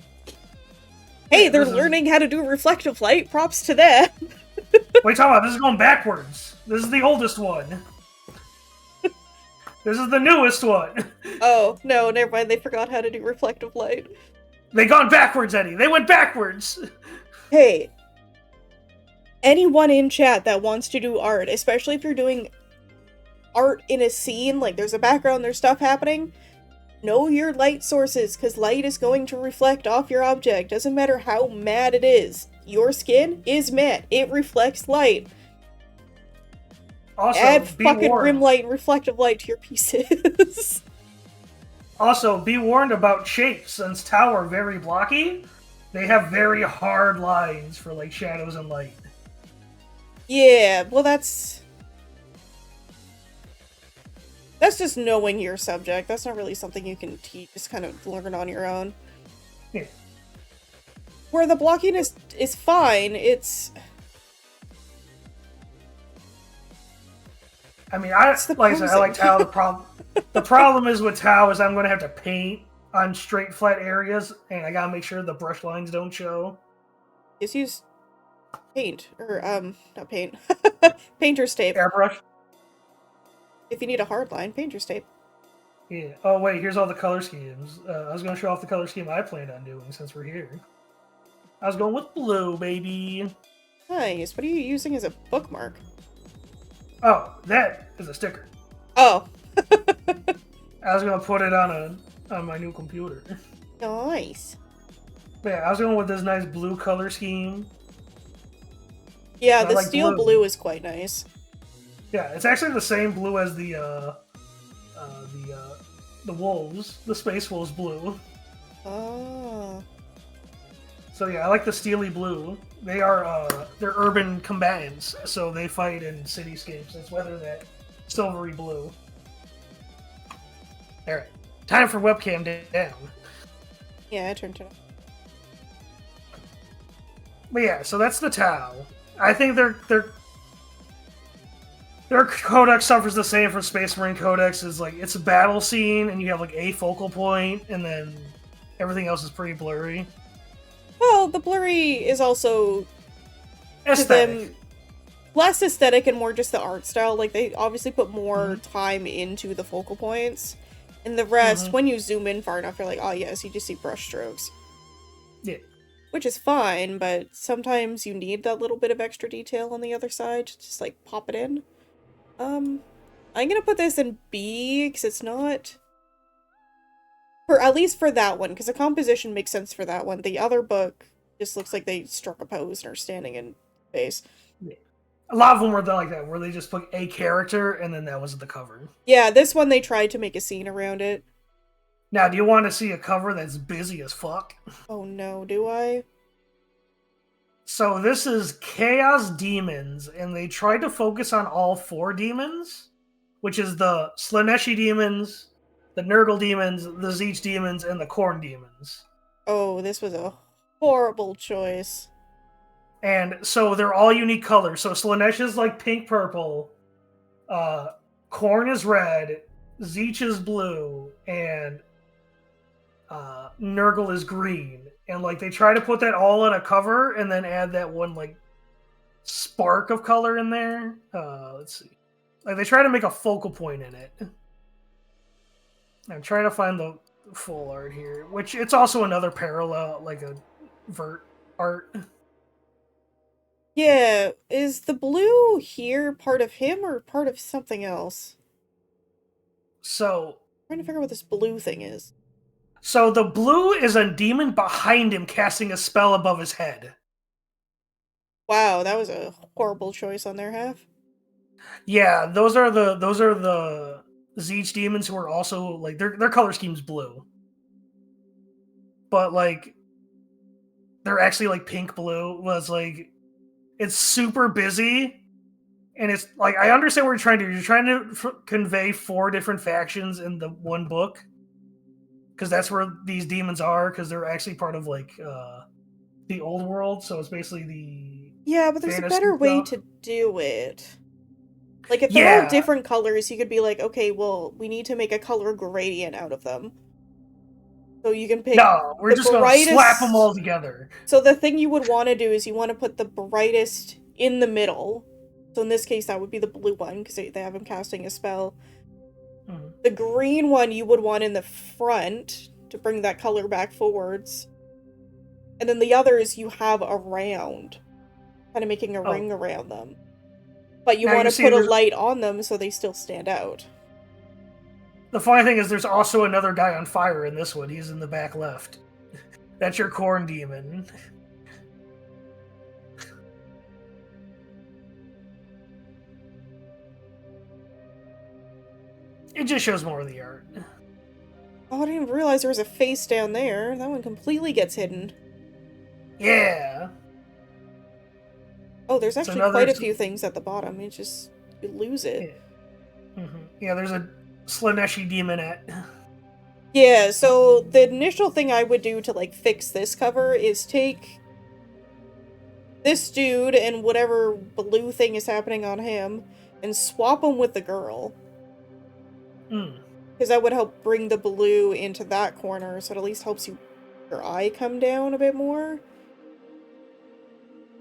Speaker 1: Hey,
Speaker 2: Yeah,
Speaker 1: they're learning how to do reflective light. Props to that.
Speaker 2: What are you talking about? This is going backwards. This is the oldest one. This is the newest one.
Speaker 1: Oh, no, never mind. They forgot how to do reflective light.
Speaker 2: They gone backwards, Eddie. They went backwards.
Speaker 1: Hey, anyone in chat that wants to do art, especially if you're doing art in a scene, like there's a background, there's stuff happening, know your light sources, because light is going to reflect off your object. Doesn't matter how matte it is. Your skin is matte. It reflects light.
Speaker 2: Also,
Speaker 1: add
Speaker 2: be
Speaker 1: fucking
Speaker 2: warned.
Speaker 1: rim light and reflective light to your pieces.
Speaker 2: Also, be warned about shapes. Since Tau are very blocky, they have very hard lines for like shadows and light.
Speaker 1: Yeah, well that's just knowing your subject. That's not really something you can teach, just kind of learn on your own.
Speaker 2: Yeah.
Speaker 1: Where the blockiness is fine, it's...
Speaker 2: I mean, like I said, I like Tau. The problem is with Tau is I'm going to have to paint on straight, flat areas, and I gotta make sure the brush lines don't show.
Speaker 1: Just use paint, or, not paint. Painter's tape.
Speaker 2: Airbrush?
Speaker 1: If you need a hard line, painter's tape.
Speaker 2: Yeah. Oh, wait, here's all the color schemes. I was going to show off the color scheme I planned on doing since we're here. I was going with blue, baby.
Speaker 1: Nice. What are you using as a bookmark?
Speaker 2: Oh, that is a sticker.
Speaker 1: Oh.
Speaker 2: I was going to put it on my new computer.
Speaker 1: Nice.
Speaker 2: Yeah, I was going with this nice blue color scheme.
Speaker 1: Yeah, the like steel blue is quite nice.
Speaker 2: Yeah, it's actually the same blue as the wolves, the space wolves blue.
Speaker 1: Oh.
Speaker 2: So yeah, I like the steely blue. They are they're urban combatants, so they fight in cityscapes. That's why they're that silvery blue. All right, time for webcam down.
Speaker 1: Yeah, I turned it on.
Speaker 2: But yeah, so that's the Tau. I think their codex suffers the same from Space Marine Codex. Is like it's a battle scene, and you have like a focal point, and then everything else is pretty blurry.
Speaker 1: Well, the blurry is also
Speaker 2: aesthetic.
Speaker 1: To them, less aesthetic and more just the art style. Like they obviously put more time into the focal points, and the rest, when you zoom in far enough, you're like, oh yes, you just see brush strokes.
Speaker 2: Yeah.
Speaker 1: Which is fine, but sometimes you need that little bit of extra detail on the other side to just like pop it in. I'm gonna put this in B because it's not, for at least for that one, because the composition makes sense for that one. The other book just looks like they struck a pose and are standing in space.
Speaker 2: Yeah. A lot of them were like that, where they just put a character and then that was the cover.
Speaker 1: Yeah, this one they tried to make a scene around it.
Speaker 2: Now, do you want to see a cover that's busy as fuck?
Speaker 1: Oh no, do I?
Speaker 2: So this is Chaos Demons, and they tried to focus on all 4 demons, which is the Slaneshi demons, the Nurgle demons, the Zeech demons, and the Khorne demons.
Speaker 1: Oh, this was a horrible choice.
Speaker 2: And so they're all unique colors. So Slanesh is like pink-purple, Khorne is red, Zeech is blue, and Nurgle is green. And like they try to put that all on a cover and then add that one like spark of color in there. Let's see. Like they try to make a focal point in it. I'm trying to find the full art here, which it's also another parallel, like a vert art.
Speaker 1: Yeah, is the blue here part of him or part of something else?
Speaker 2: So,
Speaker 1: I'm trying to figure out what this blue thing is.
Speaker 2: So the blue is a demon behind him casting a spell above his head.
Speaker 1: Wow, that was a horrible choice on their half.
Speaker 2: Yeah, those are the Zeech demons who are also like their color scheme's blue. But like they're actually like pink blue. Was like it's super busy. And it's like I understand what you're trying to do. You're trying to convey 4 different factions in the one book. Because that's where these demons are, because they're actually part of, like, the old world, so it's basically the...
Speaker 1: Yeah, but there's a better way to do it. Like, if they're all different colors, you could be like, okay, well, we need to make a color gradient out of them. So you can pick
Speaker 2: No, we're just going to slap them all together.
Speaker 1: So the thing you would want to do is you want to put the brightest in the middle. So in this case, that would be the blue one, because they have him casting a spell.
Speaker 2: Mm-hmm.
Speaker 1: The green one you would want in the front to bring that color back forwards. And then the others you have around, kind of making a ring around them. But you want to put a light on them so they still stand out.
Speaker 2: The funny thing is there's also another guy on fire in this one. He's in the back left. That's your corn demon. It just shows more of the art.
Speaker 1: Oh, I didn't even realize there was a face down there. That one completely gets hidden.
Speaker 2: Yeah.
Speaker 1: Oh, there's actually quite a few things at the bottom. You lose it.
Speaker 2: Yeah, yeah, there's a Slaneshi demonette.
Speaker 1: Yeah, so the initial thing I would do to, like, fix this cover is take this dude and whatever blue thing is happening on him and swap him with the girl. Because that would help bring the blue into that corner, so it at least helps your eye come down a bit more.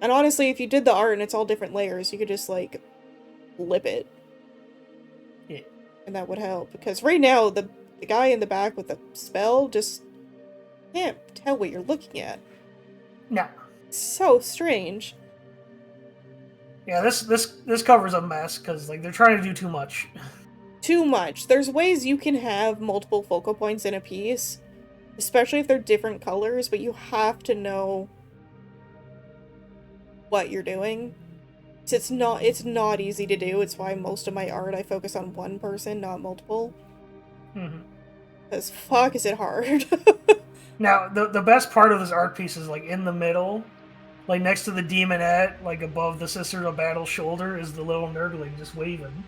Speaker 1: And honestly, if you did the art and it's all different layers, you could just, like, flip it.
Speaker 2: Yeah.
Speaker 1: And that would help. Because right now, the guy in the back with the spell just can't tell what you're looking at.
Speaker 2: No.
Speaker 1: So strange.
Speaker 2: Yeah, this cover's a mess, because, like, they're trying to do too much.
Speaker 1: Too much. There's ways you can have multiple focal points in a piece, especially if they're different colors, but you have to know what you're doing. It's not easy to do. It's why most of my art I focus on one person, not multiple. Because fuck is it hard.
Speaker 2: Now, the best part of this art piece is, like, in the middle, like, next to the demonette, like, above the Sister of Battle's shoulder, is the little nerdling just waving.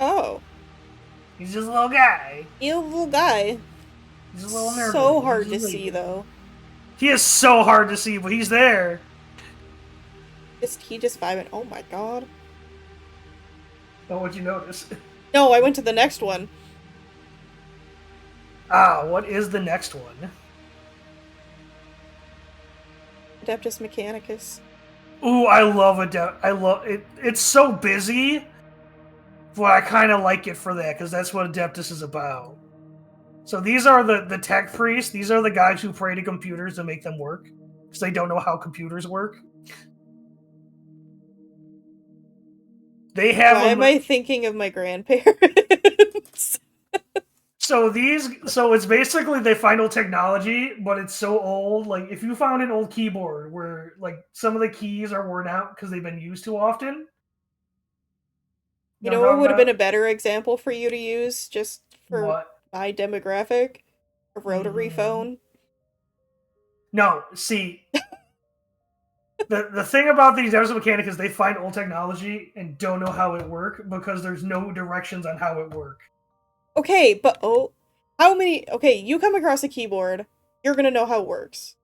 Speaker 1: Oh.
Speaker 2: He's just a little guy.
Speaker 1: Evil guy.
Speaker 2: He's a little nerdling.
Speaker 1: So hard to see, though.
Speaker 2: He is so hard to see, but he's there.
Speaker 1: He just vibing. Oh my god.
Speaker 2: Oh, what'd you notice?
Speaker 1: No, I went to the next one.
Speaker 2: Ah, what is the next one?
Speaker 1: Adeptus Mechanicus.
Speaker 2: Ooh, I love I love it. It's so busy, but I kind of like it for that, because that's what Adeptus is about. So these are the tech priests. These are the guys who pray to computers to make them work, because they don't know how computers work. They have.
Speaker 1: Why am I thinking of my grandparents?
Speaker 2: So it's basically the final technology, but it's so old. Like, if you found an old keyboard where, like, some of the keys are worn out because they've been used too often.
Speaker 1: You know what would have been a better example for you to use, just for my demographic? A rotary phone.
Speaker 2: No, see, the thing about these Adeptus Mechanicus is they find old technology and don't know how it works because there's no directions on how it works.
Speaker 1: Okay, but you come across a keyboard, you're gonna know how it works.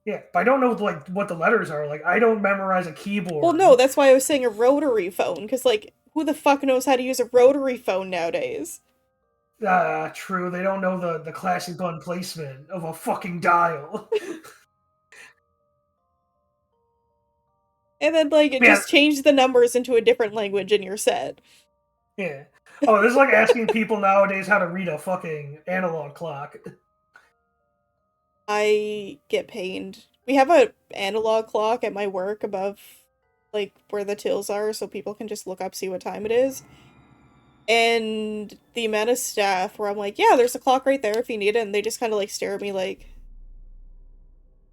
Speaker 2: Yeah, but I don't know, like, what the letters are. Like, I don't memorize a keyboard.
Speaker 1: Well, no, that's why I was saying a rotary phone, because, like, who the fuck knows how to use a rotary phone nowadays?
Speaker 2: True. They don't know the classic gun placement of a fucking dial.
Speaker 1: And then, like, just change the numbers into a different language and you're set.
Speaker 2: Yeah. Oh, this is like asking people nowadays how to read a fucking analog clock.
Speaker 1: I get pained. We have an analog clock at my work above, like, where the tills are, so people can just look up, see what time it is. And the amount of staff where I'm like, yeah, there's a clock right there if you need it, and they just kind of, like, stare at me like,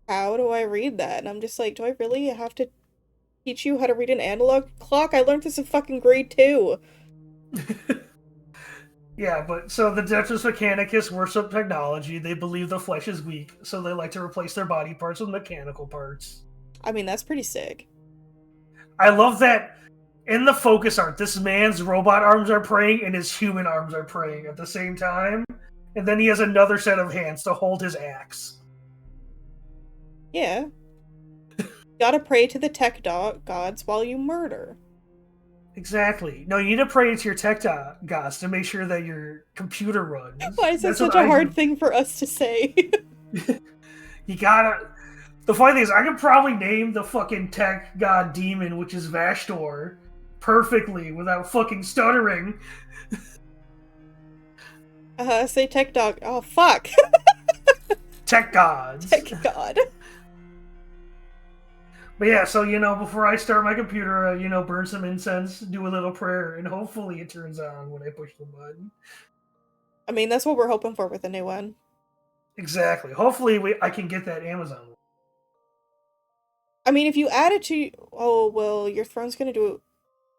Speaker 1: how do I read that? And I'm just like, do I really have to teach you how to read an analog clock? I learned this in fucking grade 2.
Speaker 2: Yeah, but so the Adeptus Mechanicus worship technology. They believe the flesh is weak, so they like to replace their body parts with mechanical parts.
Speaker 1: I mean, that's pretty sick.
Speaker 2: I love that in the focus art, this man's robot arms are praying and his human arms are praying at the same time. And then he has another set of hands to hold his axe.
Speaker 1: Yeah. Gotta pray to the tech gods while you murder.
Speaker 2: Exactly. No, you need to pray to your tech gods to make sure that your computer runs.
Speaker 1: Why is that
Speaker 2: That's what
Speaker 1: such a
Speaker 2: I
Speaker 1: hard
Speaker 2: do.
Speaker 1: thing for us to say?
Speaker 2: You gotta. The funny thing is, I could probably name the fucking tech god demon, which is Vashtor, perfectly without fucking stuttering.
Speaker 1: Say tech dog. Oh, fuck.
Speaker 2: Tech gods.
Speaker 1: Tech god.
Speaker 2: But yeah, so, before I start my computer, burn some incense, do a little prayer, and hopefully it turns on when I push the button.
Speaker 1: I mean, that's what we're hoping for with the new one.
Speaker 2: Exactly. Hopefully I can get that Amazon one.
Speaker 1: I mean, if you add it to... Oh, well, your Throne's gonna do it...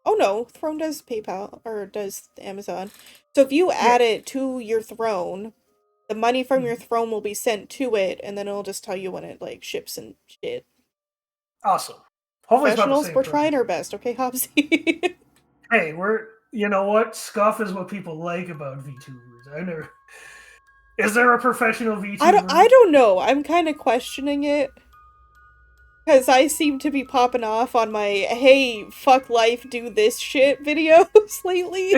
Speaker 1: Oh, no. Throne does PayPal, or does Amazon. So if you add it to your Throne, the money from your Throne will be sent to it, and then it'll just tell you when it, like, ships and shit.
Speaker 2: Awesome. Hopefully it's about the
Speaker 1: Professionals,
Speaker 2: same
Speaker 1: we're
Speaker 2: price.
Speaker 1: trying our best, okay, Hobbsy?
Speaker 2: Hey, you know what? Scuff is what people like about VTubers. I never... Is there a professional VTuber?
Speaker 1: I don't know. I'm kind of questioning it. Because I seem to be popping off on my, hey, fuck life, do this shit videos lately.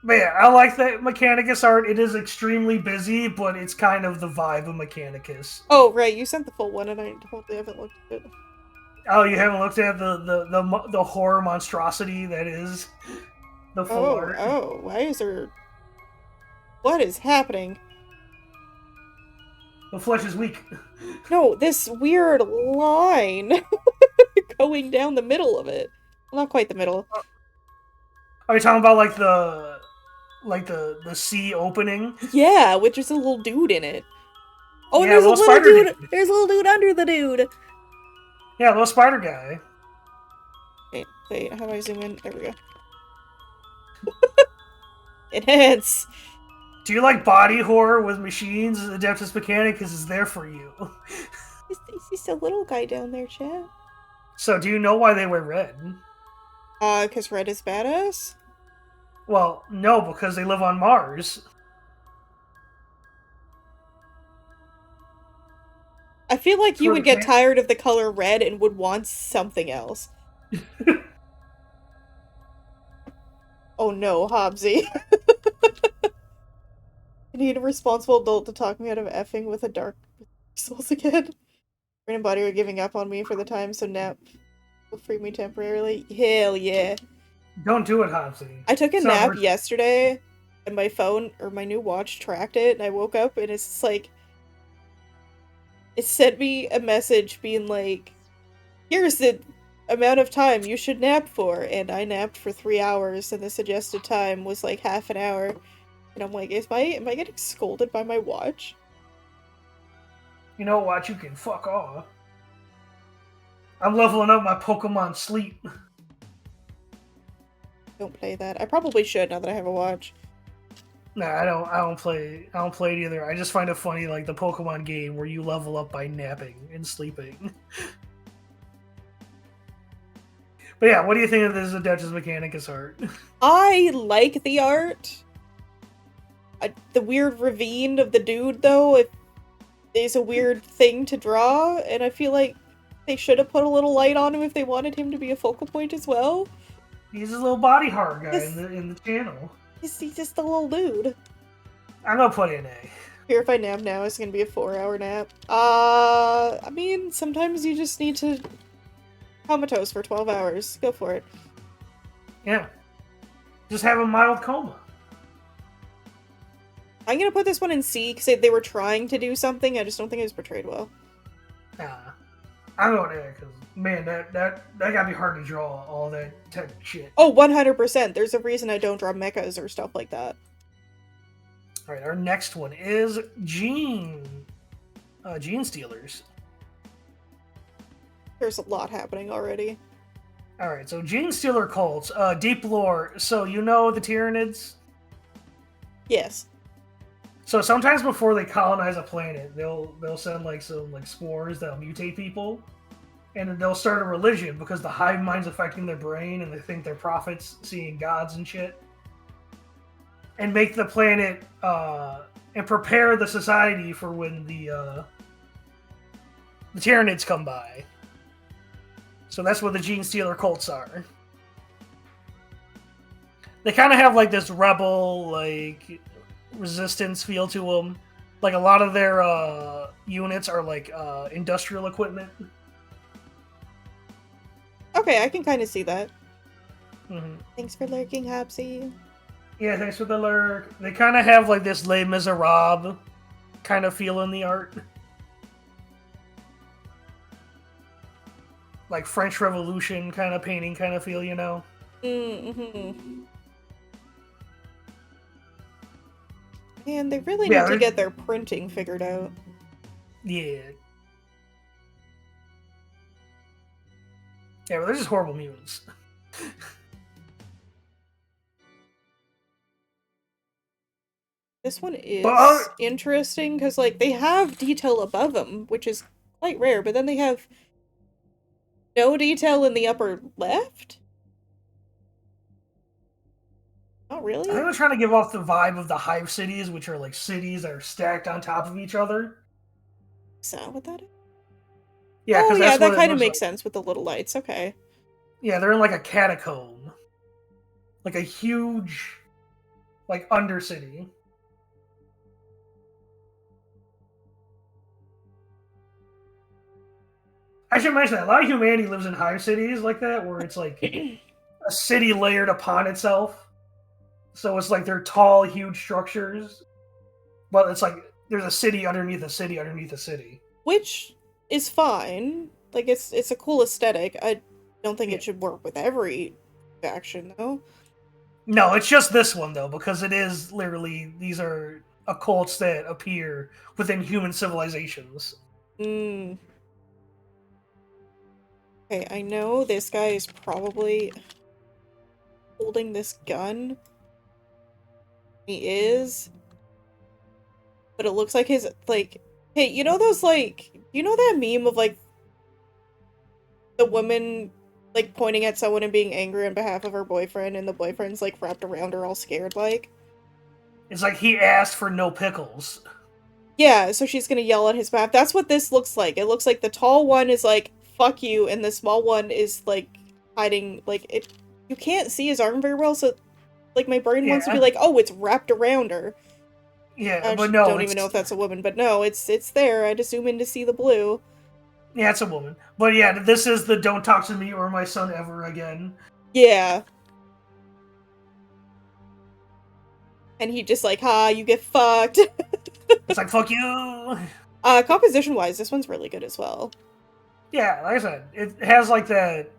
Speaker 2: But yeah, I like that Mechanicus art. It is extremely busy, but it's kind of the vibe of Mechanicus.
Speaker 1: Oh, right, you sent the full one and I totally haven't looked at it.
Speaker 2: Oh, you haven't looked at the horror monstrosity that is the full art?
Speaker 1: Oh, why is there... What is happening?
Speaker 2: The flesh is weak.
Speaker 1: No, this weird line going down the middle of it. Well, not quite the middle.
Speaker 2: Are you talking about like the sea opening?
Speaker 1: Yeah, with just a little dude in it. Oh,
Speaker 2: yeah,
Speaker 1: there's a little dude.
Speaker 2: dude.
Speaker 1: There's a little dude under the dude.
Speaker 2: Yeah, little spider guy.
Speaker 1: Wait, how do I zoom in? There we go. Enhance.
Speaker 2: Do you like body horror with machines? Adeptus Mechanicus is there for you.
Speaker 1: He's just a little guy down there, chat.
Speaker 2: So, do you know why they wear red?
Speaker 1: Because red is badass?
Speaker 2: Well, no, because they live on Mars.
Speaker 1: I feel like you would get tired of the color red and would want something else. Oh no, Hobbsy. I need a responsible adult to talk me out of effing with a dark souls again. Brain and body are giving up on me for the time, so nap will free me temporarily. Hell yeah.
Speaker 2: Don't do it, Hobbsy.
Speaker 1: I took a nap yesterday, and my phone, or my new watch, tracked it, and I woke up, and it's just like... It sent me a message being like, here's the amount of time you should nap for, and I napped for 3 hours, and the suggested time was like half an hour. And I'm like, am I getting scolded by my watch?
Speaker 2: You know what? You can fuck off. I'm leveling up my Pokemon Sleep.
Speaker 1: Don't play that. I probably should now that I have a watch.
Speaker 2: Nah, I don't play it either. I just find it funny, like the Pokemon game where you level up by napping and sleeping. But yeah, what do you think of this Adeptus Mechanicus art?
Speaker 1: I like the art. The weird ravine of the dude, though, is a weird thing to draw, and I feel like they should have put a little light on him if they wanted him to be a focal point as well.
Speaker 2: He's a little body horror guy in the channel.
Speaker 1: He's just a little dude.
Speaker 2: I'm gonna put in A.
Speaker 1: Here, if I nap now, it's gonna be a 4-hour nap. I mean, sometimes you just need to comatose for 12 hours. Go for it.
Speaker 2: Yeah. Just have a mild coma.
Speaker 1: I'm gonna put this one in C, because they were trying to do something, I just don't think it was portrayed well.
Speaker 2: I'm going A, because, man, that gotta be hard to draw, all that tech shit.
Speaker 1: Oh, 100%! There's a reason I don't draw mechas or stuff like that.
Speaker 2: Alright, our next one is Gene Stealers.
Speaker 1: There's a lot happening already.
Speaker 2: Alright, so Gene Stealer cults, deep lore. So, you know the Tyranids?
Speaker 1: Yes.
Speaker 2: So sometimes before they colonize a planet, they'll send like some spores that'll mutate people, and then they'll start a religion because the hive mind's affecting their brain, and they think they're prophets, seeing gods and shit, and make the planet and prepare the society for when the Tyranids come by. So that's what the Gene Stealer cults are. They kind of have like this rebel, like resistance feel to them. Like a lot of their units are like industrial equipment.
Speaker 1: Okay, I can kind of see that.
Speaker 2: Mm-hmm.
Speaker 1: Thanks for lurking, Hopsy.
Speaker 2: Yeah, thanks for the lurk. They kind of have like this Les Miserables kind of feel in the art. Like French Revolution kind of painting kind of feel, you know?
Speaker 1: Mm-hmm. Man, they really need to get their printing figured out.
Speaker 2: Yeah. Yeah, but they're just horrible mutants.
Speaker 1: This one is interesting because, like, they have detail above them, which is quite rare, but then they have no detail in the upper left? Not really?
Speaker 2: I think they're trying to give off the vibe of the hive cities, which are like cities that are stacked on top of each other.
Speaker 1: Is that what that is?
Speaker 2: Yeah,
Speaker 1: oh, yeah, that kind of makes sense with the little lights. Okay.
Speaker 2: Yeah, they're in like a catacomb. Like a huge, like, undercity. I should mention that a lot of humanity lives in hive cities like that, where it's like a city layered upon itself. So it's like they're tall, huge structures, but it's like there's a city underneath a city underneath a city.
Speaker 1: Which is fine. Like, it's a cool aesthetic. I don't think it should work with every faction, though.
Speaker 2: No, it's just this one, though, because it is literally, these are occults that appear within human civilizations.
Speaker 1: Hmm. Okay, I know this guy is probably holding this gun. He is. But it looks like his, like... Hey, you know those, like... You know that meme of, like... The woman, like, pointing at someone and being angry on behalf of her boyfriend, and the boyfriend's, like, wrapped around her all scared, like?
Speaker 2: It's like he asked for no pickles.
Speaker 1: Yeah, so she's gonna yell at his behalf. That's what this looks like. It looks like the tall one is like, fuck you, and the small one is, like, hiding, like, it... You can't see his arm very well, so, like, my brain wants to be like, oh, it's wrapped around her.
Speaker 2: Yeah, but no,
Speaker 1: I don't even know if that's a woman, but no, it's there. I just zoom in to see the blue.
Speaker 2: Yeah, it's a woman. But yeah, this is the don't talk to me or my son ever again.
Speaker 1: Yeah. And he just like, ha, you get fucked.
Speaker 2: It's like, fuck you!
Speaker 1: Composition-wise, this one's really good as well.
Speaker 2: Yeah, like I said, it has like that,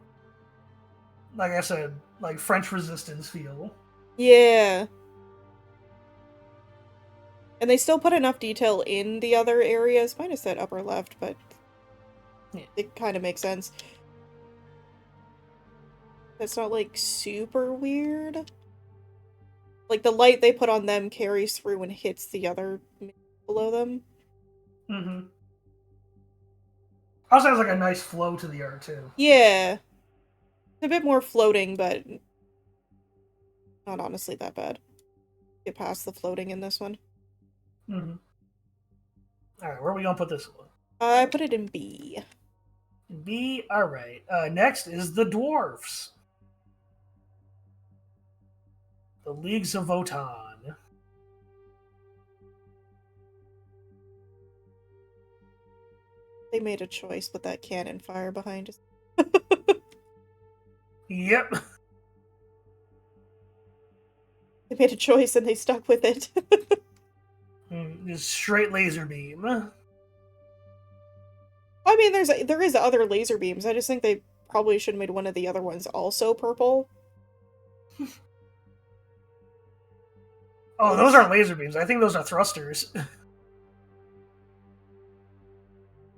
Speaker 2: like I said, like French resistance feel.
Speaker 1: Yeah. And they still put enough detail in the other areas, minus that upper left, but yeah, it kind of makes sense. It's not, like, super weird. Like, the light they put on them carries through and hits the other below them.
Speaker 2: Mm-hmm. Also has, like, a nice flow to the art, too.
Speaker 1: Yeah. It's a bit more floating, but not honestly that bad. Get past the floating in this one.
Speaker 2: Mm-hmm. Alright, where are we gonna put this one?
Speaker 1: I put it in B.
Speaker 2: B, alright. Next is the dwarves. The Leagues of Votan.
Speaker 1: They made a choice with that cannon fire behind us.
Speaker 2: Yep.
Speaker 1: They made a choice and they stuck with it.
Speaker 2: Just straight laser beam.
Speaker 1: I mean, there is other laser beams. I just think they probably should have made one of the other ones also purple.
Speaker 2: Oh, those aren't laser beams. I think those are thrusters.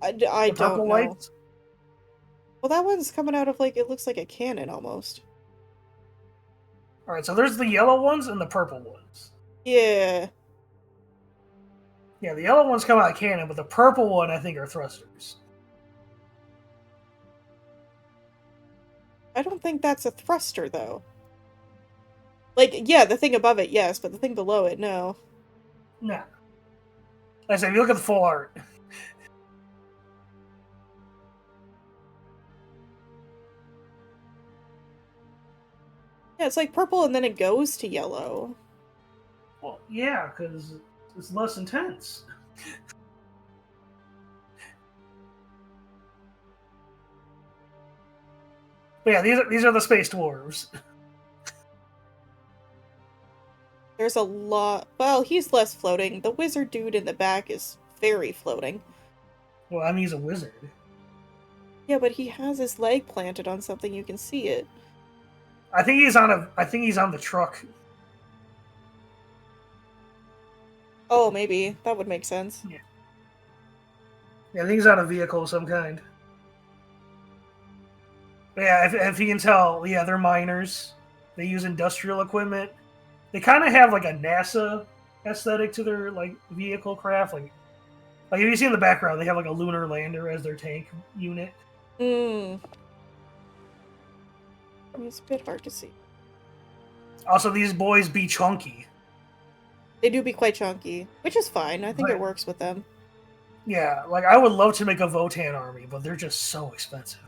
Speaker 1: I don't know. Lights? Well, that one's coming out of, like, it looks like a cannon almost.
Speaker 2: Alright, so there's the yellow ones and the purple ones.
Speaker 1: Yeah.
Speaker 2: Yeah, the yellow ones come out of cannon, but the purple one, I think, are thrusters.
Speaker 1: I don't think that's a thruster, though. Like, yeah, the thing above it, yes, but the thing below it, no.
Speaker 2: No. Like I said, if you look at the full art.
Speaker 1: Yeah, it's like purple and then it goes to yellow.
Speaker 2: Well, yeah, because it's less intense. But yeah, these are the space dwarves.
Speaker 1: There's a lot. Well, he's less floating. The wizard dude in the back is very floating.
Speaker 2: Well, I mean, he's a wizard.
Speaker 1: Yeah, but he has his leg planted on something. You can see it.
Speaker 2: I think he's on the truck.
Speaker 1: Oh, maybe that would make sense.
Speaker 2: Yeah. Yeah, I think he's on a vehicle of some kind. But yeah, if you can tell, yeah, they're miners. They use industrial equipment. They kind of have like a NASA aesthetic to their like vehicle craft. Like if you see in the background, they have like a lunar lander as their tank unit.
Speaker 1: Hmm. I mean, it's a bit hard to see.
Speaker 2: Also, these boys be chunky.
Speaker 1: They do be quite chunky, which is fine. I think it works with them.
Speaker 2: Yeah, like I would love to make a Votan army, but they're just so expensive.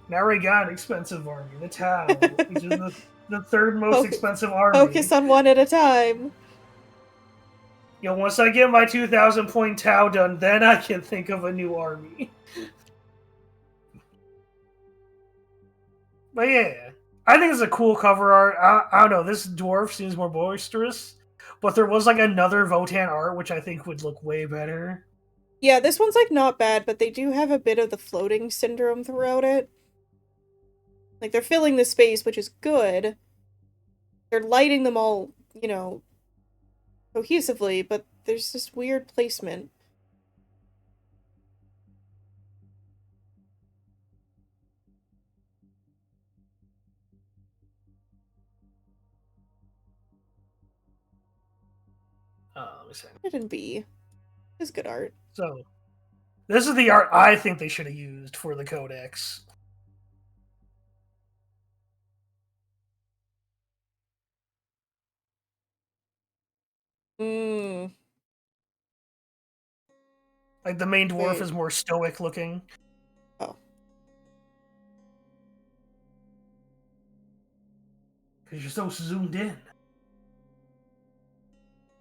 Speaker 2: Now we got expensive army, the Tau, which is the third most expensive army.
Speaker 1: Focus on one at a time.
Speaker 2: Yo, once I get my 2,000 point Tau done, then I can think of a new army. But yeah, I think it's a cool cover art. I don't know, this dwarf seems more boisterous, but there was like another Votan art which I think would look way better.
Speaker 1: Yeah, this one's like not bad, but they do have a bit of the floating syndrome throughout it. Like they're filling the space, which is good. They're lighting them all, you know, cohesively, but there's this weird placement.
Speaker 2: Let me see.
Speaker 1: It and B. It's good art.
Speaker 2: So, this is the art I think they should have used for the Codex.
Speaker 1: Hmm.
Speaker 2: Like the main dwarf
Speaker 1: Wait.
Speaker 2: is more stoic looking.
Speaker 1: Oh.
Speaker 2: Because you're so zoomed in.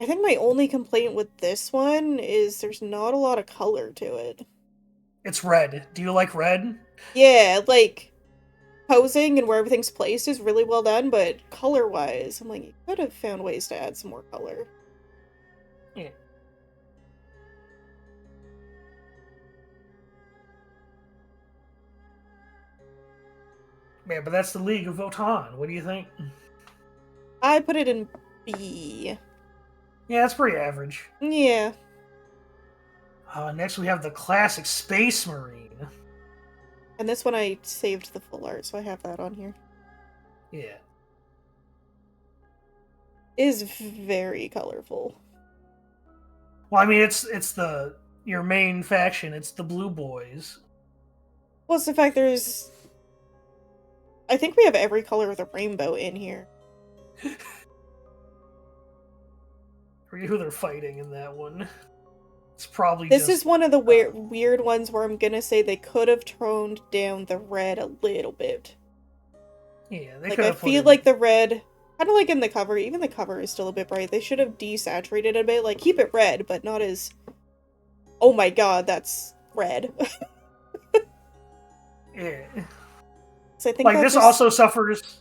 Speaker 1: I think my only complaint with this one is there's not a lot of color to it.
Speaker 2: It's red. Do you like red?
Speaker 1: Yeah, like, posing and where everything's placed is really well done, but color-wise, I'm like, you could have found ways to add some more color.
Speaker 2: Yeah. Yeah, but that's the League of Votan. What do you think?
Speaker 1: I put it in B.
Speaker 2: Yeah, that's pretty average.
Speaker 1: Yeah.
Speaker 2: Next we have the classic Space Marine.
Speaker 1: And this one I saved the full art, so I have that on here.
Speaker 2: Yeah.
Speaker 1: It is very colorful.
Speaker 2: Well, I mean, it's your main faction. It's the Blue Boys.
Speaker 1: Well, it's the fact there's... I think we have every color of the rainbow in here.
Speaker 2: Forget who they're fighting in that one. It's probably
Speaker 1: This is one of the weird ones where I'm gonna say they could have toned down the red a little bit.
Speaker 2: Yeah, they
Speaker 1: like
Speaker 2: could
Speaker 1: I
Speaker 2: have
Speaker 1: feel like the red, kind of like in the cover, even the cover is still a bit bright. They should have desaturated a bit, like keep it red, but not as, oh my god, that's red.
Speaker 2: Yeah.
Speaker 1: So I think
Speaker 2: like this also suffers.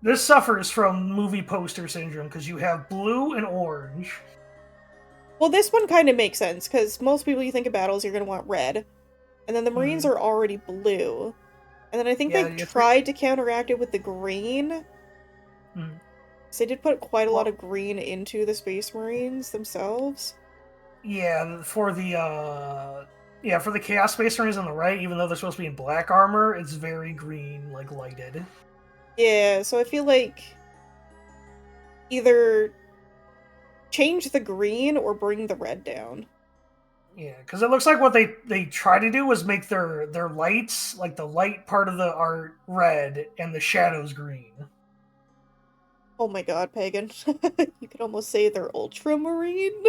Speaker 2: This suffers from movie poster syndrome because you have blue and orange.
Speaker 1: Well, this one kind of makes sense because most people you think of battles, you're gonna want red, and then the Marines are already blue, and then I think they tried to counteract it with the green. So they did put quite a lot of green into the Space Marines themselves.
Speaker 2: Yeah, for the Chaos Space Marines on the right, even though they're supposed to be in black armor, it's very green, like lighted.
Speaker 1: Yeah, so I feel like either change the green or bring the red down.
Speaker 2: Yeah, because it looks like what they try to do was make their lights, like the light part of the art, red and the shadows green.
Speaker 1: Oh my god, Pagan. You could almost say they're ultramarine.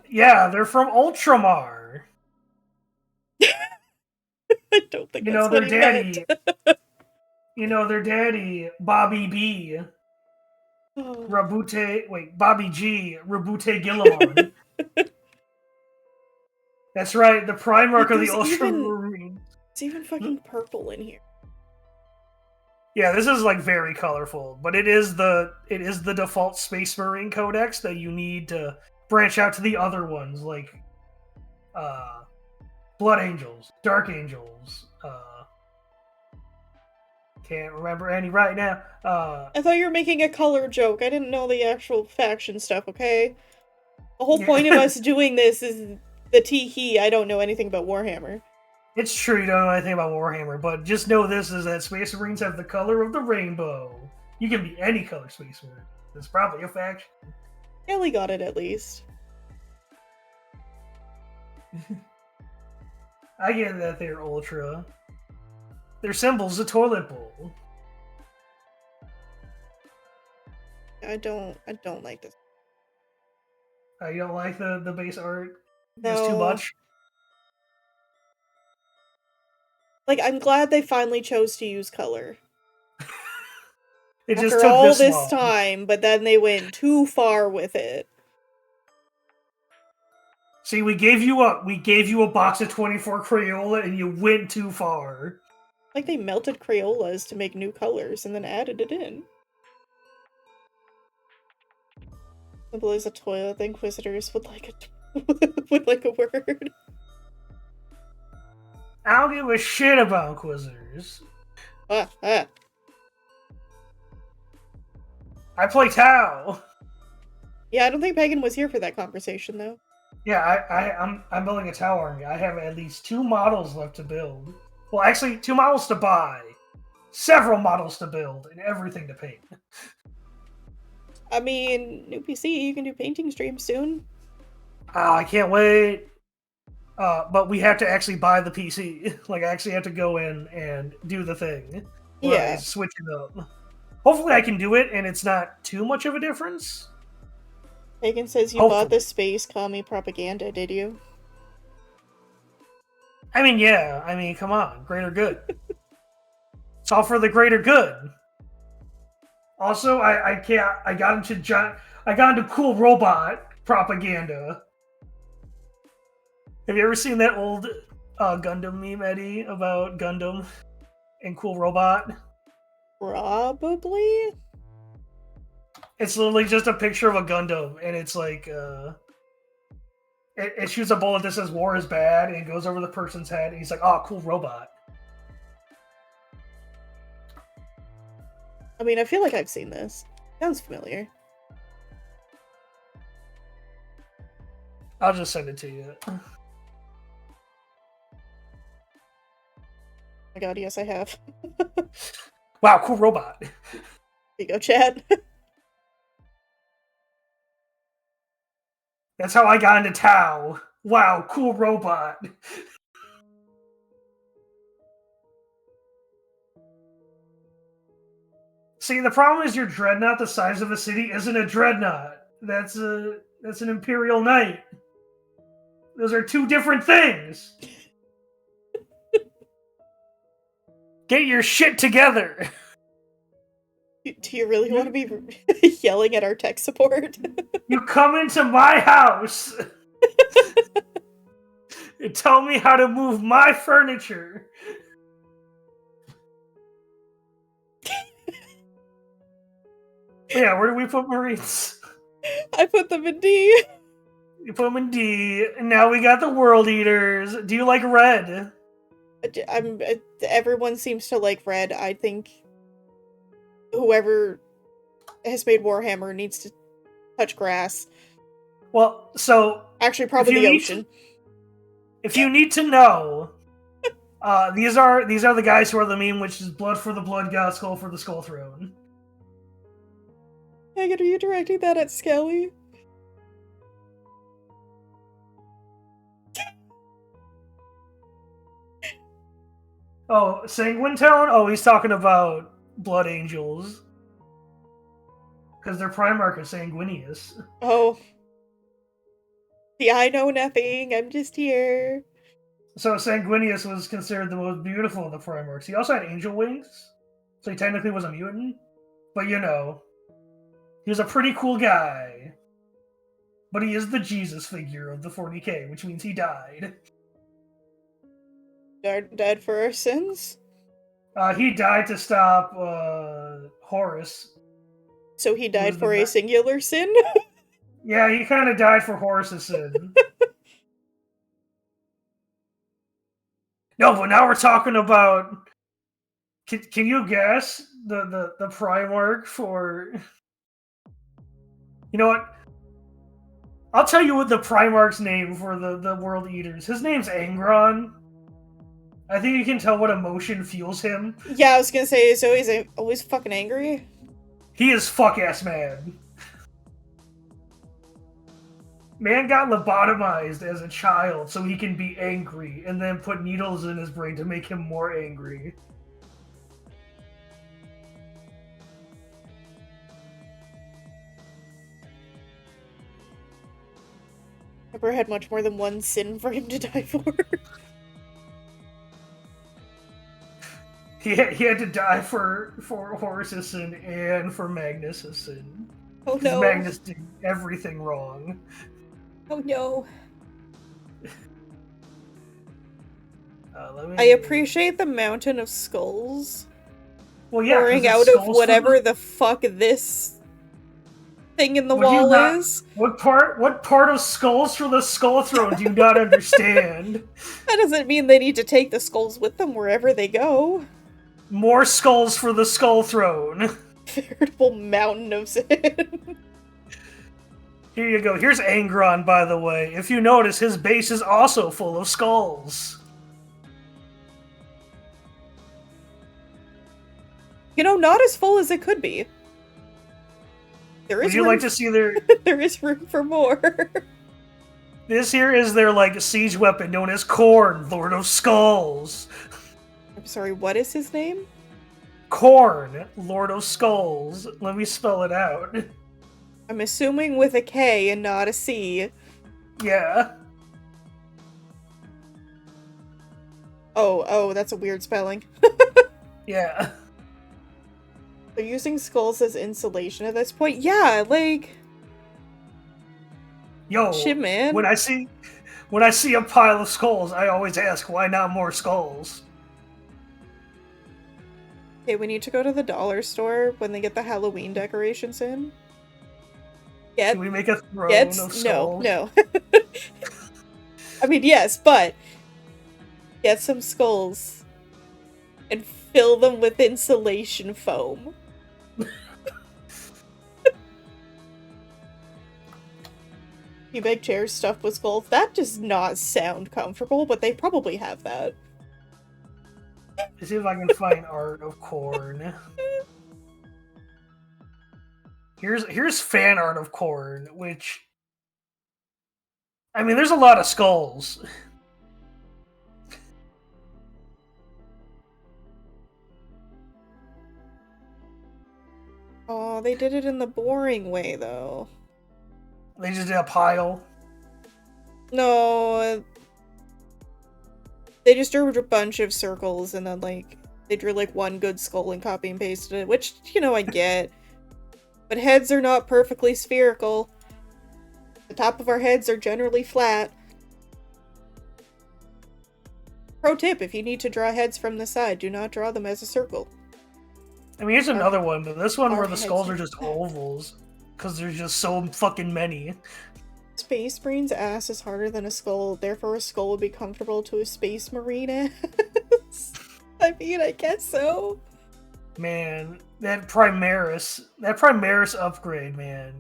Speaker 2: Yeah, they're from Ultramar.
Speaker 1: I don't think that's
Speaker 2: their
Speaker 1: what he meant.
Speaker 2: daddy. Their daddy, Bobby B.
Speaker 1: Oh.
Speaker 2: Bobby G. Rabute Gillimon. That's right, the Primarch of the Ultramarines.
Speaker 1: It's even fucking purple in here.
Speaker 2: Yeah, this is like very colorful, but it is the default Space Marine Codex that you need to branch out to the other ones like Blood Angels, Dark Angels. Can't remember any right now.
Speaker 1: I thought you were making a color joke. I didn't know the actual faction stuff. Okay, the whole point of us doing this is the tee-hee. I don't know anything about Warhammer.
Speaker 2: It's true you don't know anything about Warhammer, but just know this is that Space Marines have the color of the rainbow. You can be any color Space Marine. It's probably a faction.
Speaker 1: Kelly got it at least.
Speaker 2: I get that they're ultra. Their symbol's a toilet bowl.
Speaker 1: I don't like this.
Speaker 2: You don't like the base art?
Speaker 1: No.
Speaker 2: It's too much?
Speaker 1: Like, I'm glad they finally chose to use color.
Speaker 2: It
Speaker 1: After
Speaker 2: just took
Speaker 1: all
Speaker 2: this
Speaker 1: long. Time, but then they went too far with it.
Speaker 2: See, we gave you a box of 24 Crayola and you went too far.
Speaker 1: Like they melted Crayolas to make new colors and then added it in. Simple as a toilet, the Inquisitors would like a word.
Speaker 2: I don't give a shit about Inquisitors. I play Tau.
Speaker 1: Yeah, I don't think Pagan was here for that conversation though.
Speaker 2: Yeah, I'm building a Tau army. I have at least 2 models left to build. Well, actually, 2 models to buy, several models to build, and everything to paint.
Speaker 1: I mean, new PC, you can do painting streams soon.
Speaker 2: I can't wait. But we have to actually buy the PC. Like, I actually have to go in and do the thing.
Speaker 1: Yeah.
Speaker 2: Switch it up. Hopefully I can do it, and it's not too much of a difference.
Speaker 1: Pagan says you bought the space commie propaganda, did you?
Speaker 2: I mean, yeah. I mean, come on. Greater good. It's all for the greater good. Also, I got into cool robot propaganda. Have you ever seen that old Gundam meme, Eddie, about Gundam and cool robot?
Speaker 1: Probably.
Speaker 2: It's literally just a picture of a Gundam, and it's like it shoots a bullet that says "War is bad," and it goes over the person's head, and he's like, "Oh, cool robot."
Speaker 1: I mean, I feel like I've seen this. Sounds familiar.
Speaker 2: I'll just send it to you.
Speaker 1: Oh my god, yes I have.
Speaker 2: Wow, cool robot.
Speaker 1: Here you go, chat.
Speaker 2: That's how I got into Tau. Wow, cool robot. See, the problem is your dreadnought the size of a city isn't a dreadnought. That's an Imperial Knight. Those are 2 different things. Get your shit together.
Speaker 1: Do you really want to be yelling at our tech support?
Speaker 2: You come into my house and tell me how to move my furniture. Yeah, where do we put Marines?
Speaker 1: I put them in D.
Speaker 2: You put them in D, and now we got the World Eaters. Do you like red?
Speaker 1: Everyone seems to like red. I think whoever has made Warhammer needs to touch grass.
Speaker 2: Well, so
Speaker 1: actually, probably the ocean.
Speaker 2: If you need to know, these are the guys who are the meme, which is blood for the blood god, skull for the skull throne.
Speaker 1: Megan, are you directing that at Skelly?
Speaker 2: Oh, Sanguine Tone? Oh, he's talking about Blood Angels. Because their Primarch is Sanguinius.
Speaker 1: Oh. See, I know nothing. I'm just here.
Speaker 2: So Sanguinius was considered the most beautiful of the Primarchs. He also had angel wings, so he technically was a mutant. But you know, he was a pretty cool guy. But he is the Jesus figure of the 40k, which means he died.
Speaker 1: Dead for our sins?
Speaker 2: He died to stop Horus.
Speaker 1: So he died for a singular sin?
Speaker 2: Yeah, he kind of died for Horus's sin. No, but now we're talking about... Can you guess the Primarch for... You know what? I'll tell you what the Primarch's name for the World Eaters. His name's Angron. I think you can tell what emotion fuels him.
Speaker 1: Yeah, I was gonna say, is he always fucking angry?
Speaker 2: He is fuck-ass mad. Man got lobotomized as a child so he can be angry, and then put needles in his brain to make him more angry.
Speaker 1: Never had much more than one sin for him to die for.
Speaker 2: He had to die for Horus's sin and for Magnus's sin.
Speaker 1: Oh no.
Speaker 2: Magnus did everything wrong.
Speaker 1: Oh no. I appreciate the mountain of skulls.
Speaker 2: Well, yeah,
Speaker 1: pouring out of whatever the fuck this thing in the wall is.
Speaker 2: What part of skulls for the Skull Throne do you not understand?
Speaker 1: That doesn't mean they need to take the skulls with them wherever they go.
Speaker 2: More skulls for the Skull Throne.
Speaker 1: Veritable mountain of sin.
Speaker 2: Here you go. Here's Angron, by the way. If you notice, his base is also full of skulls.
Speaker 1: You know, not as full as it could be.
Speaker 2: Would you like to see their...
Speaker 1: There is room for more.
Speaker 2: This here is their, like, siege weapon known as Khorne, Lord of Skulls.
Speaker 1: I'm sorry, what is his name?
Speaker 2: Khorne, Lord of Skulls. Let me spell it out.
Speaker 1: I'm assuming with a K and not a C.
Speaker 2: Yeah.
Speaker 1: Oh, that's a weird spelling.
Speaker 2: Yeah.
Speaker 1: They're using skulls as insulation at this point? Yeah, like...
Speaker 2: Yo,
Speaker 1: shit, man.
Speaker 2: When I see a pile of skulls, I always ask, why not more skulls?
Speaker 1: Okay, we need to go to the dollar store when they get the Halloween decorations in.
Speaker 2: Can we make a throne of skulls?
Speaker 1: No. I mean, yes, but get some skulls and fill them with insulation foam. You make chairs stuffed with skulls. That does not sound comfortable, but they probably have that.
Speaker 2: Let's see if I can find art of Khorne. Here's fan art of Khorne, which... I mean, there's a lot of skulls.
Speaker 1: Oh, they did it in the boring way, though.
Speaker 2: They just did a pile?
Speaker 1: No. They just drew a bunch of circles, and then, like, they drew, like, one good skull and copy and pasted it, which, you know, I get. But heads are not perfectly spherical. The top of our heads are generally flat. Pro tip, if you need to draw heads from the side, do not draw them as a circle.
Speaker 2: I mean, here's another one, but this one where the skulls are just ovals. Because there's just so fucking many.
Speaker 1: Space Marine's ass is harder than a skull, therefore a skull would be comfortable to a Space Marine ass. I mean, I guess so.
Speaker 2: Man, that Primaris upgrade, man.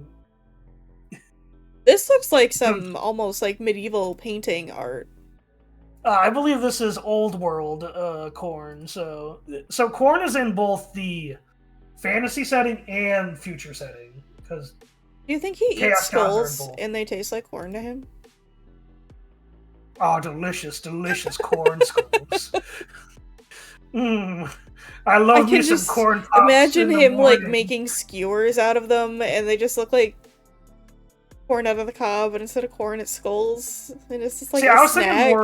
Speaker 1: This looks like some almost like medieval painting art.
Speaker 2: I believe this is old world Khorne. So Khorne is in both the fantasy setting and future setting. Because
Speaker 1: do you think he eats skulls and they taste like corn to him?
Speaker 2: Oh, delicious Corn skulls. I love me some corn pops.
Speaker 1: Imagine him like making skewers out of them, and they just look like corn out of the cob, but instead of corn, it's skulls, and it's just like a snack.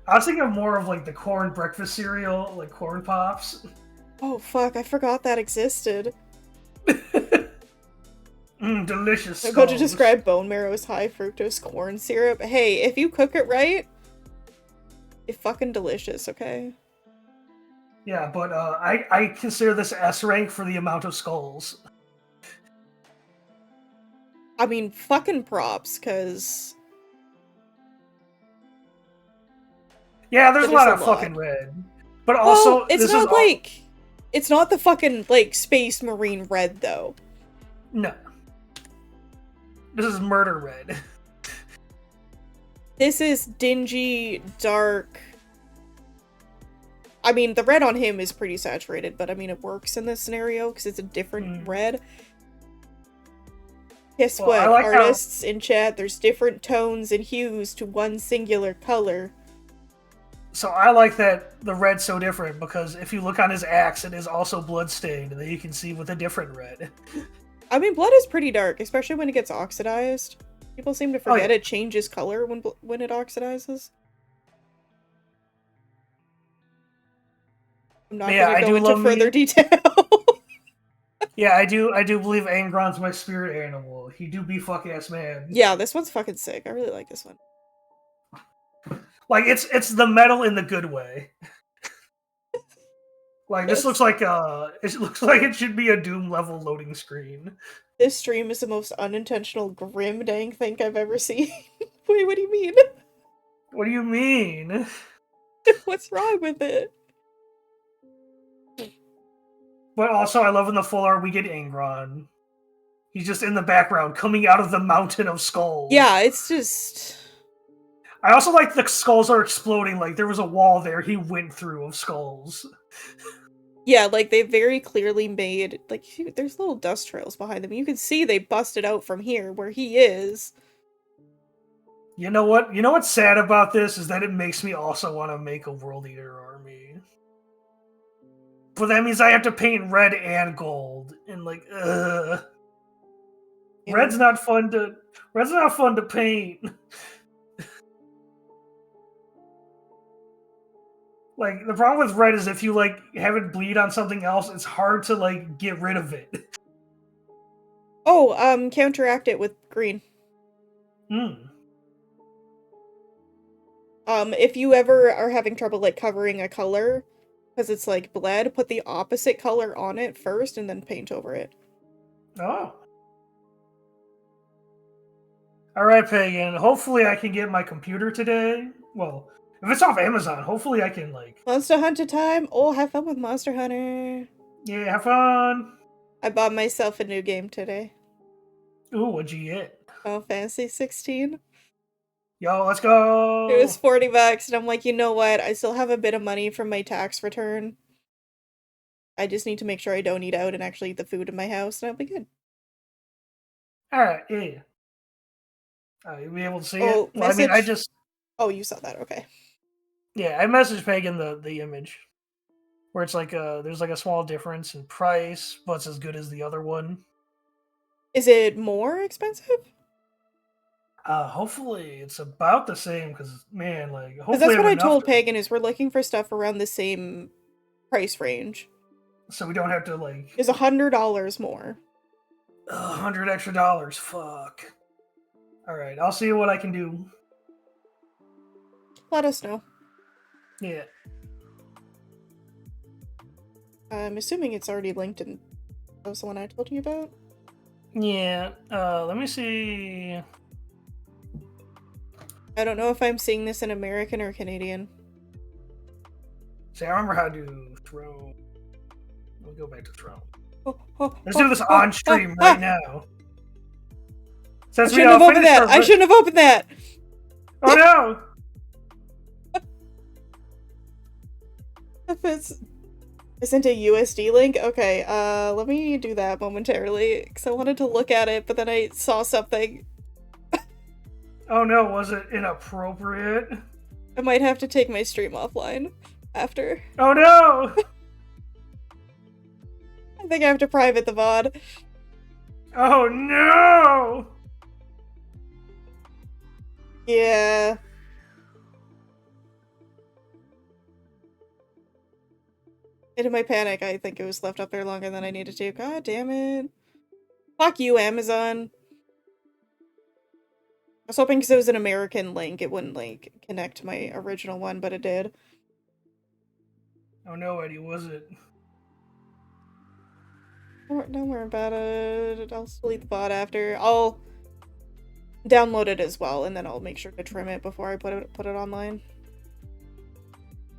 Speaker 2: I was thinking more of like the corn breakfast cereal, like corn pops.
Speaker 1: Oh fuck, I forgot that existed.
Speaker 2: Delicious
Speaker 1: I'm about to
Speaker 2: skulls.
Speaker 1: describe bone marrow as high fructose corn syrup. Hey, if you cook it right, it's fucking delicious, okay?
Speaker 2: Yeah, but I consider this S rank for the amount of skulls.
Speaker 1: I mean, fucking props, cause
Speaker 2: Yeah, there's
Speaker 1: it
Speaker 2: a
Speaker 1: is
Speaker 2: lot
Speaker 1: a
Speaker 2: of
Speaker 1: lot.
Speaker 2: fucking red. But
Speaker 1: Well,
Speaker 2: also,
Speaker 1: it's
Speaker 2: this is
Speaker 1: not
Speaker 2: all...
Speaker 1: like it's not the fucking like space marine red though.
Speaker 2: No. This is murder red.
Speaker 1: This is dingy, dark. I mean, the red on him is pretty saturated, but I mean, it works in this scenario because it's a different red. Guess
Speaker 2: Well,
Speaker 1: what,
Speaker 2: I like
Speaker 1: artists in chat? There's different tones and hues to one singular color.
Speaker 2: So I like that the red's so different because if you look on his axe, it is also bloodstained, and then you can see with a different red.
Speaker 1: I mean, blood is pretty dark, especially when it gets oxidized. People seem to forget it changes color when it oxidizes. I'm not gonna go into further detail.
Speaker 2: Yeah, I do believe Angron's my spirit animal. He do be fuck ass man.
Speaker 1: Yeah, this one's fucking sick. I really like this one.
Speaker 2: Like it's the metal in the good way. Like this looks like it looks like it should be a Doom level loading screen.
Speaker 1: This stream is the most unintentional grim dang thing I've ever seen. Wait, what do you mean?
Speaker 2: What do you mean?
Speaker 1: What's wrong with it?
Speaker 2: But also, I love in the full art we get Angron. He's just in the background, coming out of the mountain of skulls.
Speaker 1: Yeah, it's just...
Speaker 2: I also like the skulls are exploding, like there was a wall there he went through of skulls.
Speaker 1: Yeah, like they very clearly made... Like, there's little dust trails behind them. You can see they busted out from here, where he is.
Speaker 2: You know what? You know what's sad about this is that it makes me also want to make a World Eater army. But that means I have to paint red and gold, and like, ugh. Yeah. Red's not fun to paint. Like, the problem with red is if you like have it bleed on something else, it's hard to like get rid of it.
Speaker 1: Oh, counteract it with green. If you ever are having trouble like covering a color because it's like bled, put the opposite color on it first and then paint over it.
Speaker 2: Oh. Alright, Pagan. Hopefully I can get my computer today. Well, if it's off Amazon, hopefully I can like...
Speaker 1: Monster Hunter time? Oh, have fun with Monster Hunter.
Speaker 2: Yeah, have fun.
Speaker 1: I bought myself a new game today.
Speaker 2: Ooh, what'd you get?
Speaker 1: Final Fantasy 16.
Speaker 2: Yo, let's go!
Speaker 1: It was $40 and I'm like, you know what? I still have a bit of money from my tax return. I just need to make sure I don't eat out and actually eat the food in my house and I'll be good.
Speaker 2: Alright, yeah. You'll be able to see it? Well,
Speaker 1: message...
Speaker 2: I mean, I just...
Speaker 1: Oh, you saw that, okay.
Speaker 2: Yeah, I messaged Pagan the image. Where it's like there's like a small difference in price, but it's as good as the other one.
Speaker 1: Is it more expensive?
Speaker 2: Hopefully it's about the same, because man, like hopefully
Speaker 1: that's what I told Pagan is we're looking for stuff around the same price range.
Speaker 2: So we don't have to like...
Speaker 1: It's $100 more.
Speaker 2: $100 extra, fuck. Alright, I'll see what I can do.
Speaker 1: Let us know.
Speaker 2: Yeah.
Speaker 1: I'm assuming it's already linked in... That was the one I told you about?
Speaker 2: Yeah, let me see...
Speaker 1: I don't know if I'm seeing this in American or Canadian.
Speaker 2: See, I remember how to throw... We'll go back to Throne. Let's do this on stream right now.
Speaker 1: I shouldn't have opened that! I shouldn't have opened that!
Speaker 2: Oh no!
Speaker 1: If it's... Isn't a USD link? Okay, let me do that momentarily, because I wanted to look at it, but then I saw something.
Speaker 2: Oh no, was it inappropriate?
Speaker 1: I might have to take my stream offline after.
Speaker 2: Oh no!
Speaker 1: I think I have to private the VOD.
Speaker 2: Oh no!
Speaker 1: Yeah. And in my panic, I think it was left up there longer than I needed to. God damn it. Fuck you, Amazon. I was hoping because it was an American link, it wouldn't, like, connect to my original one, but it did.
Speaker 2: Oh no, Eddie, was it?
Speaker 1: Don't worry about it. I'll delete the bot after. I'll download it as well, and then I'll make sure to trim it before I put it online.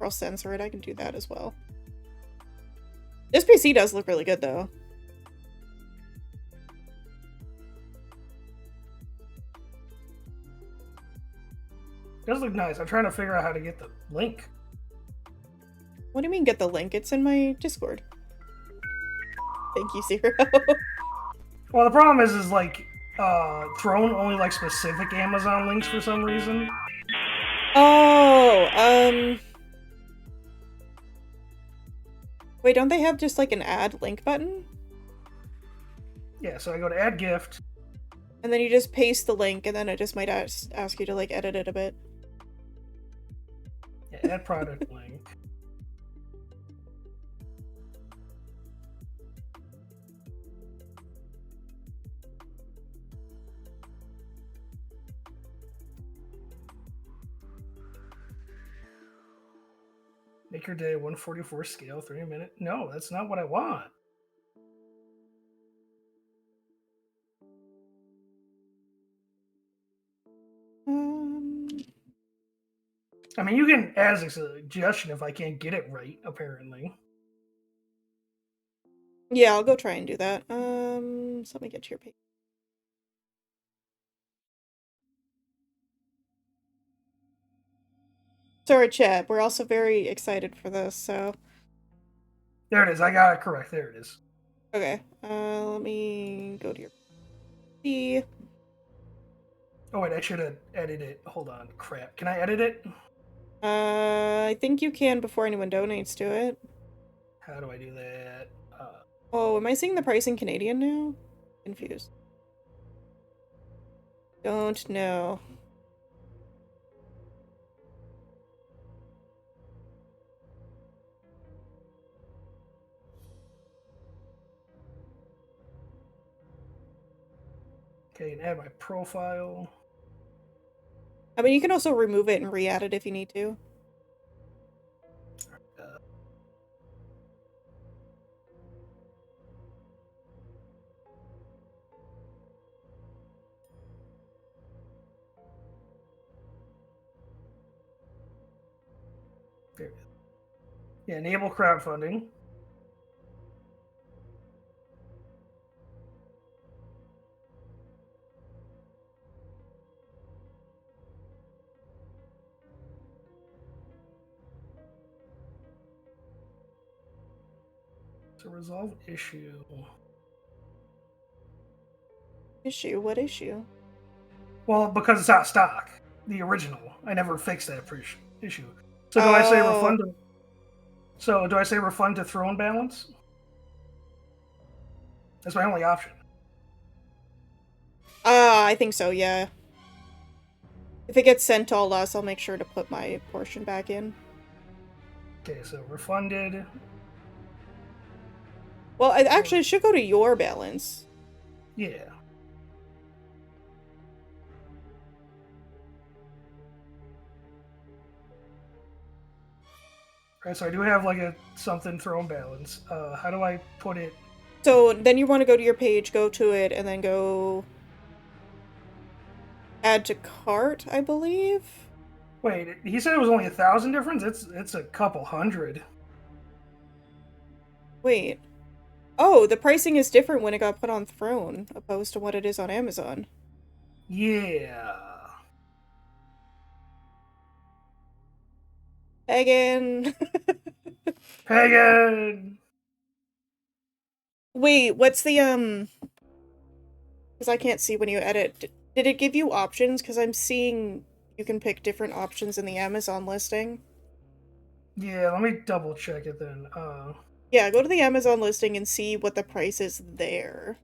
Speaker 1: Or I'll censor it. I can do that as well. This PC does look really good, though.
Speaker 2: It does look nice. I'm trying to figure out how to get the link.
Speaker 1: What do you mean get the link? It's in my Discord. Thank you, Zero.
Speaker 2: Well, the problem is like, Throne only like specific Amazon links for some reason.
Speaker 1: Oh, wait, don't they have just like an add link button?
Speaker 2: Yeah, so I go to add gift.
Speaker 1: And then you just paste the link, and then it just might ask you to like edit it a bit.
Speaker 2: Yeah, add product link. Make your day 144 scale, 3 minute. No, that's not what I want. I mean, you can add a suggestion if I can't get it right, apparently.
Speaker 1: Yeah, I'll go try and do that. So let me get to your page. Sorry, chat. We're also very excited for this, so.
Speaker 2: There it is. I got it correct. There it is.
Speaker 1: Okay. Let me go to your PC.
Speaker 2: Oh, wait, I should have edited it. Hold on. Crap. Can I edit it?
Speaker 1: I think you can before anyone donates to it.
Speaker 2: How do I do that?
Speaker 1: Oh, am I seeing the price in Canadian now? Confused. Don't know.
Speaker 2: Okay, and add my profile.
Speaker 1: I mean, you can also remove it and re-add it if you need to.
Speaker 2: There it is. Yeah, enable crowdfunding. So resolve issue.
Speaker 1: Issue? What issue?
Speaker 2: Well, because it's out of stock. The original. I never fixed that issue. So do I say refund? So do I say refund to Throne balance? That's my only option.
Speaker 1: I think so, yeah. If it gets sent to all us, I'll make sure to put my portion back in.
Speaker 2: Okay, so refunded.
Speaker 1: Well, actually, it should go to your balance.
Speaker 2: Yeah. Alright, so I do have like a something Throne balance. How do I put it?
Speaker 1: So then you want to go to your page, go to it, and then go add to cart, I believe.
Speaker 2: Wait, he said it was only 1,000 difference. It's a couple hundred.
Speaker 1: Wait. Oh, the pricing is different when it got put on Throne, opposed to what it is on Amazon.
Speaker 2: Yeah.
Speaker 1: Pagan.
Speaker 2: Pagan.
Speaker 1: Wait, what's the because I can't see when you edit. Did it give you options? Because I'm seeing you can pick different options in the Amazon listing.
Speaker 2: Yeah, let me double check it then.
Speaker 1: Yeah, go to the Amazon listing and see what the price is there.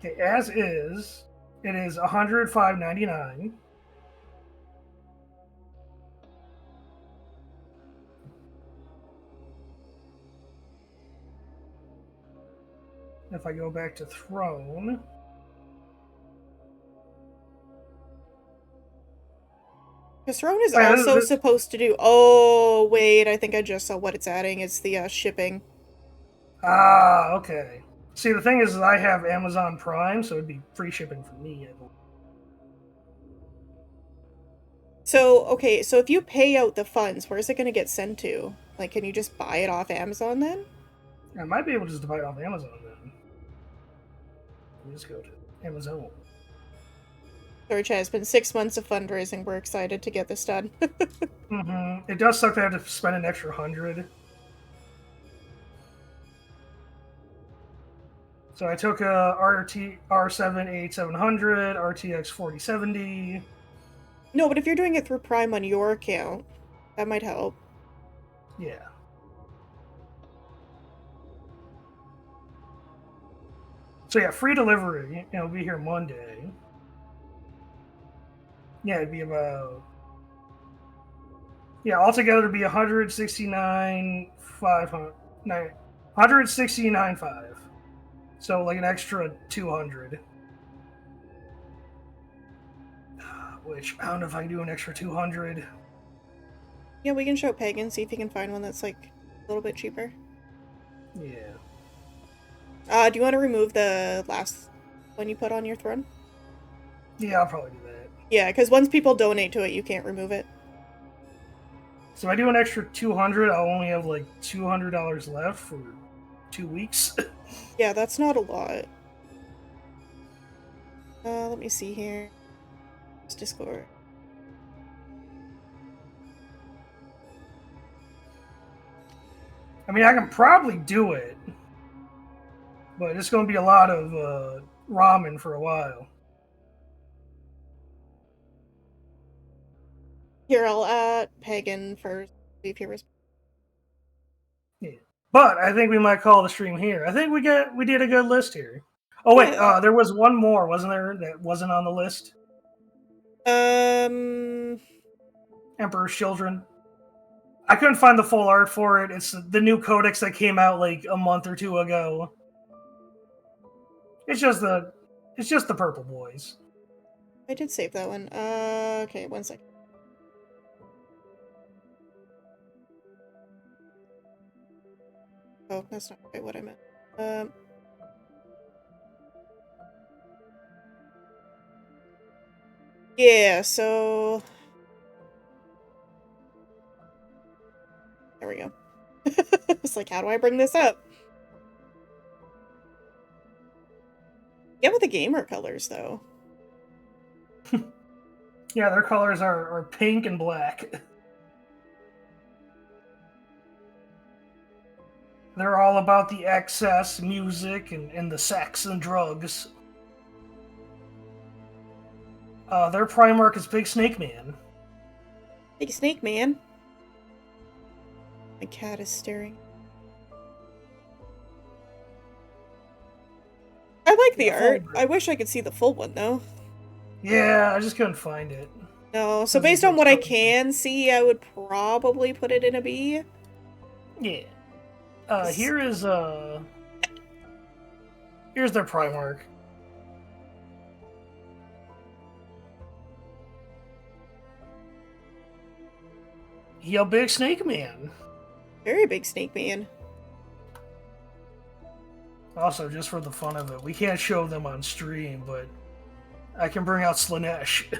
Speaker 2: Okay, as is, it is $105.99. If I go back to Throne,
Speaker 1: Because Throne is also supposed to do... Oh, wait, I think I just saw what it's adding. It's the shipping.
Speaker 2: Ah, okay. See, the thing is I have Amazon Prime, so it'd be free shipping for me, I believe.
Speaker 1: So, okay, so if you pay out the funds, where's it going to get sent to? Like, can you just buy it off Amazon then?
Speaker 2: I might be able just to buy it off Amazon then. Let me just go to Amazon.
Speaker 1: Sorry, Chad, it's been 6 months of fundraising. We're excited to get this done.
Speaker 2: It does suck that I have to spend an extra 100. So I took a R7-8700, RTX 4070.
Speaker 1: No, but if you're doing it through Prime on your account, that might help.
Speaker 2: Yeah. So yeah, free delivery. It'll be here Monday. Yeah, it'd be about... Yeah, altogether it'd be 169.5. So like an extra 200. Which I don't know if I can do an extra 200.
Speaker 1: Yeah, we can show Peg and see if he can find one that's like a little bit cheaper.
Speaker 2: Yeah.
Speaker 1: Do you want to remove the last one you put on your throne?
Speaker 2: Yeah, I'll probably do that.
Speaker 1: Yeah, because once people donate to it, you can't remove it.
Speaker 2: So if I do an extra 200, I'll only have like $200 left for 2 weeks.
Speaker 1: Yeah, that's not a lot. Let me see here. It's Discord.
Speaker 2: I mean, I can probably do it, but it's going to be a lot of ramen for a while.
Speaker 1: Here, I'll add Pagan first. See if he responds.
Speaker 2: Yeah, but I think we might call the stream here. I think we did a good list here. Oh wait,
Speaker 1: Yeah.
Speaker 2: there was one more, wasn't there? That wasn't on the list. Emperor's Children. I couldn't find the full art for it. It's the new codex that came out like a month or two ago. It's just the purple boys.
Speaker 1: I did save that one. Okay, 1 second. Oh, that's not quite what I meant. Yeah, so... There we go. It's like, how do I bring this up? Yeah, with the gamer colors, though.
Speaker 2: Yeah, their colors are pink and black. They're all about the excess music and the sex and drugs. Their Primarch is Big Snake Man.
Speaker 1: Big Snake Man? My cat is staring. I like the art. I wish I could see the full one, though.
Speaker 2: Yeah, I just couldn't find it.
Speaker 1: No, so based on what I can see, I would probably put it in a B.
Speaker 2: Yeah. Here's their Primarch. Yo, Big Snake Man.
Speaker 1: Very big Snake Man.
Speaker 2: Also, just for the fun of it, we can't show them on stream, but I can bring out Slanesh.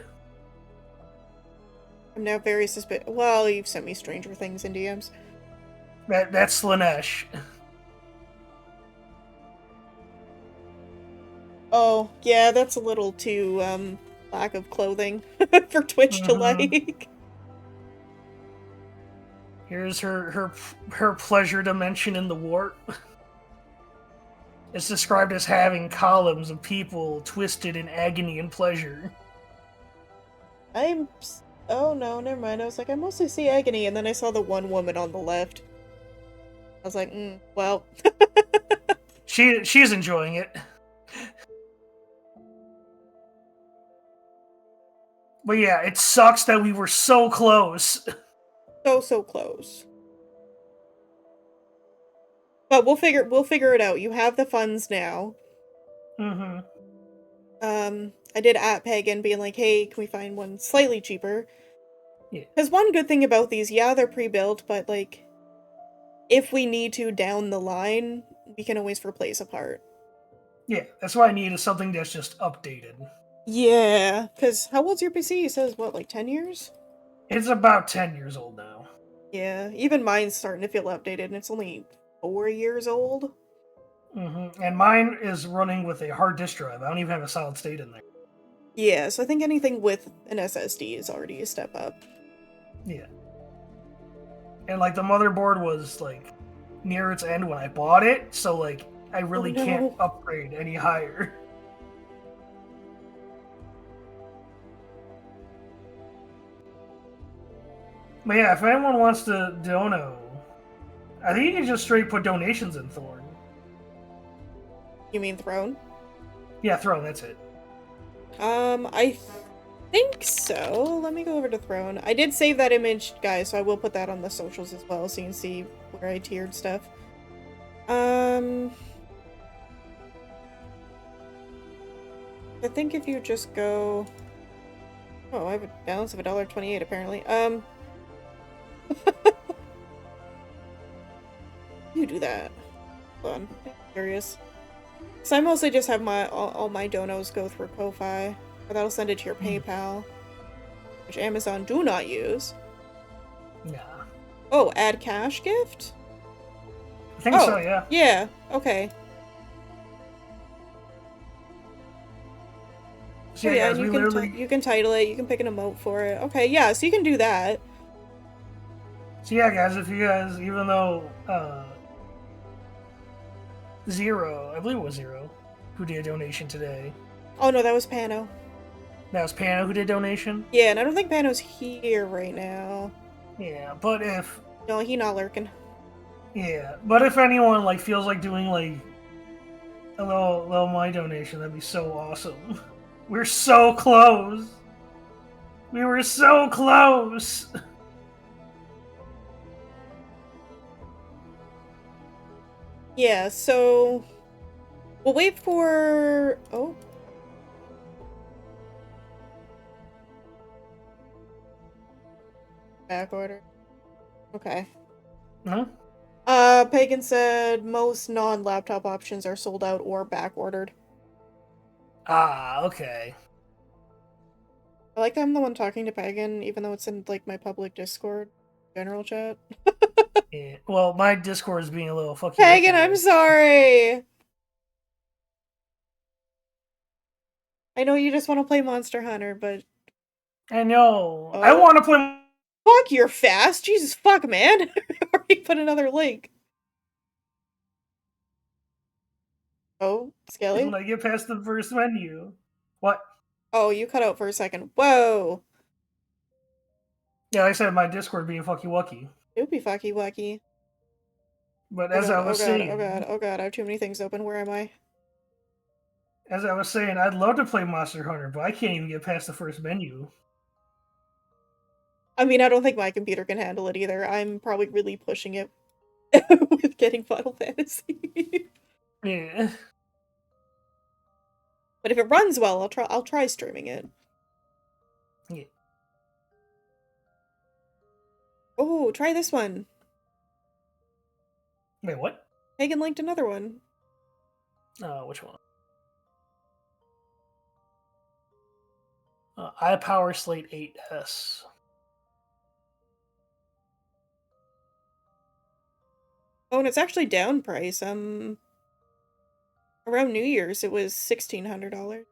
Speaker 1: I'm now very suspicious. Well, you've sent me Stranger Things in DMs.
Speaker 2: That's Slanesh.
Speaker 1: Oh, yeah, that's a little too, lack of clothing for Twitch to like.
Speaker 2: Here's her pleasure dimension in the warp. It's described as having columns of people twisted in agony and pleasure.
Speaker 1: Oh no, never mind. I was like, I mostly see agony, and then I saw the one woman on the left. I was like, well.
Speaker 2: She's enjoying it. But yeah, it sucks that we were so close.
Speaker 1: So close. But we'll figure it out. You have the funds now.
Speaker 2: Mm-hmm.
Speaker 1: I did at Pagan being like, hey, can we find one slightly cheaper?
Speaker 2: Yeah.
Speaker 1: Because one good thing about these, yeah, they're pre-built, but like, if we need to down the line, we can always replace a part.
Speaker 2: Yeah, that's what I need is something that's just updated.
Speaker 1: Yeah, because how old's your PC? It says, what, like 10 years?
Speaker 2: It's about 10 years old now.
Speaker 1: Yeah, even mine's starting to feel outdated, and it's only 4 years old.
Speaker 2: Mm-hmm. And mine is running with a hard disk drive. I don't even have a solid state in there.
Speaker 1: Yeah, so I think anything with an SSD is already a step up.
Speaker 2: Yeah. And like the motherboard was like near its end when I bought it, so like I really can't upgrade any higher. But yeah, if anyone wants to dono, I think you can just straight put donations in Thorn.
Speaker 1: You mean Throne?
Speaker 2: Yeah, Throne, that's it.
Speaker 1: I think so. Let me go over to Throne. I did save that image, guys, so I will put that on the socials as well, so you can see where I tiered stuff. I think if you just go... Oh, I have a balance of $1.28 apparently. You do that. Hold on. I'm curious. So I mostly just have my all my donos go through Ko-Fi. Or that'll send it to your PayPal. Which Amazon do not use.
Speaker 2: Yeah.
Speaker 1: Oh, add cash gift?
Speaker 2: I think so, yeah.
Speaker 1: Yeah, okay.
Speaker 2: So
Speaker 1: yeah, and you can title it, you can pick an emote for it. Okay, yeah, so you can do that.
Speaker 2: So yeah, guys, if you guys, even though Zero, I believe it was Zero, who did a donation today.
Speaker 1: Oh no, that was Pano.
Speaker 2: That was Pano who did donation?
Speaker 1: Yeah, and I don't think Pano's here right now.
Speaker 2: Yeah, but if...
Speaker 1: No, he not lurking.
Speaker 2: Yeah, but if anyone like feels like doing like a little my donation, that'd be so awesome. We're so close. We were so close.
Speaker 1: Yeah, so we'll wait for back order. Okay.
Speaker 2: Huh?
Speaker 1: Pagan said most non-laptop options are sold out or back ordered.
Speaker 2: Ah, okay.
Speaker 1: I like that I'm the one talking to Pagan, even though it's in like my public Discord general chat.
Speaker 2: Yeah. Well, my Discord is being a little fucky.
Speaker 1: Pagan, I'm sorry. I know you just want to play Monster Hunter, but
Speaker 2: I know. I want to play.
Speaker 1: Fuck, you're fast. Jesus fuck, man. Already put another link. Oh, Skelly?
Speaker 2: When I get past the first menu. What?
Speaker 1: Oh, you cut out for a second. Whoa.
Speaker 2: Yeah, like I said, my Discord being fucky wucky.
Speaker 1: Doopy fucky wucky.
Speaker 2: But as I was saying...
Speaker 1: Oh god, I have too many things open. Where am I?
Speaker 2: As I was saying, I'd love to play Monster Hunter, but I can't even get past the first menu.
Speaker 1: I mean, I don't think my computer can handle it either. I'm probably really pushing it with getting Final Fantasy.
Speaker 2: Yeah.
Speaker 1: But if it runs well, I'll try streaming it.
Speaker 2: Yeah.
Speaker 1: Oh, try this one.
Speaker 2: Wait, what?
Speaker 1: Hagen linked another one.
Speaker 2: Which one? iPower Slate 8S.
Speaker 1: Oh, and it's actually down price. Around New Year's, it was $1,600.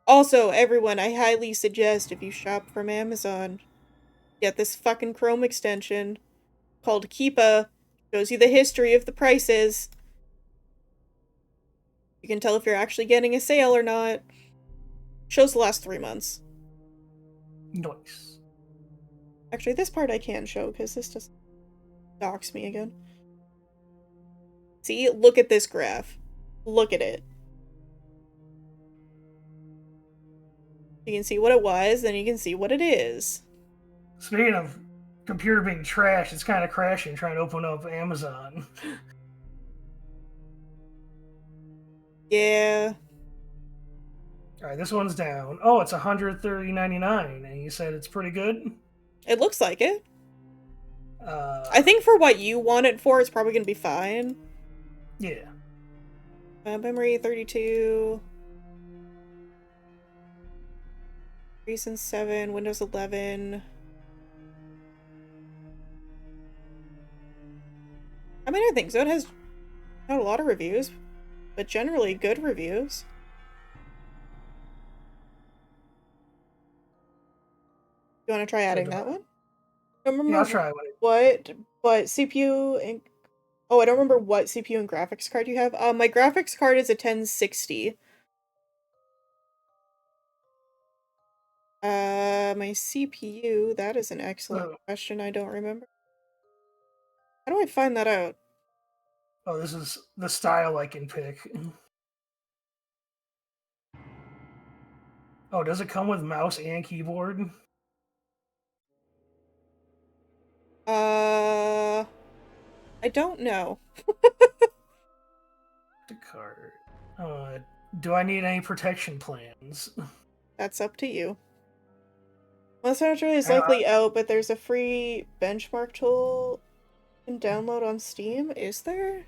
Speaker 1: Also, everyone, I highly suggest if you shop from Amazon, get this fucking Chrome extension called Keepa. Shows you the history of the prices. You can tell if you're actually getting a sale or not. Shows the last 3 months.
Speaker 2: Nice.
Speaker 1: Actually, this part I can show, because this just docks me again. See? Look at this graph. Look at it. You can see what it was, then you can see what it is.
Speaker 2: Speaking of computer being trashed, it's kind of crashing trying to open up Amazon.
Speaker 1: Yeah.
Speaker 2: Alright, this one's down. Oh, it's $130.99, and you said it's pretty good?
Speaker 1: It looks like it. I think for what you want it for, it's probably going to be fine.
Speaker 2: Yeah.
Speaker 1: Memory 32. Ryzen 7, Windows 11. I mean, I think so. It has not a lot of reviews, but generally good reviews. You want to try adding that one? I don't remember
Speaker 2: Yeah, I'll try
Speaker 1: what, but CPU and oh, I don't remember what CPU and graphics card you have. My graphics card is a 1060. My CPU, that is an excellent question. I don't remember. How do I find that out?
Speaker 2: Oh, this is the style I can pick. Oh, does it come with mouse and keyboard?
Speaker 1: I don't know.
Speaker 2: The card. Do I need any protection plans?
Speaker 1: That's up to you. Monster Hunter is likely out, but there's a free benchmark tool you can download on Steam. Is there?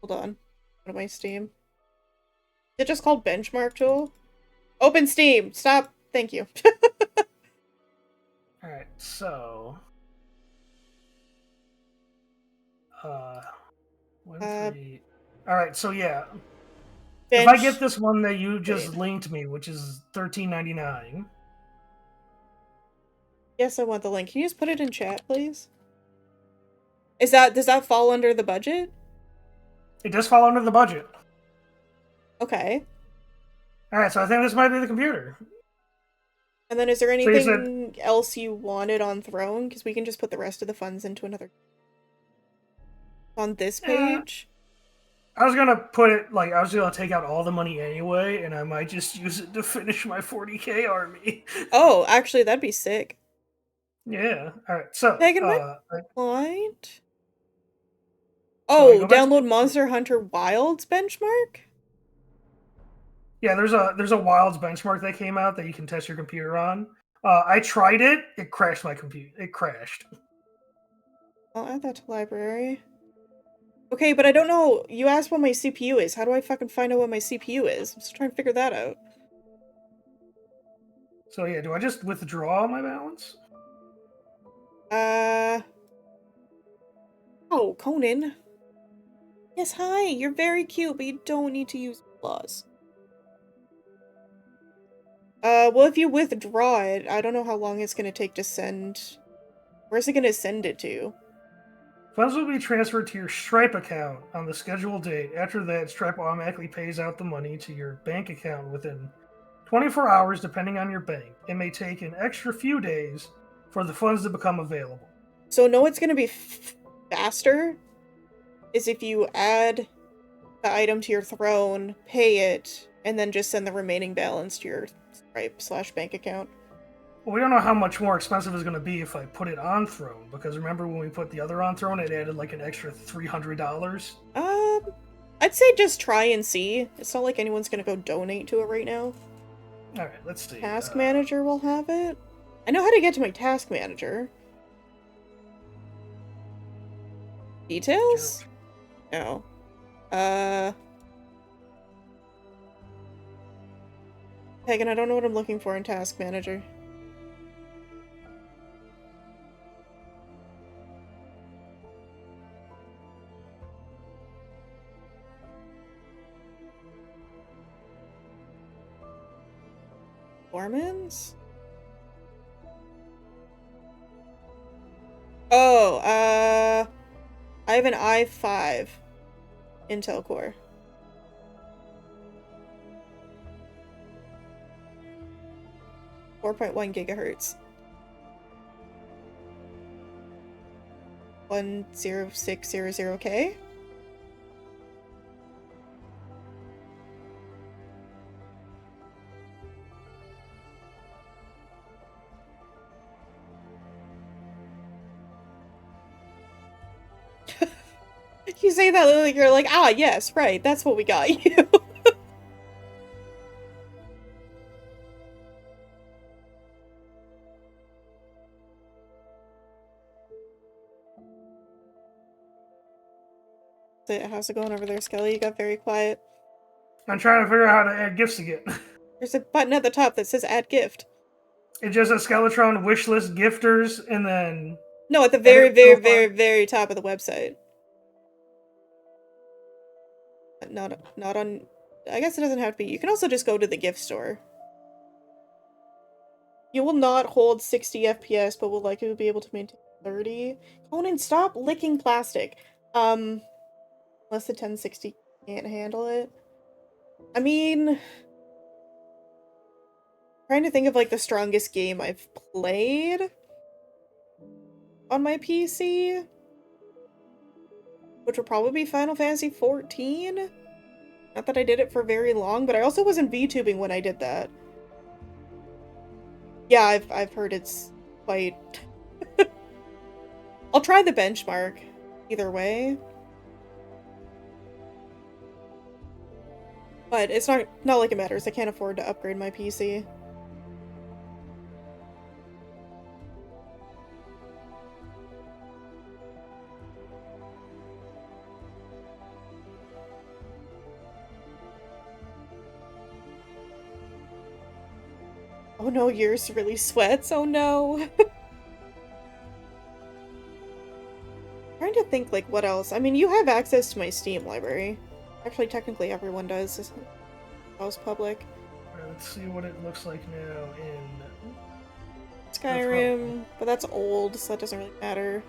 Speaker 1: Hold on. What am I Steam? Is it just called benchmark tool? Open Steam! Stop! Thank you.
Speaker 2: Alright, so... Alright, so yeah. If I get this one that you just linked me, which is $13.99.
Speaker 1: Yes, I want the link. Can you just put it in chat, please? Does that fall under the budget?
Speaker 2: It does fall under the budget.
Speaker 1: Okay.
Speaker 2: Alright, so I think this might be the computer.
Speaker 1: And then is there anything else you wanted on Throne? Because we can just put the rest of the funds into another... On this page?
Speaker 2: I was gonna put it, like, I was gonna take out all the money anyway, and I might just use it to finish my 40k army.
Speaker 1: Oh, actually, that'd be sick.
Speaker 2: Yeah. Alright, so...
Speaker 1: Client? Oh, download Monster Hunter Wilds benchmark?
Speaker 2: Yeah, there's a Wilds benchmark that came out that you can test your computer on. I tried it. It crashed my computer. It crashed.
Speaker 1: I'll add that to library. Okay, but I don't know. You asked what my CPU is. How do I fucking find out what my CPU is? I'm still trying to figure that out.
Speaker 2: So yeah, do I just withdraw my balance?
Speaker 1: Oh, Conan. Yes, hi. You're very cute, but you don't need to use flaws. Well, if you withdraw it, I don't know how long it's gonna take to send... Where's it gonna send it to?
Speaker 2: Funds will be transferred to your Stripe account on the scheduled date. After that, Stripe automatically pays out the money to your bank account within 24 hours, depending on your bank. It may take an extra few days for the funds to become available.
Speaker 1: So, no, it's gonna be faster is if you add the item to your Throne, pay it, and then just send the remaining balance to your Stripe/bank account.
Speaker 2: Well, we don't know how much more expensive it's going to be if I put it on Throne, because remember when we put the other on Throne, it added like an extra $300?
Speaker 1: I'd say just try and see. It's not like anyone's going to go donate to it right now.
Speaker 2: Alright, let's see.
Speaker 1: Task Manager will have it. I know how to get to my Task Manager. Details? No. Pagan, I don't know what I'm looking for in Task Manager. Performance? Oh, I have an i5 Intel Core. 4.1 gigahertz. 10600K. You say that like you're like, ah, yes, right, that's what we got you. How's it going over there, Skelly? You got very quiet.
Speaker 2: I'm trying to figure out how to add gifts again.
Speaker 1: There's a button at the top that says add gift.
Speaker 2: It just says Skeletron wishlist gifters, and then...
Speaker 1: No, at the very, very, very, very top of the website. Not on... I guess it doesn't have to be. You can also just go to the gift store. You will not hold 60 FPS, but will likely be able to maintain 30. Conan, stop licking plastic. Unless the 1060 can't handle it. I mean... trying to think of, like, the strongest game I've played on my PC, which would probably be Final Fantasy XIV. Not that I did it for very long, but I also wasn't VTubing when I did that. Yeah, I've heard it's quite... I'll try the benchmark, either way. But it's not like it matters, I can't afford to upgrade my PC. Oh no, yours really sweats, oh no. Trying to think, like, what else? I mean, you have access to my Steam library. Actually, technically everyone does. It's public.
Speaker 2: Let's see what it looks like now in...
Speaker 1: Skyrim, but that's old, so that doesn't really matter.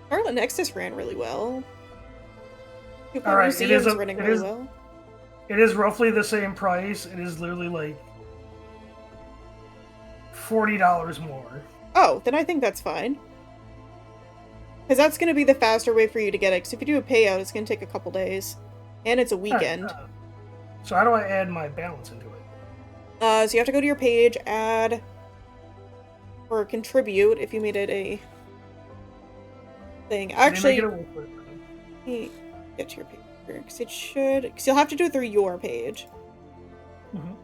Speaker 1: Scarlet Nexus ran really well.
Speaker 2: Alright, it is
Speaker 1: running really well.
Speaker 2: It is roughly the same price. It is literally like $40 more.
Speaker 1: Oh, then I think that's fine. Because that's going to be the faster way for you to get it. Because if you do a payout, it's going to take a couple days. And it's a weekend.
Speaker 2: So how do I add my balance into it?
Speaker 1: So you have to go to your page, add, or contribute if you made it a thing. Actually, let me get to your page here, because it should... because you'll have to do it through your page.
Speaker 2: Mm-hmm.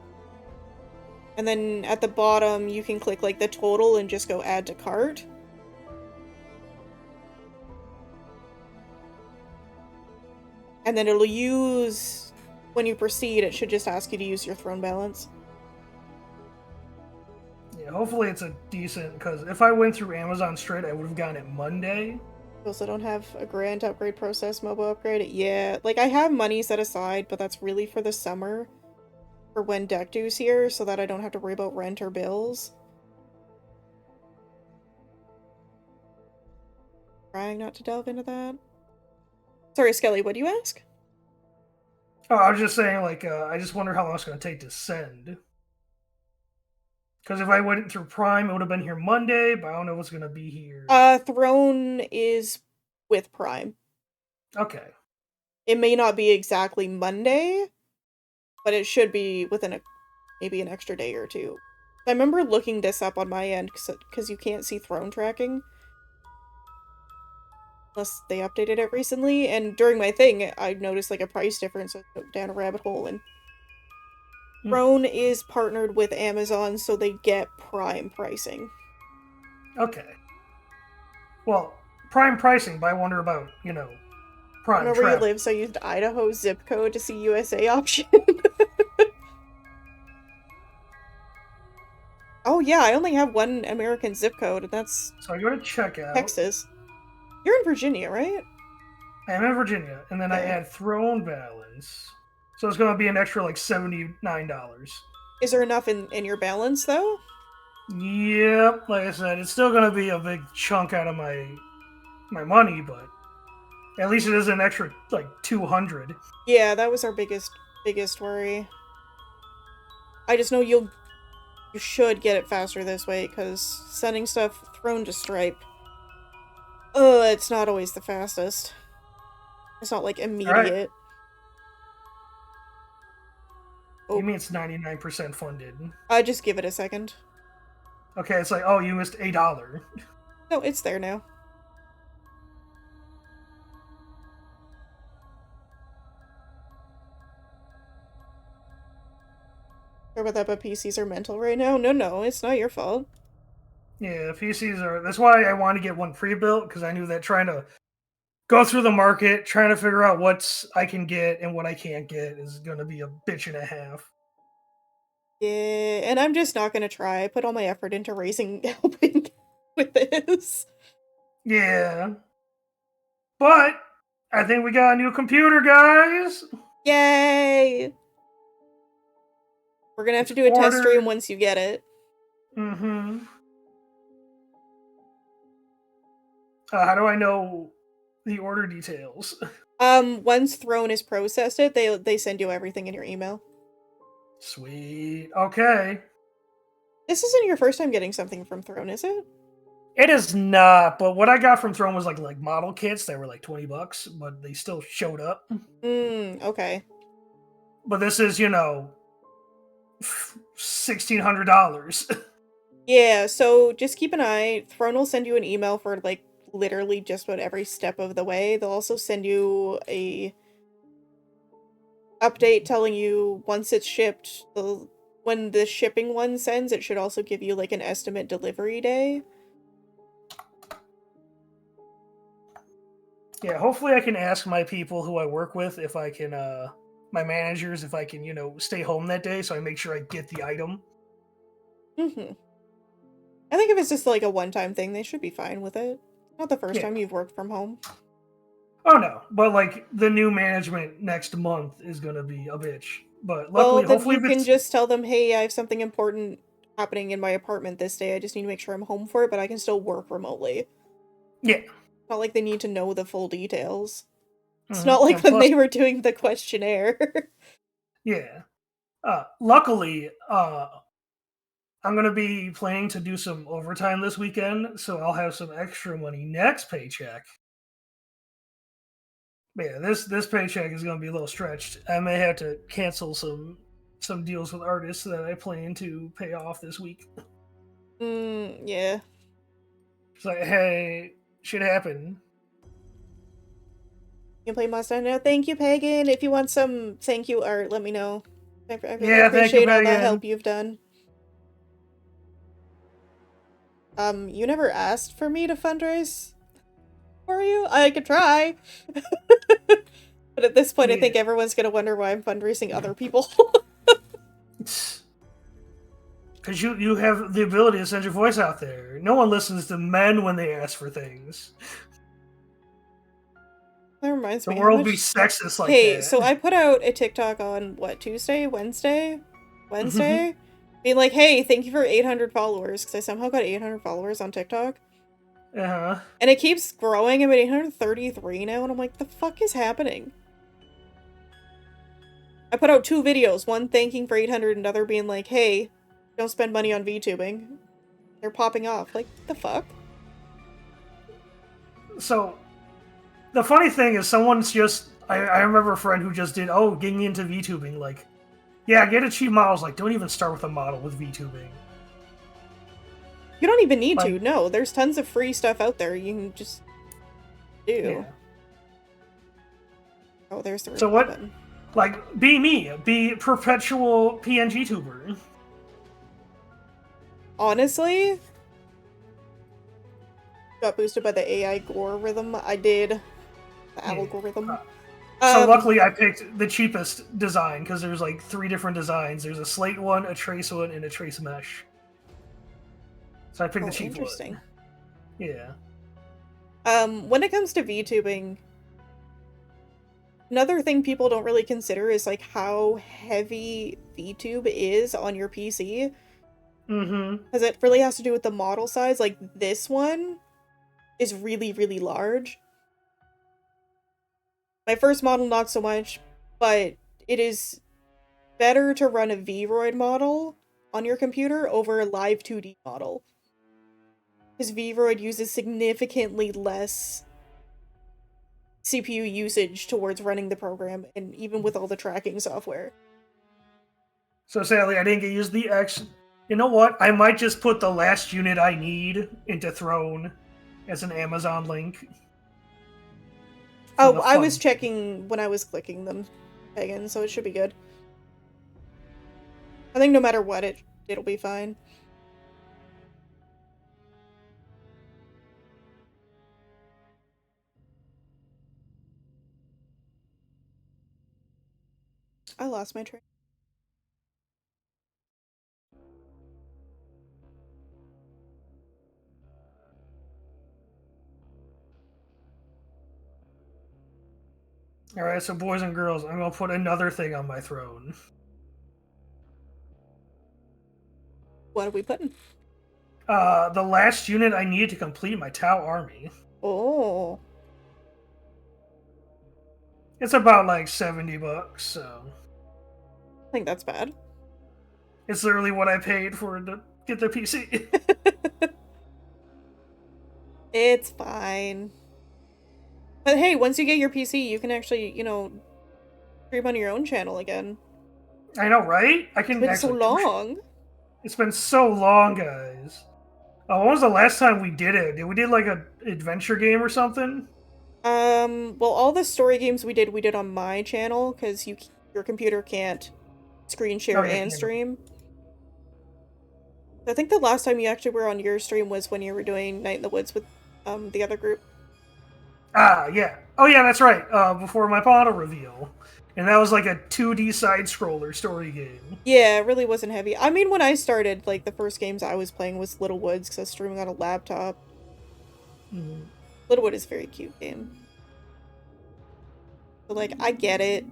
Speaker 1: And then at the bottom, you can click, like, the total and just go add to cart. And then it'll use... when you proceed, it should just ask you to use your throne balance.
Speaker 2: Yeah, hopefully it's a decent... because if I went through Amazon straight, I would have gotten it Monday.
Speaker 1: You also don't have a grand upgrade process, mobile upgrade. Yeah, like, I have money set aside, but that's really for the summer. For when deck due's here, so that I don't have to worry about rent or bills. Trying not to delve into that. Sorry, Skelly, what do you ask?
Speaker 2: Oh, I was just saying, like, I just wonder how long it's going to take to send. Because if I went through Prime, it would have been here Monday, but I don't know what's going to be here.
Speaker 1: Throne is with Prime.
Speaker 2: Okay.
Speaker 1: It may not be exactly Monday, but it should be within maybe an extra day or two. I remember looking this up on my end, because you can't see Throne tracking. Unless they updated it recently, and during my thing, I noticed, like, a price difference, so I went down a rabbit hole, and Throne is partnered with Amazon, so they get Prime pricing.
Speaker 2: Okay. Well, Prime pricing, but I wonder about, you know, Prime
Speaker 1: I don't know where you live, so I used Idaho zip code to see USA option. Oh yeah, I only have one American zip code, and that's...
Speaker 2: so I go to checkout.
Speaker 1: Texas. You're in Virginia, right?
Speaker 2: I'm in Virginia, and then I add throne balance. So it's going to be an extra, like, $79.
Speaker 1: Is there enough in your balance, though?
Speaker 2: Yep, like I said, it's still going to be a big chunk out of my money, but at least it is an extra, like, $200.
Speaker 1: Yeah, that was our biggest worry. I just know you should get it faster this way, because sending stuff thrown to Stripe, it's not always the fastest. It's not, like, immediate.
Speaker 2: Right.
Speaker 1: Oh.
Speaker 2: You mean it's 99% funded?
Speaker 1: Just give it a second.
Speaker 2: Okay, it's like, oh, you missed $1.
Speaker 1: No, it's there now. Sorry about that, but PCs are mental right now. No, it's not your fault.
Speaker 2: Yeah, PCs are. That's why I want to get one pre-built, because I knew that trying to go through the market, trying to figure out what I can get and what I can't get is going to be a bitch and a half.
Speaker 1: Yeah, and I'm just not gonna try. I put all my effort into helping with this.
Speaker 2: Yeah. But I think we got a new computer, guys.
Speaker 1: Yay! We're gonna have to do a test stream once you get it.
Speaker 2: Mm-hmm. How do I know the order details?
Speaker 1: Once Throne is processed they send you everything in your email.
Speaker 2: Sweet. Okay.
Speaker 1: This isn't your first time getting something from Throne, is it?
Speaker 2: It is not, but what I got from Throne was like model kits that were like $20, but they still showed up.
Speaker 1: Okay.
Speaker 2: But this is, $1,600.
Speaker 1: Yeah, so just keep an eye. Throne will send you an email for like literally just about every step of the way. They'll also send you a update telling you once it's shipped. When the shipping one sends, it should also give you like an estimate delivery day.
Speaker 2: Yeah, hopefully I can ask my people who I work with if I can, my managers, if I can, stay home that day so I make sure I get the item.
Speaker 1: I think if it's just like a one-time thing, they should be fine with it. Not the first time you've worked from home.
Speaker 2: Oh no, but like the new management next month is gonna be a bitch. But luckily, hopefully,
Speaker 1: you can just tell them, "Hey, I have something important happening in my apartment this day. I just need to make sure I'm home for it, but I can still work remotely."
Speaker 2: Yeah.
Speaker 1: Not like they need to know the full details. It's not like when they were doing the questionnaire.
Speaker 2: Yeah. Luckily, I'm gonna be planning to do some overtime this weekend, so I'll have some extra money next paycheck. But yeah, this paycheck is gonna be a little stretched. I may have to cancel some deals with artists that I plan to pay off this week.
Speaker 1: Yeah.
Speaker 2: It's like, hey, shit happened.
Speaker 1: You can play Mustang now. Thank you, Pagan. If you want some thank you art, let me know. I really
Speaker 2: Yeah,
Speaker 1: appreciate all that help you've done. You never asked for me to fundraise for you? I could try. But at this point, I think everyone's gonna wonder why I'm fundraising other people.
Speaker 2: Because you have the ability to send your voice out there. No one listens to men when they ask for things.
Speaker 1: That reminds me.
Speaker 2: The world be sexist like that.
Speaker 1: Hey, so I put out a TikTok on, what, Tuesday? Wednesday? Being like, hey, thank you for 800 followers, because I somehow got 800 followers on TikTok.
Speaker 2: Uh-huh.
Speaker 1: And it keeps growing. I'm at 833 now, and I'm like, the fuck is happening? I put out 2 videos, one thanking for 800, another being like, hey, don't spend money on VTubing. They're popping off. Like, the fuck?
Speaker 2: So, the funny thing is someone's just... I remember a friend who just did, getting into VTubing, like, yeah, get a cheap model. Like, don't even start with a model with VTubing.
Speaker 1: You don't even need to, no. There's tons of free stuff out there you can just do. Yeah. Oh, there's the
Speaker 2: So what... button. Like, be me. Be perpetual PNG tuber.
Speaker 1: Honestly, got boosted by the AI algorithm. I did. The algorithm.
Speaker 2: So luckily I picked the cheapest design, because there's like 3 different designs. There's a slate one, a trace one, and a trace mesh. So I picked the cheap one. Yeah.
Speaker 1: When it comes to VTubing, another thing people don't really consider is like how heavy VTube is on your PC. Because it really has to do with the model size. Like, this one is really, really large. My first model, not so much, but it is better to run a Vroid model on your computer over a live 2D model. Because Vroid uses significantly less CPU usage towards running the program, and even with all the tracking software.
Speaker 2: So sadly, I didn't get to use the X. You know what? I might just put the last unit I need into Throne as an Amazon link.
Speaker 1: Oh, I was checking when I was clicking them, Pagan, so it should be good. I think no matter what, it'll be fine. I lost my train.
Speaker 2: Alright, so boys and girls, I'm gonna put another thing on my throne.
Speaker 1: What are we putting?
Speaker 2: The last unit I need to complete my Tau army.
Speaker 1: Oh.
Speaker 2: It's about like $70, so
Speaker 1: I think that's bad.
Speaker 2: it's literally what I paid for to get the PC.
Speaker 1: It's fine. But hey, once you get your PC, you can actually, stream on your own channel again.
Speaker 2: I know, right? I can
Speaker 1: It's been
Speaker 2: actually.
Speaker 1: so long.
Speaker 2: It's been so long, guys. When was the last time we did it? Did we did like a adventure game or something?
Speaker 1: Well, all the story games we did on my channel, because your computer can't screen
Speaker 2: Oh
Speaker 1: share
Speaker 2: yeah,
Speaker 1: and stream. I think the last time you actually were on your stream was when you were doing Night in the Woods with, the other group.
Speaker 2: Ah, yeah. Oh yeah, that's right. Before my bottle reveal. And that was like a 2D side-scroller story game.
Speaker 1: Yeah, it really wasn't heavy. I mean, when I started, like, the first games I was playing was Little Woods, because I was streaming on a laptop.
Speaker 2: Mm.
Speaker 1: Littlewood is a very cute game. But, like, I get it.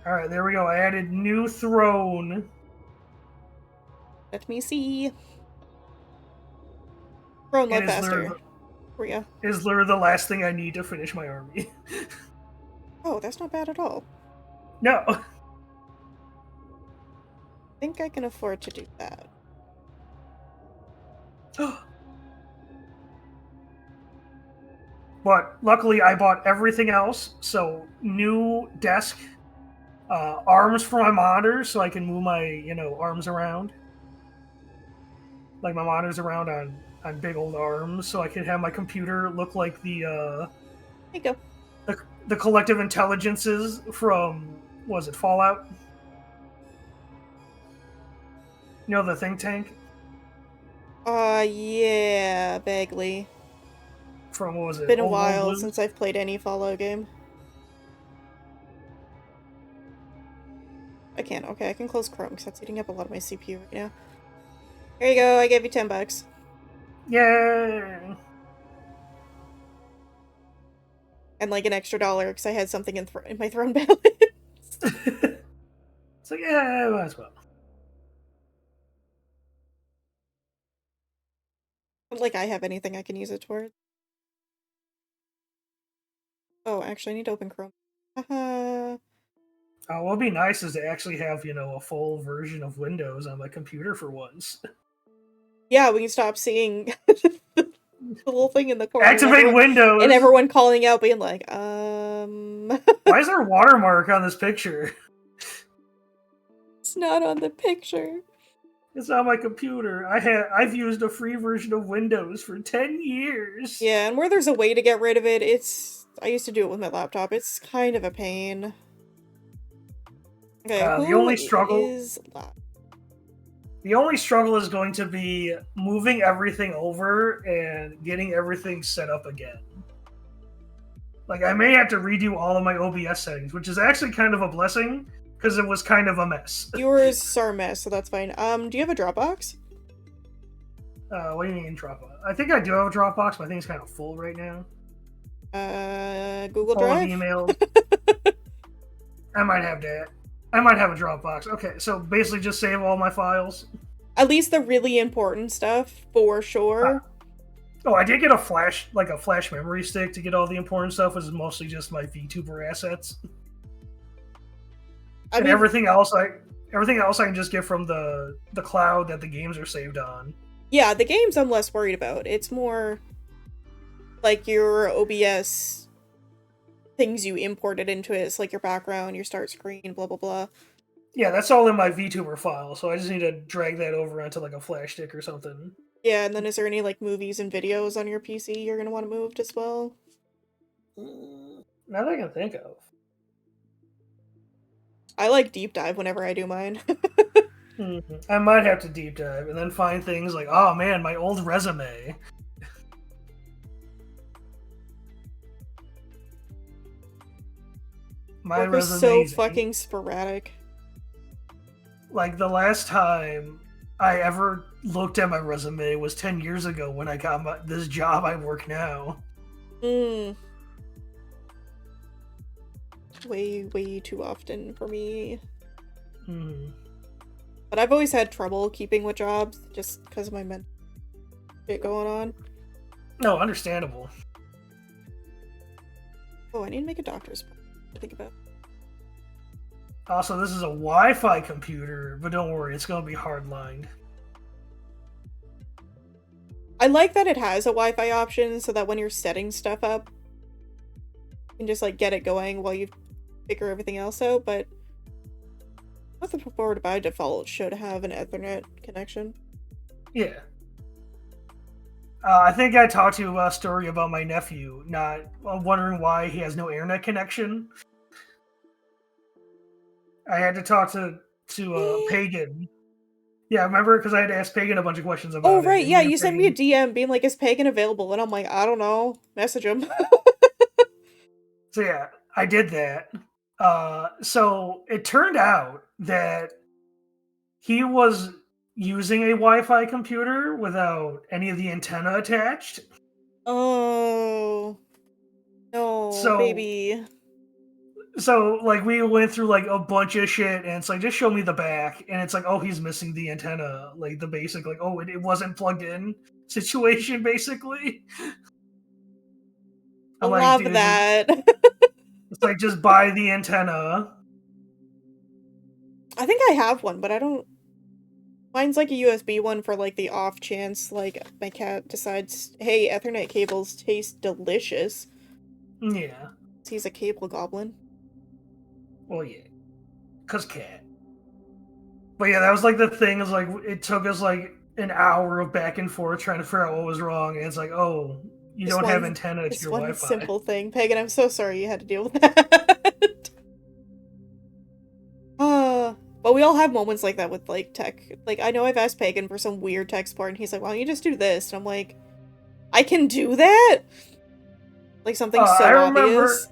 Speaker 2: Alright, there we go. I added new throne.
Speaker 1: Let me see. Throne load faster. Rhea.
Speaker 2: Is literally the last thing I need to finish my army.
Speaker 1: Oh, that's not bad at all.
Speaker 2: No.
Speaker 1: I think I can afford to do that.
Speaker 2: But luckily I bought everything else. So new desk, arms for my monitors so I can move my, arms around. Like my monitors around on big old arms so I can have my computer look like
Speaker 1: There you go.
Speaker 2: the collective intelligences from, was it Fallout? You know, the think tank?
Speaker 1: Yeah, vaguely.
Speaker 2: From, what was it?
Speaker 1: Been a
Speaker 2: Old World
Speaker 1: while
Speaker 2: Blues?
Speaker 1: since I've played any Fallout game. I can't. Okay, I can close Chrome because that's eating up a lot of my CPU right now. Here you go. I gave you $10.
Speaker 2: Yay!
Speaker 1: And like an extra $1 because I had something in my throne balance.
Speaker 2: It's like, yeah, might as well.
Speaker 1: Like I have anything I can use it towards. Oh, actually, I need to open Chrome.
Speaker 2: What would be nice is to actually have, a full version of Windows on my computer for once.
Speaker 1: Yeah, we can stop seeing the little thing in the corner.
Speaker 2: Activate Windows!
Speaker 1: And everyone calling out being like,
Speaker 2: Why is there a watermark on this picture?
Speaker 1: It's not on the picture.
Speaker 2: It's on my computer. I've used a free version of Windows for 10 years.
Speaker 1: Yeah, and where there's a way to get rid of it, I used to do it with my laptop. It's kind of a pain. Okay,
Speaker 2: the only struggle is going to be moving everything over and getting everything set up again. Like, I may have to redo all of my OBS settings, which is actually kind of a blessing, because it was kind of a mess.
Speaker 1: Yours are a mess, so that's fine. Do you have a Dropbox?
Speaker 2: What do you mean Dropbox? I think I do have a Dropbox, but I think it's kind of full right now.
Speaker 1: Google Drive?
Speaker 2: Emails. I might have that. I might have a Dropbox. Okay, so basically just save all my files.
Speaker 1: At least the really important stuff, for sure.
Speaker 2: I did get a flash memory stick to get all the important stuff, which is mostly just my VTuber assets. Everything else I can just get from the cloud that the games are saved on.
Speaker 1: Yeah, the games I'm less worried about. It's more like your OBS things you imported into it. It's like your background, your start screen, blah blah blah.
Speaker 2: Yeah, that's all in my VTuber file, so I just need to drag that over onto like a flash stick or something.
Speaker 1: Yeah, and then is there any like movies and videos on your PC you're gonna want to move as well?
Speaker 2: Not that I can think of.
Speaker 1: I like deep dive whenever I do mine.
Speaker 2: I might have to deep dive and then find things like, oh man, my old resume. My
Speaker 1: Work is so
Speaker 2: resume's
Speaker 1: fucking sporadic.
Speaker 2: like the last time I ever looked at my resume was 10 years ago when I got this job I work now.
Speaker 1: Way too often for me.
Speaker 2: Mm.
Speaker 1: But I've always had trouble keeping with jobs just because of my mental shit going on.
Speaker 2: No, understandable.
Speaker 1: Oh, I need to make a doctor's appointment to think about.
Speaker 2: Also, this is a Wi-Fi computer, but don't worry, it's going to be hardlined.
Speaker 1: I like that it has a Wi-Fi option so that when you're setting stuff up, you can just like get it going while you figure everything else out, but I the board by default should have an Ethernet connection.
Speaker 2: Yeah. I think I talked to you about a story about my nephew, not wondering why he has no internet connection. I had to talk to Pagan. Yeah, remember? Because I had to ask Pagan a bunch of questions about it.
Speaker 1: Oh, right, yeah, you sent me a DM being like, is Pagan available? And I'm like, I don't know. Message him.
Speaker 2: So yeah, I did that. So it turned out that he was using a Wi-Fi computer without any of the antenna attached.
Speaker 1: Oh. No, baby.
Speaker 2: So, like, we went through, like, a bunch of shit, and it's like, just show me the back, and it's like, oh, he's missing the antenna, like, the basic, like, oh, it wasn't plugged in situation, basically.
Speaker 1: I love that.
Speaker 2: It's like, just buy the antenna.
Speaker 1: I think I have one, but I don't... Mine's like a USB one for, like, the off chance, like, my cat decides, hey, Ethernet cables taste delicious.
Speaker 2: Yeah.
Speaker 1: He's a cable goblin.
Speaker 2: Well, yeah. 'Cause cat. But yeah, that was like the thing, is like, it took us like an hour of back and forth trying to figure out what was wrong, and it's like, oh, you don't have antenna to your Wi-Fi.
Speaker 1: This one simple thing. Pagan, I'm so sorry you had to deal with that. But we all have moments like that with like tech. Like, I know I've asked Pagan for some weird tech support, and he's like, why don't you just do this? And I'm like, I can do that? Like something so obvious.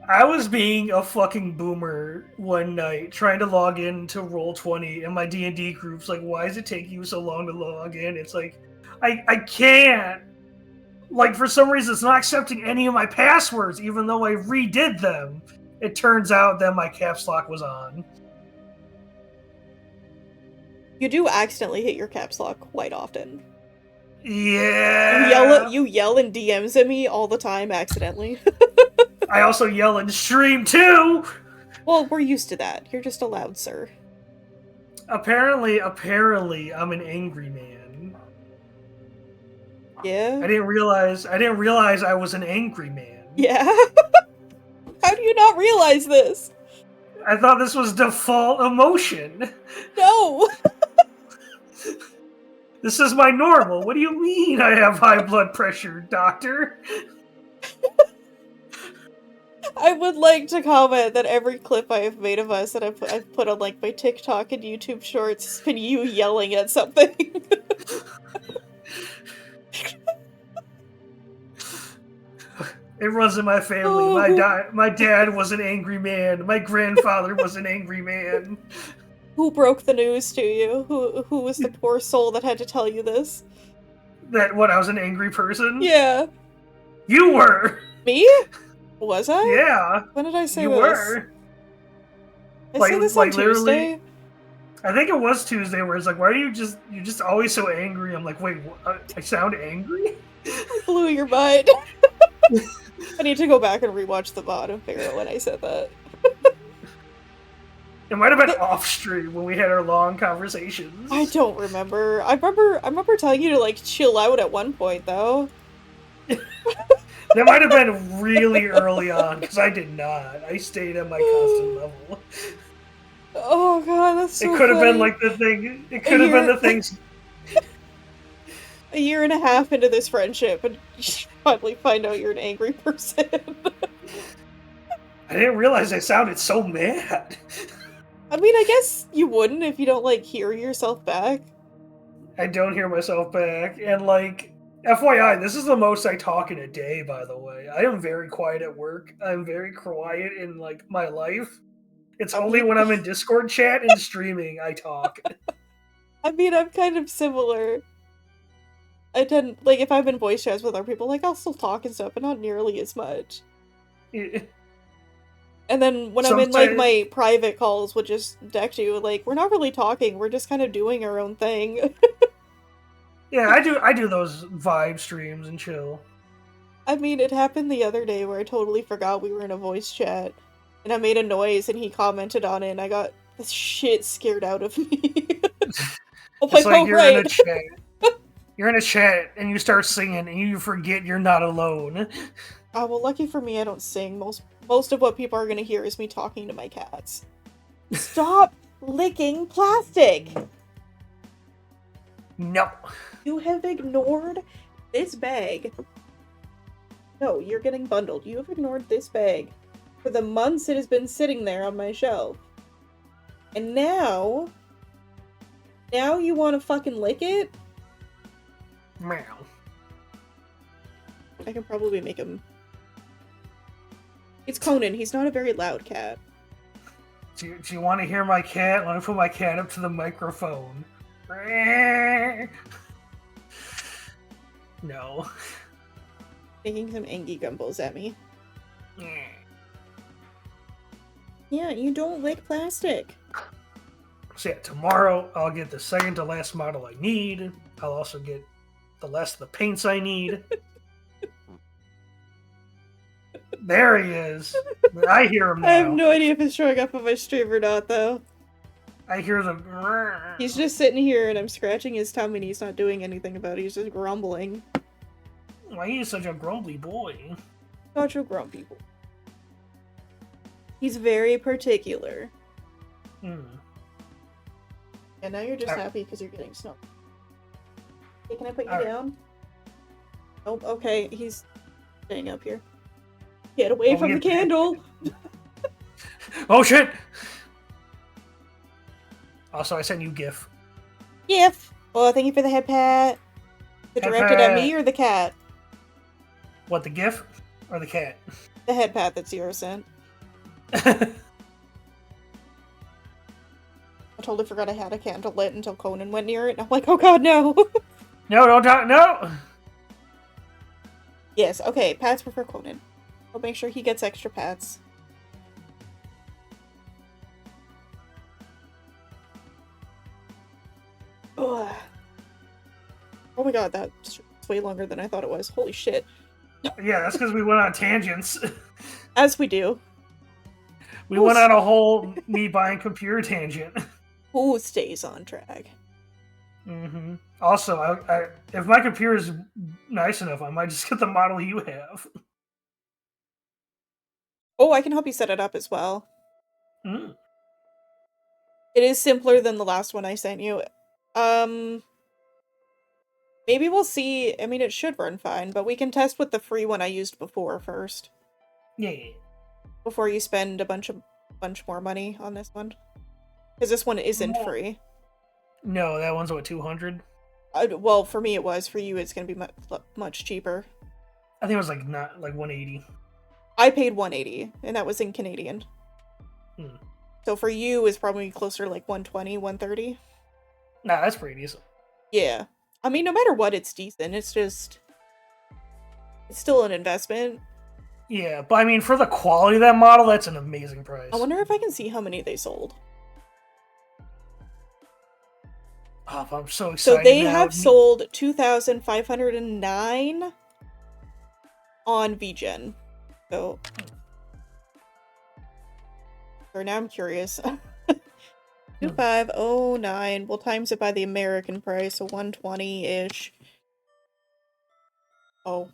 Speaker 2: I was being a fucking boomer one night trying to log into Roll20 and my D&D group's like, why is it taking you so long to log in? It's like, I can't. Like, for some reason, it's not accepting any of my passwords, even though I redid them. It turns out that my caps lock was on.
Speaker 1: You do accidentally hit your caps lock quite often.
Speaker 2: Yeah.
Speaker 1: You yell in DMs at me all the time accidentally.
Speaker 2: I also yell in stream too!
Speaker 1: Well, we're used to that. You're just a loud sir.
Speaker 2: Apparently, I'm an angry man.
Speaker 1: Yeah?
Speaker 2: I didn't realize I was an angry man.
Speaker 1: Yeah? How do you not realize this?
Speaker 2: I thought this was default emotion.
Speaker 1: No!
Speaker 2: This is my normal. What do you mean I have high blood pressure, doctor?
Speaker 1: I would like to comment that every clip I have made of us that I've put on like my TikTok and YouTube shorts has been you yelling at something.
Speaker 2: It runs in my family. Oh. My dad was an angry man. My grandfather was an angry man.
Speaker 1: Who broke the news to you? Who was the poor soul that had to tell you this?
Speaker 2: That what, I was an angry person?
Speaker 1: Yeah.
Speaker 2: You were!
Speaker 1: Me? Was I?
Speaker 2: Yeah.
Speaker 1: When did I say
Speaker 2: you
Speaker 1: this?
Speaker 2: You were.
Speaker 1: I say this on Tuesday?
Speaker 2: I think it was Tuesday, where it's like, why are you're just always so angry? I'm like, wait, I sound angry?
Speaker 1: I blew your mind. I need to go back and rewatch the VOD and figure out when I said that.
Speaker 2: It might have been off stream when we had our long conversations.
Speaker 1: I don't remember. I remember telling you to like chill out at one point though.
Speaker 2: That might have been really early on, because I did not. I stayed at my constant level.
Speaker 1: Oh god, that's so
Speaker 2: It could have
Speaker 1: funny.
Speaker 2: been like the thing. It could have been the things.
Speaker 1: A year and a half into this friendship, and you finally find out you're an angry person.
Speaker 2: I didn't realize I sounded so mad.
Speaker 1: I mean, I guess you wouldn't if you don't, like, hear yourself back.
Speaker 2: I don't hear myself back, and like, FYI, this is the most I talk in a day, by the way. I am very quiet at work. I'm very quiet in, like, my life. It's
Speaker 1: I
Speaker 2: only
Speaker 1: mean,
Speaker 2: when I'm in Discord chat and streaming I talk.
Speaker 1: I'm kind of similar. I tend, like, if I'm in voice chats with other people, like, I'll still talk and stuff, but not nearly as much. And then when I'm in, like,
Speaker 2: Sometimes,
Speaker 1: my private calls with just deck you, like, we're not really talking, we're just kind of doing our own thing.
Speaker 2: yeah, I do those vibe streams and chill.
Speaker 1: I mean, it happened the other day where I totally forgot we were in a voice chat, and I made a noise and he commented on it, and I got the shit scared out of me. I'm
Speaker 2: It's
Speaker 1: like,
Speaker 2: like
Speaker 1: oh,
Speaker 2: you're in a
Speaker 1: right.
Speaker 2: chat. You're in a chat and you start singing and you forget you're not alone.
Speaker 1: Oh, well, lucky for me, I don't sing. Most of what people are gonna hear is me talking to my cats. Stop licking plastic!
Speaker 2: No.
Speaker 1: You have ignored this bag. No, you're getting bundled. You have ignored this bag for the months it has been sitting there on my shelf. And now you want to fucking lick it?
Speaker 2: Meow.
Speaker 1: I can probably make him. It's Conan. He's not a very loud cat.
Speaker 2: Do you want to hear my cat? Let me put my cat up to the microphone. No.
Speaker 1: Making some Angie gumbos at me. Yeah, you don't lick plastic.
Speaker 2: So yeah, tomorrow I'll get the second to last model I need. I'll also get the last of the paints I need. There he is. I hear him now.
Speaker 1: I have no idea if it's showing up on my stream or not, though.
Speaker 2: I hear the.
Speaker 1: He's just sitting here and I'm scratching his tummy and he's not doing anything about it. He's just grumbling.
Speaker 2: Why he's such a grumbly boy?
Speaker 1: Such a grumpy boy. He's very particular.
Speaker 2: Hmm.
Speaker 1: And now you're just happy because you're getting snow. Hey, can I put you down? Oh, okay. He's staying up here. Get away from the candle!
Speaker 2: Oh shit! Also, I sent you GIF.
Speaker 1: GIF! Oh, thank you for the head pat. Is it directed at me or the cat?
Speaker 2: What, the GIF? Or the cat?
Speaker 1: The head pat that Zero sent. I totally forgot I had a candle lit until Conan went near it, and I'm like, oh god, no!
Speaker 2: No, don't talk, no!
Speaker 1: Yes, okay, pats were for Conan. I'll make sure he gets extra pats. Ugh. Oh my god, that's way longer than I thought it was. Holy shit.
Speaker 2: Yeah, that's because we went on tangents.
Speaker 1: As we do.
Speaker 2: We went on a whole me buying computer tangent.
Speaker 1: Who stays on track?
Speaker 2: Mm-hmm. Also, if my computer is nice enough, I might just get the model you have.
Speaker 1: Oh, I can help you set it up as well.
Speaker 2: Mm.
Speaker 1: It is simpler than the last one I sent you. Maybe we'll see. I mean, it should run fine, but we can test with the free one I used before first.
Speaker 2: Yeah.
Speaker 1: Before you spend a bunch more money on this one. Because this one isn't free.
Speaker 2: No, that one's what, 200?
Speaker 1: Well, for me it was. For you, it's going to be much cheaper.
Speaker 2: I think it was like 180.
Speaker 1: I paid 180, and that was in Canadian.
Speaker 2: Hmm.
Speaker 1: So for you, it's probably closer to like 120, 130.
Speaker 2: Nah, that's pretty decent.
Speaker 1: Yeah. I mean, no matter what, it's decent. It's just... It's still an investment.
Speaker 2: Yeah, but I mean, for the quality of that model, that's an amazing price.
Speaker 1: I wonder if I can see how many they sold.
Speaker 2: Oh, I'm so excited.
Speaker 1: So they have sold 2,509 on VGen. So... For now, I'm curious. 2,509. We'll times it by the American price, so 120-ish. Oh.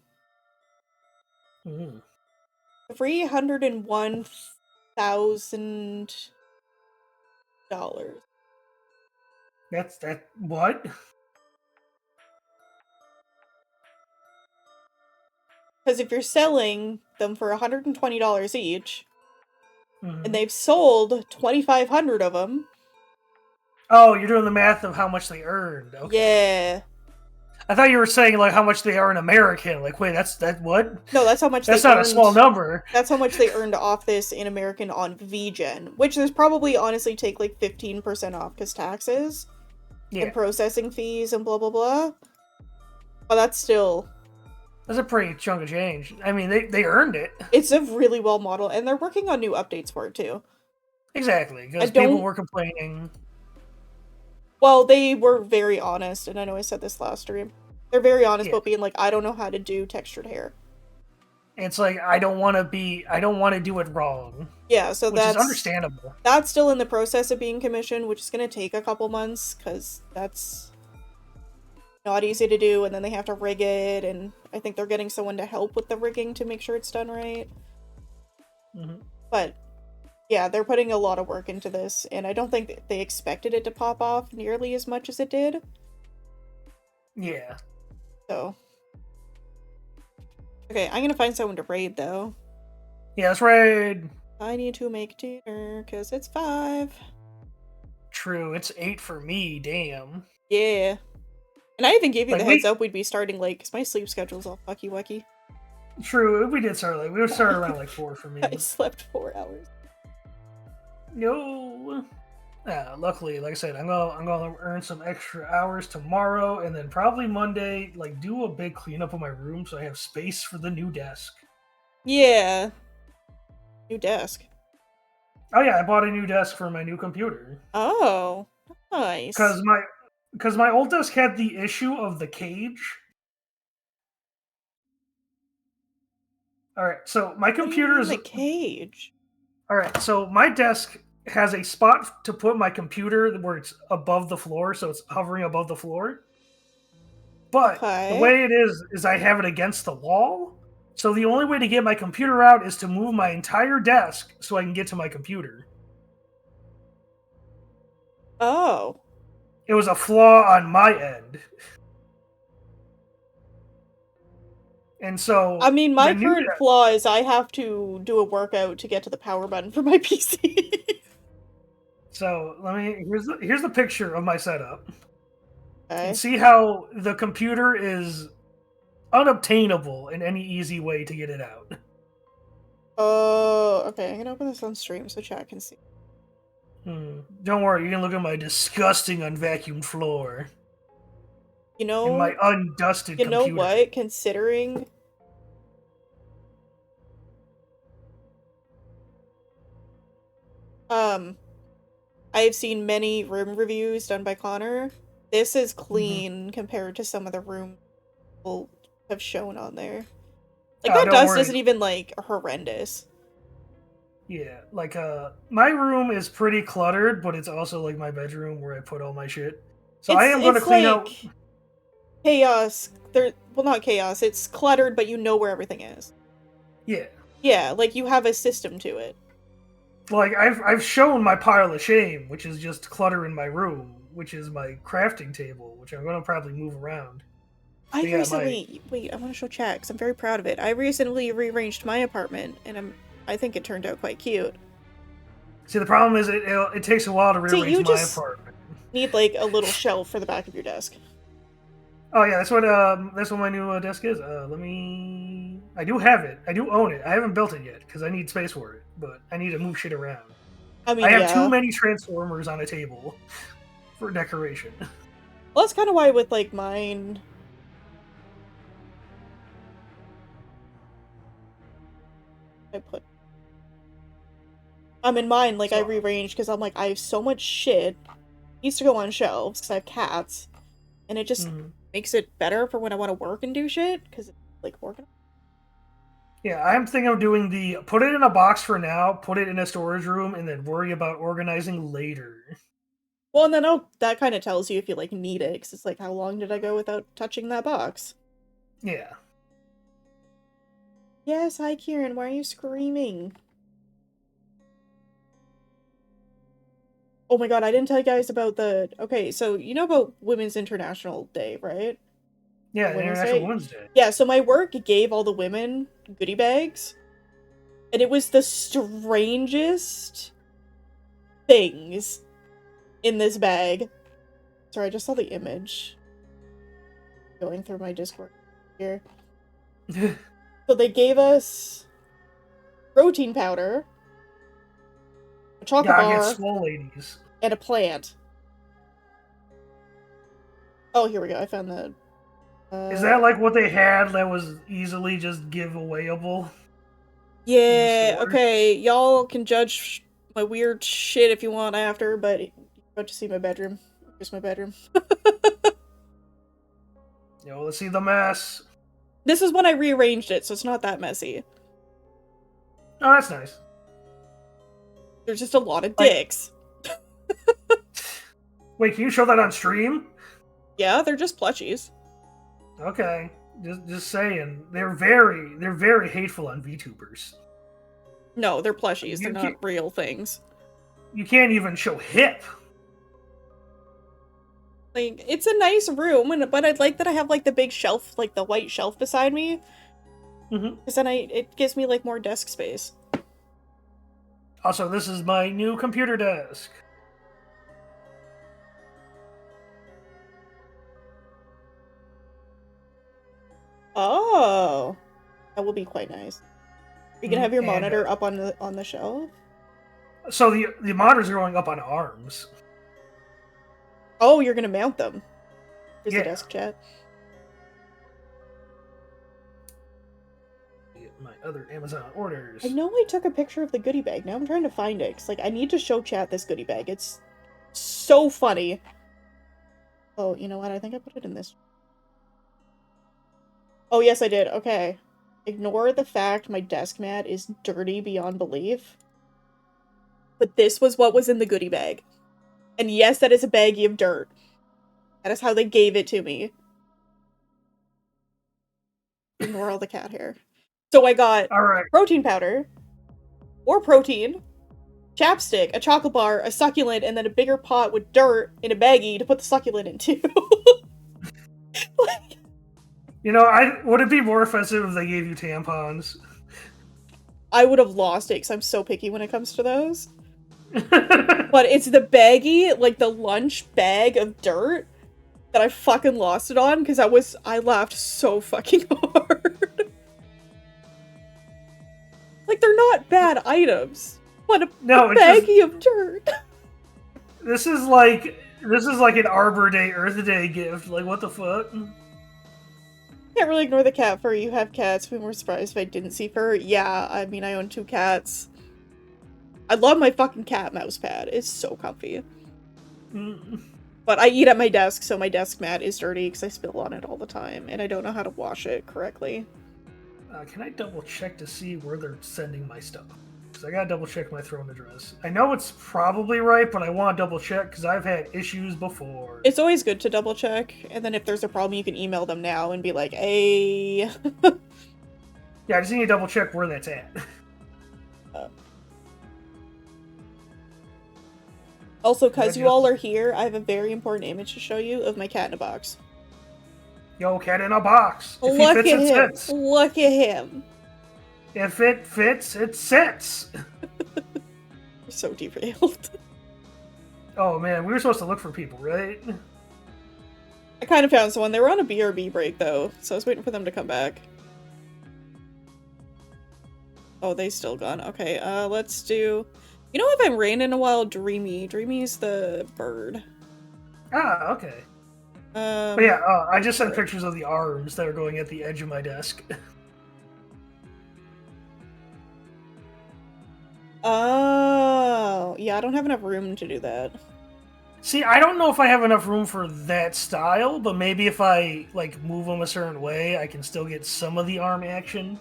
Speaker 2: Mm.
Speaker 1: $301,000.
Speaker 2: That's what?
Speaker 1: Because if you're selling them for $120 each, and they've sold 2,500 of them.
Speaker 2: Oh, you're doing the math of how much they earned. Okay.
Speaker 1: Yeah.
Speaker 2: I thought you were saying like how much they are in American. Like, wait, that's what?
Speaker 1: No, that's how much
Speaker 2: that's
Speaker 1: they
Speaker 2: not
Speaker 1: earned.
Speaker 2: A small number.
Speaker 1: That's how much they earned off this in American on VGen, which there's probably honestly take like 15% off because taxes and processing fees and blah blah blah. But that's still...
Speaker 2: That's a pretty chunk of change. I mean, they earned it.
Speaker 1: It's a really well modeled, and they're working on new updates for it too.
Speaker 2: Exactly, because people were complaining.
Speaker 1: Well, they were very honest, and I know I said this last stream. They're very honest about being like, I don't know how to do textured hair.
Speaker 2: It's like, I don't want to do it wrong.
Speaker 1: Yeah, so
Speaker 2: which is understandable.
Speaker 1: That's still in the process of being commissioned, which is going to take a couple months, because that's not easy to do, and then they have to rig it, and I think they're getting someone to help with the rigging to make sure it's done right. But yeah, they're putting a lot of work into this, and I don't think they expected it to pop off nearly as much as it did.
Speaker 2: Yeah.
Speaker 1: So. Okay, I'm gonna find someone to raid, though.
Speaker 2: Yeah, let's raid!
Speaker 1: I need to make dinner, because it's 5.
Speaker 2: True, it's 8 for me, damn.
Speaker 1: Yeah. And I even gave you the heads up we'd be starting late, because my sleep schedule's all fucky-wucky.
Speaker 2: True, we did start late. We would start around like 4 for me.
Speaker 1: I slept 4 hours.
Speaker 2: No. Luckily, like I said, I'm gonna earn some extra hours tomorrow, and then probably Monday, like do a big cleanup of my room so I have space for the new desk.
Speaker 1: Yeah. New desk.
Speaker 2: Oh yeah, I bought a new desk for my new computer.
Speaker 1: Oh, nice.
Speaker 2: Because my old desk had the issue of the cage. All right, so my computer is
Speaker 1: the cage.
Speaker 2: All right, so my desk has a spot to put my computer where it's above the floor, so it's hovering above the floor. But the way it is I have it against the wall. So the only way to get my computer out is to move my entire desk so I can get to my computer.
Speaker 1: Oh.
Speaker 2: It was a flaw on my end. And so...
Speaker 1: I mean, my current flaw is I have to do a workout to get to the power button for my PC.
Speaker 2: So, here's the picture of my setup.
Speaker 1: Okay.
Speaker 2: And see how the computer is unobtainable in any easy way to get it out.
Speaker 1: Oh, okay. I'm gonna open this on stream so chat can see.
Speaker 2: Don't worry, you can look at my disgusting unvacuumed floor.
Speaker 1: You know,
Speaker 2: in my undusted computer.
Speaker 1: You know what? Considering I've seen many room reviews done by Connor. This is clean compared to some of the rooms people have shown on there. Like, that dust isn't even, like, horrendous.
Speaker 2: Yeah, like, my room is pretty cluttered, but it's also, like, my bedroom where I put all my shit. So I am going to clean out...
Speaker 1: chaos. Well, not chaos. It's cluttered, but you know where everything is.
Speaker 2: Yeah.
Speaker 1: Yeah, like, you have a system to it.
Speaker 2: Like, I've shown my pile of shame, which is just clutter in my room, which is my crafting table, which I'm going to probably move around.
Speaker 1: Wait, I want to show chat, because I'm very proud of it. I recently rearranged my apartment, and I think it turned out quite cute.
Speaker 2: See, the problem is it takes a while to rearrange my apartment.
Speaker 1: Need, like, a little shelf for the back of your desk.
Speaker 2: Oh yeah, that's what my new desk is. I do have it. I do own it. I haven't built it yet because I need space for it, but I need to move shit around. I mean, I have too many transformers on a table for decoration.
Speaker 1: Well, that's kind of why with like mine. In mine, like, I rearranged because I'm like, I have so much shit. It needs to go on shelves because I have cats, and it just makes it better for when I want to work and do shit because it's like organized.
Speaker 2: Yeah, I'm thinking of doing put it in a box for now, put it in a storage room, and then worry about organizing later.
Speaker 1: Well, and then that kind of tells you if you like need it, because it's like, how long did I go without touching that box?
Speaker 2: Yeah.
Speaker 1: Yes, hi Kieran, why are you screaming? Oh my god, I didn't tell you guys about okay, so you know about Women's International Day, right?
Speaker 2: Yeah, International Women's Day.
Speaker 1: Yeah, so my work gave all the women goodie bags. And it was the strangest things in this bag. Sorry, I just saw the image going through my Discord here. So they gave us protein powder, a chocolate
Speaker 2: Gotta
Speaker 1: bar,
Speaker 2: get swole ladies.
Speaker 1: and a plant. Oh, here we go. I found the...
Speaker 2: Is that like what they had that was easily just giveawayable?
Speaker 1: Yeah, okay. Y'all can judge my weird shit if you want after, but you're about to see my bedroom. Here's my bedroom.
Speaker 2: Yo, let's see the mess.
Speaker 1: This is when I rearranged it, so it's not that messy.
Speaker 2: Oh, that's nice.
Speaker 1: There's just a lot of dicks.
Speaker 2: Wait, can you show that on stream?
Speaker 1: Yeah, they're just plushies.
Speaker 2: Okay, just saying, they're very hateful on VTubers.
Speaker 1: No, they're plushies. They're not real things.
Speaker 2: You can't even show hip.
Speaker 1: Like, it's a nice room, but I'd like that I have like the big shelf, like the white shelf beside me. Because then it gives me like more desk space.
Speaker 2: Also, this is my new computer desk.
Speaker 1: Oh, that will be quite nice. Are you gonna have your monitor up on the shelf?
Speaker 2: So the monitors are going up on arms.
Speaker 1: Oh, you're gonna mount them. Here's
Speaker 2: Yeah.
Speaker 1: the desk chat.
Speaker 2: My other Amazon orders.
Speaker 1: I know I took a picture of the goodie bag. Now I'm trying to find it. 'Cause, like, I need to show chat this goodie bag. It's so funny. Oh, you know what? I think I put it in this. Oh, yes, I did. Okay. Ignore the fact my desk mat is dirty beyond belief. But this was what was in the goodie bag. And yes, that is a baggie of dirt. That is how they gave it to me. Ignore all the cat hair. So I got protein powder, more protein, chapstick, a chocolate bar, a succulent, and then a bigger pot with dirt in a baggie to put the succulent into. Like,
Speaker 2: you know, would it be more offensive if they gave you tampons?
Speaker 1: I would have lost it because I'm so picky when it comes to those. But it's the baggie, like the lunch bag of dirt that I fucking lost it on because I laughed so fucking hard. Like, they're not bad items. What a baggie of dirt.
Speaker 2: This is like an Arbor Day, Earth Day gift. Like, what the fuck?
Speaker 1: Can't really ignore the cat fur. You have cats. We were surprised if I didn't see fur. Yeah, I mean, I own 2 cats. I love my fucking cat mouse pad. It's so comfy. But I eat at my desk, so my desk mat is dirty because I spill on it all the time, and I don't know how to wash it correctly.
Speaker 2: Can I double check to see where they're sending my stuff? Because I gotta double check my throne address. I know it's probably right, but I want to double check because I've had issues before.
Speaker 1: It's always good to double check, and then if there's a problem, you can email them now and be like, hey.
Speaker 2: Yeah, I just need to double check where that's at.
Speaker 1: Also, because you all are here, I have a very important image to show you of my cat in a box.
Speaker 2: Yo, cat in a box.
Speaker 1: If Look he fits, at him. It fits. Look at him.
Speaker 2: If it fits, it sits.
Speaker 1: You're so derailed.
Speaker 2: Oh man, we were supposed to look for people, right?
Speaker 1: I kind of found someone. They were on a BRB break, though, so I was waiting for them to come back. Oh, they still gone. Okay, let's do... You know, if I ran in a while, Dreamy. Dreamy's the bird.
Speaker 2: Ah, okay. But yeah, I just sent pictures of the arms that are going at the edge of my desk.
Speaker 1: Oh, yeah, I don't have enough room to do that.
Speaker 2: See, I don't know if I have enough room for that style, but maybe if I, like, move them a certain way, I can still get some of the arm action.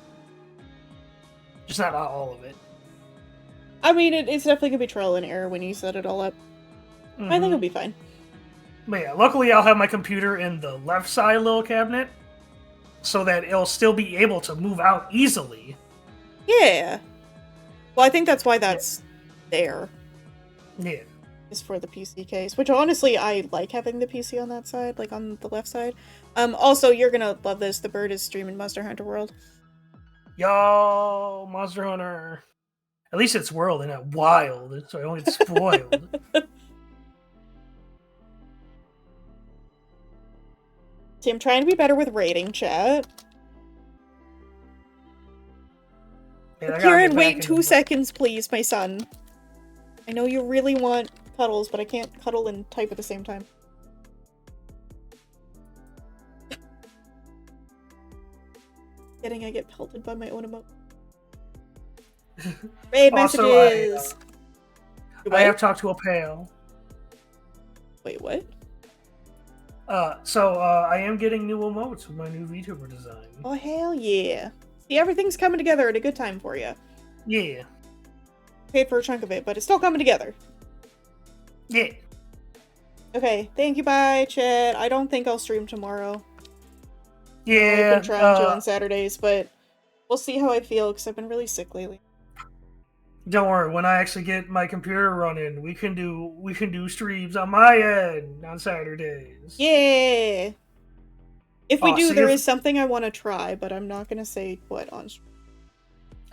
Speaker 2: Just not all of it.
Speaker 1: I mean, it's definitely gonna be trial and error when you set it all up. I think it'll be fine.
Speaker 2: But yeah, luckily I'll have my computer in the left side little cabinet, so that it'll still be able to move out easily.
Speaker 1: Yeah. Well, I think that's why that's there.
Speaker 2: Yeah.
Speaker 1: Is for the PC case, which honestly, I like having the PC on that side, like on the left side. Also, you're gonna love this. The bird is streaming Monster Hunter World.
Speaker 2: Yo, Monster Hunter. At least it's world and not wild, so I don't get spoiled.
Speaker 1: See, I'm trying to be better with rating, chat.
Speaker 2: Man,
Speaker 1: Kieran, wait 2 seconds, please, my son. I know you really want cuddles, but I can't cuddle and type at the same time. I get pelted by my own emote. Raid messages!
Speaker 2: I have talked to a pal.
Speaker 1: Wait, what?
Speaker 2: I am getting new emotes with my new VTuber design.
Speaker 1: Oh, hell yeah. See, everything's coming together at a good time for you.
Speaker 2: Yeah.
Speaker 1: Paid for a chunk of it, but it's still coming together.
Speaker 2: Yeah.
Speaker 1: Okay, thank you, bye, chat. I don't think I'll stream tomorrow.
Speaker 2: Yeah.
Speaker 1: I've been trying to on Saturdays, but we'll see how I feel, because I've been really sick lately.
Speaker 2: Don't worry, when I actually get my computer running, we can do streams on my end on Saturdays.
Speaker 1: Yeah. If we do, there is something I want to try, but I'm not gonna say what on stream.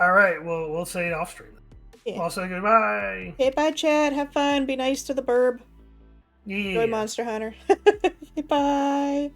Speaker 2: Alright, well, we'll say it off stream. Yeah. I'll say goodbye.
Speaker 1: Okay, bye, chat. Have fun. Be nice to the burb.
Speaker 2: Yeah.
Speaker 1: Enjoy Monster Hunter. Bye.